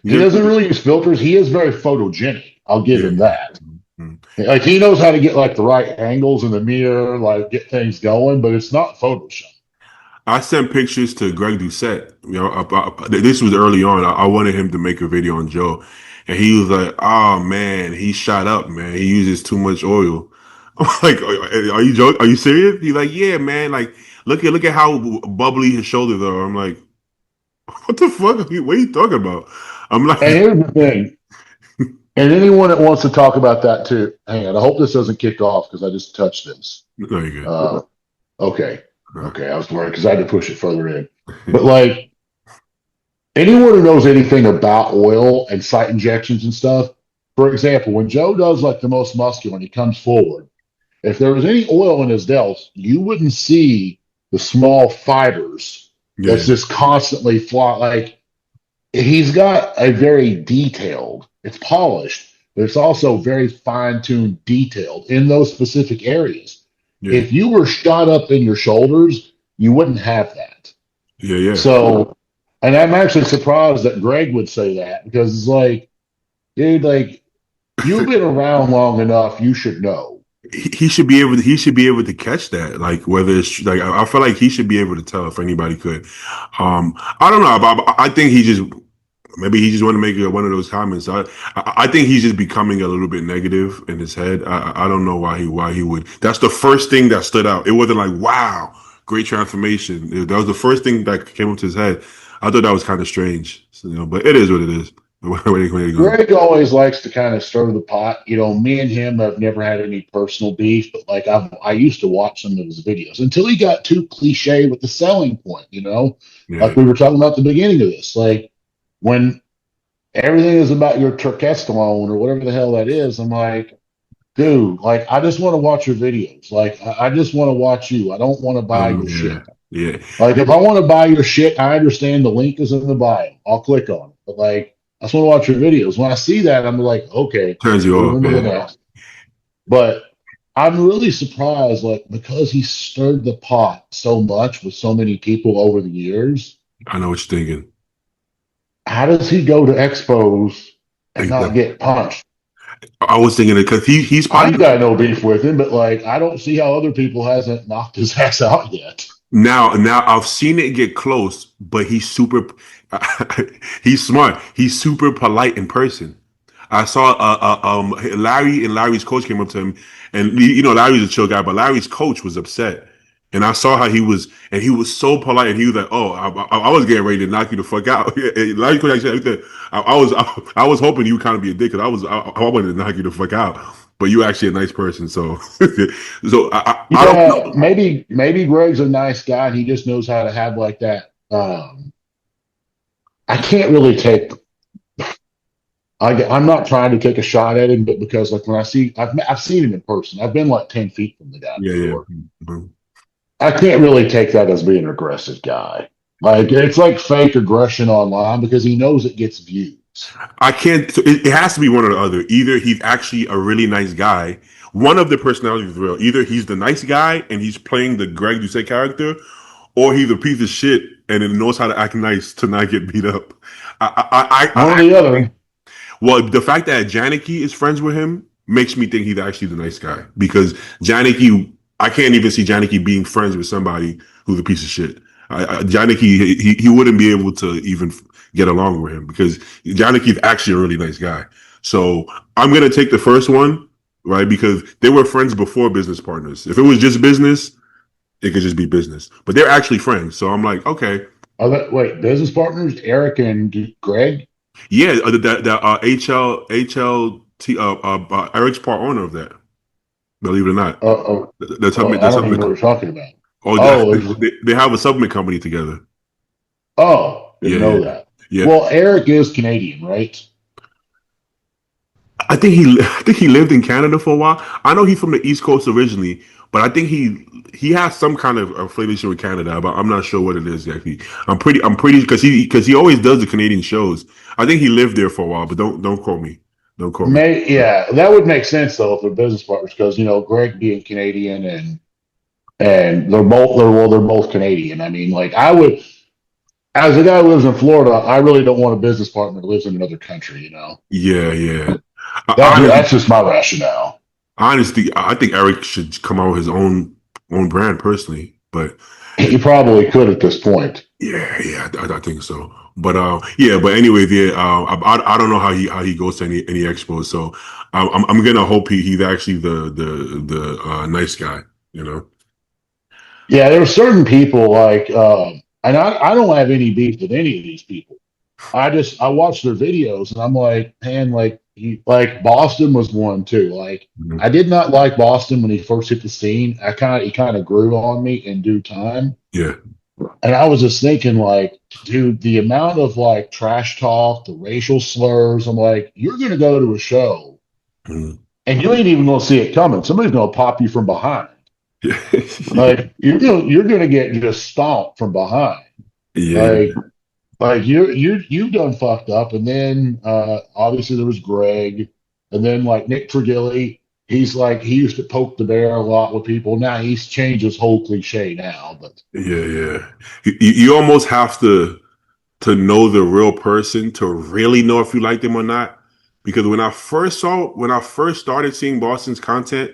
He doesn't really use filters. He is very photogenic. I'll give Yeah. him that. Mhm. Like he knows how to get like the right angles in the mirror, like get things going, but it's not Photoshop. I sent pictures to Greg Doucette. This was early on. I wanted him to make a video on Joe, and he was like, "Oh man, he shot up, man. He uses too much oil." I'm like, "Are you joking? Are you serious?" He's like, "Yeah, man. Like, look at how bubbly his shoulders are." I'm like, "What the fuck? What are you talking about?" I'm like, And here's the thing, and anyone that wants to talk about that too, hang on. I hope this doesn't kick off because I just touched this. "No, you're good." Uh, okay, Uh, okay. I was worried because I had to push it further in. But like anyone who knows anything about oil and site injections and stuff, for example, when Joe does like the most muscular and he comes forward, if there was any oil in his delts, you wouldn't see the small fibers yeah, that's just constantly fly. Like he's got a very detailed, it's polished, but it's also very fine tuned, detailed in those specific areas. yeah, If you were shot up in your shoulders, you wouldn't have that. yeah, yeah. So, and I'm actually surprised that Greg would say that because it's like, dude, like you've been around long enough, you should know. He should be able to, he should be able to catch that, like whether it's like I feel like he should be able to tell if anybody could. I don't know, but I think he just, maybe he just want to make it one of those comments. I think he's just becoming a little bit negative in his head. I don't know why he would. That's the first thing that stood out. It wasn't like, wow, great transformation. That was the first thing that came up to his head. I thought that was kind of strange, so, but it is what it is. Greg always likes to kind of stir the pot. Me and him have never had any personal beef, but like I used to watch some of his videos until he got too cliche with the selling point. Yeah, Like we were talking about at the beginning of this, like when everything is about your turkestalone or whatever the hell that is. I'm like, dude, like I just want to watch your videos. Like I just want to watch you. I don't want to buy your yeah, shit. yeah. Like if I want to buy your shit, I understand the link is in the bio. I'll click on it. But like I just want to watch your videos. When I see that, I'm like, okay, Turns you move off. into the Yeah, next. But I'm really surprised, like, because he stirred the pot so much with so many people over the years. I know what you're thinking. How does he go to expos and not Exactly. get punched? I was thinking it because he's I probably ain't got no beef with him, but like, I don't see how other people hasn't knocked his ass out yet. now I've seen it get close, but he's super. He's smart. He's super polite in person. I saw Larry and Larry's coach came up to him, and Larry's a chill guy, but Larry's coach was upset, and I saw how he was, and he was so polite, and he was like, "Oh, I was getting ready to knock you the fuck out." Larry's coach actually said, I was hoping you would kind of be a dick because I wanted to knock you the fuck out, but you actually a nice person, so I don't Yeah, know. maybe Greg's a nice guy and he just knows how to have like that. I can't really take. I'm not trying to take a shot at him, but because like when I've seen him in person. I've been like 10 feet from the guy Yeah, yeah. before. Mhm. I can't really take that as being an aggressive guy. Like it's like fake aggression online because he knows it gets views. I can't. So it has to be one or the other. Either he's actually a really nice guy. One of the personalities is real. Either he's the nice guy and he's playing the Greg Doucette character, or he's a piece of shit and then knows how to act nice to not get beat up. One or the other. Well, the fact that Janicki is friends with him makes me think he's actually the nice guy because I can't even see Janicki being friends with somebody who's a piece of shit. Janicki, he wouldn't be able to even get along with him because Janicki is actually a really nice guy. So I'm gonna take the first one, right? Because they were friends before business partners. If it was just business, it could just be business. But they're actually friends. So I'm like, okay, Wait, business partners, Eric and Greg? yeah, the HLT Eric's part owner of that. Believe it or not, the I don't even know what you're talking about. Oh, Oh, is they have a supplement company together. Didn't Yeah, know yeah, that. yeah. Well, Eric is Canadian, right? I think he lived in Canada for a while. I know he's from the East Coast originally, but I think he has some kind of affiliation with Canada, but I'm not sure what it is exactly. I'm pretty because he always does the Canadian shows. I think he lived there for a while, but don't quote me. Don't quote me. Yeah, that would make sense though if they're business partners because Greg being Canadian and they're both Canadian. I mean, like I would as a guy who lives in Florida, I really don't want a business partner who lives in another country. Yeah, yeah. That's just my rationale. Honestly, I think Eric should come out with his own brand personally, but He probably could at this point. yeah, I think so. But yeah, but anyway, yeah, I don't know how he goes to any expos. So I'm gonna hope he's actually the nice guy. You know. Yeah, there are certain people like, and I don't have any beef with any of these people. I watch their videos and I'm like, man, like Boston was one too. Like Mhm. I did not like Boston when he first hit the scene. He kind of grew on me in due time. Yeah. And I was just thinking, like, dude, the amount of like trash talk, the racial slurs, I'm like, you're gonna go to a show Mhm. and you ain't even gonna see it coming. Somebody's gonna pop you from behind. Yeah. Like you're gonna get just stomped from behind. Yeah. Like you done fucked up. And then obviously there was Greg, and then like Nick Trigilli. He's like he used to poke the bear a lot with people. Now he's changed his whole cliche now, but Yeah. Yeah. You almost have to know the real person to really know if you like them or not. Because when I first started seeing Boston's content,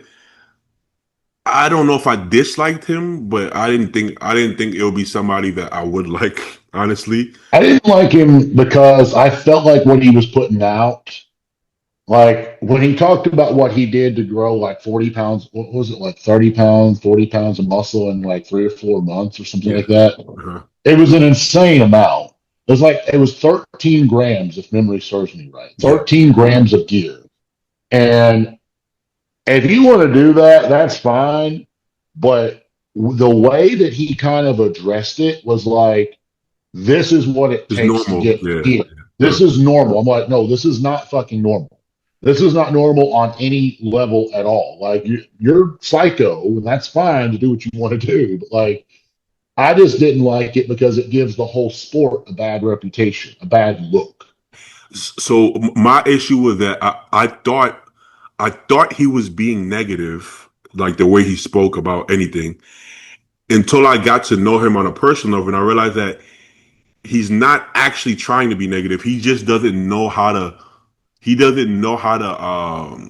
I don't know if I disliked him, but I didn't think it would be somebody that I would like, honestly. I didn't like him because I felt like what he was putting out. Like when he talked about what he did to grow like 40 pounds, what was it, like 30 pounds, 40 pounds of muscle in like 3 or 4 months or something Yeah. like that? Uh-huh. It was an insane amount. It was 13 grams, if memory serves me right. Yeah. 13 grams of gear. And if you want to do that, that's fine. But the way that he kind of addressed it was like, this is what it It's takes to normal. get Yeah. here. Uh, This is normal. I'm like, no, this is not fucking normal. This is not normal on any level at all. Like you're psycho, and that's fine to do what you want to do. But like, I just didn't like it because it gives the whole sport a bad reputation, a bad look. So my issue with that, I thought he was being negative, like the way he spoke about anything, until I got to know him on a personal level, and I realized that he's not actually trying to be negative. He just doesn't know how to. He doesn't know how to.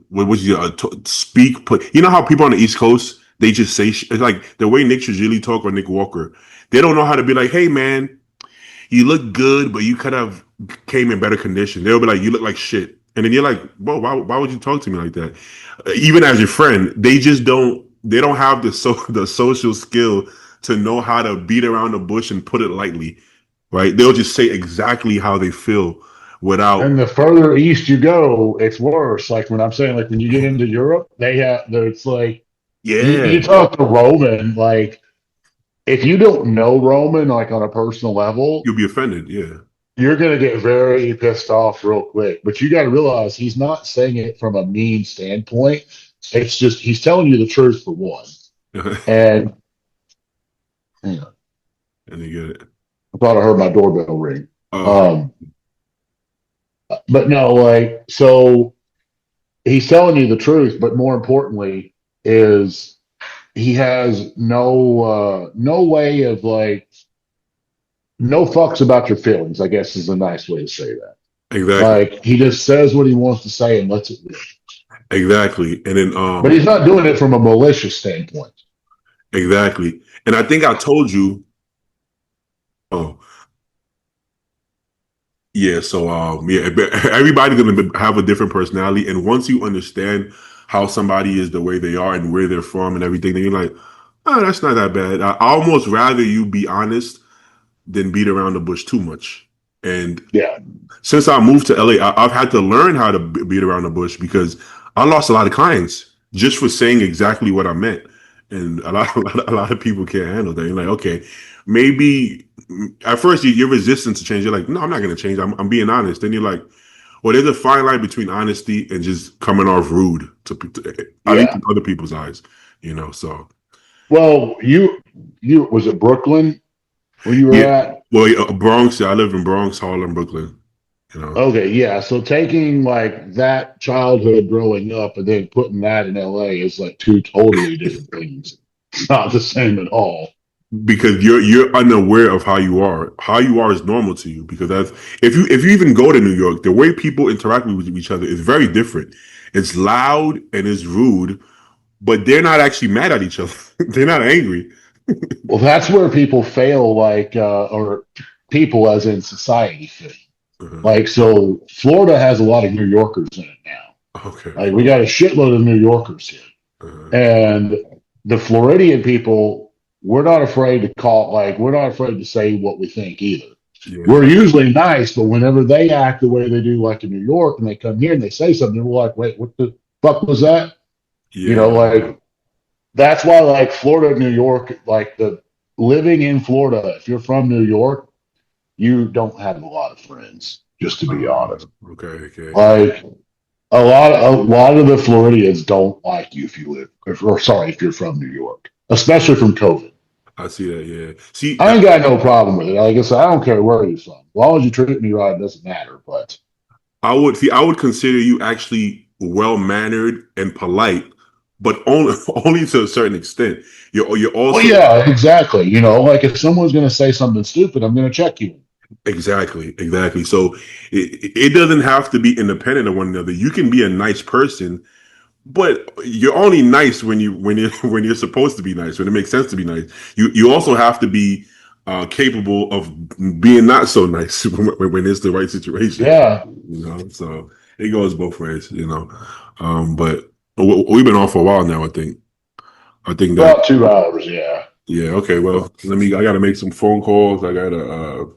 What was you speak? Put you know how people on the East Coast they just say it's like the way Nick Trigili talk or Nick Walker. They don't know how to be like, hey man, you look good, but you could have came in better condition. They'll be like, you look like shit. And then you're like, whoa, why would you talk to me like that? Even as your friend, they don't have the social skill to know how to beat around the bush and put it lightly, right? They'll just say exactly how they feel without, And the further east you go, it's worse. Like when I'm saying, like when you get into Europe, it's like you yeah, talk to Roman, like if you don't know Roman, like on a personal level, you'll be offended. Yeah. you're going to get very pissed off real quick. But you got to realize he's not saying it from a mean standpoint. It's just he's telling you the truth for one. And And you know, you get it. I thought I heard my doorbell ring. Oh, Um, but no, like so he's telling you the truth. But more importantly, is he has no way of like no fucks about your feelings. I guess is a nice way to say that. exactly. Like he just says what he wants to say and lets it rip. Exactly. And then, But he's not doing it from a malicious standpoint. exactly. And I think I told you, oh, yeah. So, yeah, everybody's going to have a different personality. And once you understand how somebody is the way they are and where they're from and everything, then you're like, oh, that's not that bad. I almost rather you be honest than beat around the bush too much. And Yeah, since I moved to LA, I've had to learn how to beat around the bush because I lost a lot of clients just for saying exactly what I meant. And a lot of people can't handle that. You're like, okay, maybe at first you're resistant to change. You're like, no, I'm not going to change. I'm being honest. Then you're like, well, there's a fine line between honesty and just coming off rude to at least yeah. in other people's eyes, So Well, you was it Brooklyn where you were yeah, at? well, yeah, Bronx. Yeah, I live in Bronx, Harlem, Brooklyn. You know, Okay, yeah. So taking like that childhood growing up and then putting that in LA is like two totally different things. It's not the same at all. because you're unaware of how you are. How you are is normal to you because that's if you even go to New York, the way people interact with each other is very different. It's loud and it's rude, but they're not actually mad at each other. They're not angry. Well, that's where people fail, like or people as in society fail. Uh-huh. Like so, Florida has a lot of New Yorkers in it now. Okay. Like we got a shitload of New Yorkers here. Uh-huh. And the Floridian people, we're not afraid to call, like, we're not afraid to say what we think either. Yeah. We're usually nice, but whenever they act the way they do, like in New York, and they come here and they say something, we're like, wait, what the fuck was that? Yeah. Like, that's why, like, Florida, New York, like, the living in Florida, if you're from New York, you don't have a lot of friends, just to be honest. Okay. Okay. Like, a lot of the Floridians don't like you if you live, or sorry, if you're from New York, especially from COVID. I see that. Yeah. See, I ain't got no problem with it. Like I said, I don't care where you're from. As long as you treat me right, it doesn't matter. But I would consider you actually well mannered and polite, but only only to a certain extent. You're well, also yeah, exactly. Like if someone's gonna say something stupid, I'm gonna check you. exactly. So it doesn't have to be independent of one another. You can be a nice person, but you're only nice when you when you're supposed to be nice, when it makes sense to be nice. You also have to be capable of being not so nice when it's the right situation. Yeah, So it goes both ways. But we've been on for a while now. I think that about 2 hours. Yeah, yeah. Okay, well, I gotta make some phone calls. I gotta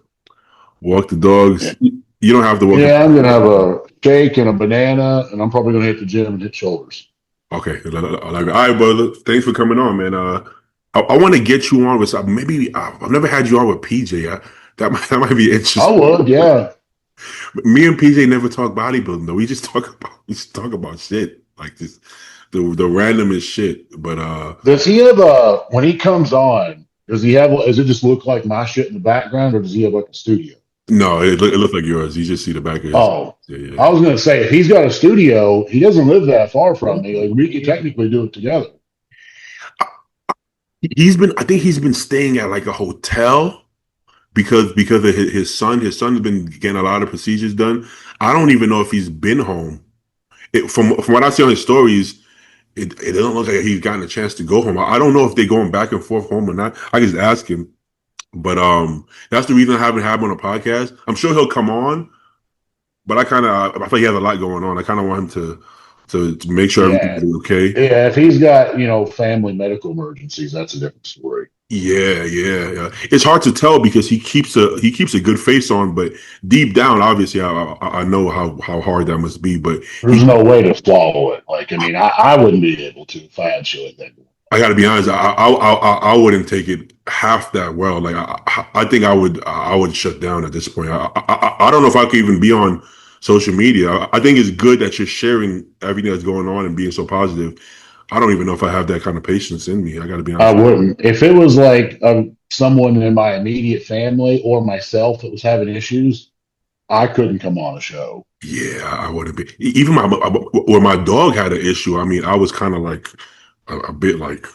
walk the dogs. You don't have to walk. yeah. I'm gonna have a shake and a banana, and I'm probably gonna hit the gym and hit shoulders. Okay, all right, brother. Thanks for coming on, man. I want to get you on with maybe I've never had you on with PJ. That might be I interesting. would, yeah. Me and PJ never talk bodybuilding though. We just talk about shit like this, the randomest shit. But Does he have when he comes on? Does he have? Does it just look like my shit in the background, or does he have like a studio? No, it looked like yours. You just see the back of his. Oh, Yeah, yeah, I was gonna say if he's got a studio, he doesn't live that far from me. Like we could technically do it together. He's been. I think he's been staying at like a hotel because of his son. His son's been getting a lot of procedures done. I don't even know if he's been home. From what I see on his stories, it doesn't look like he's gotten a chance to go home. I don't know if they're going back and forth home or not. I just ask him. But that's the reason I haven't had him on a podcast. I'm sure he'll come on, but I feel like he has a lot going on. I kind of want him to make sure Yeah, everything's okay. yeah. If he's got family medical emergencies, that's a different story. Yeah, yeah, yeah. It's hard to tell because he keeps a good face on, but deep down, obviously, I know how hard that must be. But There's no way to swallow it. Like I mean, I wouldn't be able to if I had shit like that. I got to be honest, I wouldn't take it half that well. Like I think I would shut down at this point. I don't know if I could even be on social media. I think it's good that you're sharing everything that's going on and being so positive. I don't even know if I have that kind of patience in me. I got to be I honest. wouldn't. If it was like someone in my immediate family or myself that was having issues, I couldn't come on a show. Yeah, I wouldn't be. Even when my dog had an issue, I mean, I was kind of like a bit like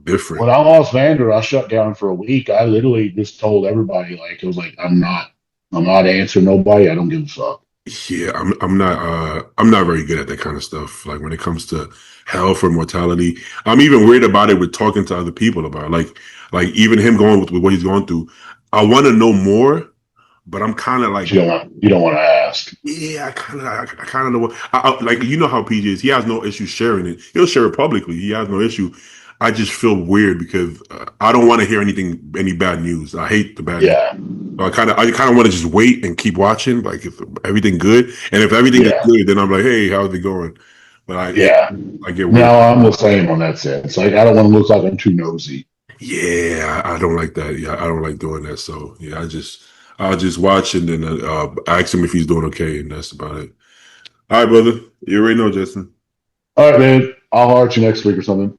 different. When I lost Vander, I shut down for a week. I literally just told everybody, like, it was like, I'm not answering nobody. I don't give a fuck. Yeah, I'm not very good at that kind of stuff. Like when it comes to health or mortality, I'm even weird about it with talking to other people about it. Like even him going with what he's going through. I want to know more, but I'm kind of like, You don't want to ask. yeah, I kind of know. Like you know how PJ is. He has no issue sharing it. He'll share it publicly. He has no issue. I just feel weird because I don't want to hear any bad news. I hate the bad news. Yeah, So I kind of want to just wait and keep watching, like if everything good, and if everything is yeah, good, then I'm like, hey, how's it going? But yeah. I get weird. No, I'm the same on that sense. Like, I don't want to look like I'm too nosy. Yeah, I don't like that. Yeah, I don't like doing that. So yeah, I'll just watch and then ask him if he's doing okay, and that's about it. All right, brother. You already know, Justin. All right, man. I'll heart you next week or something.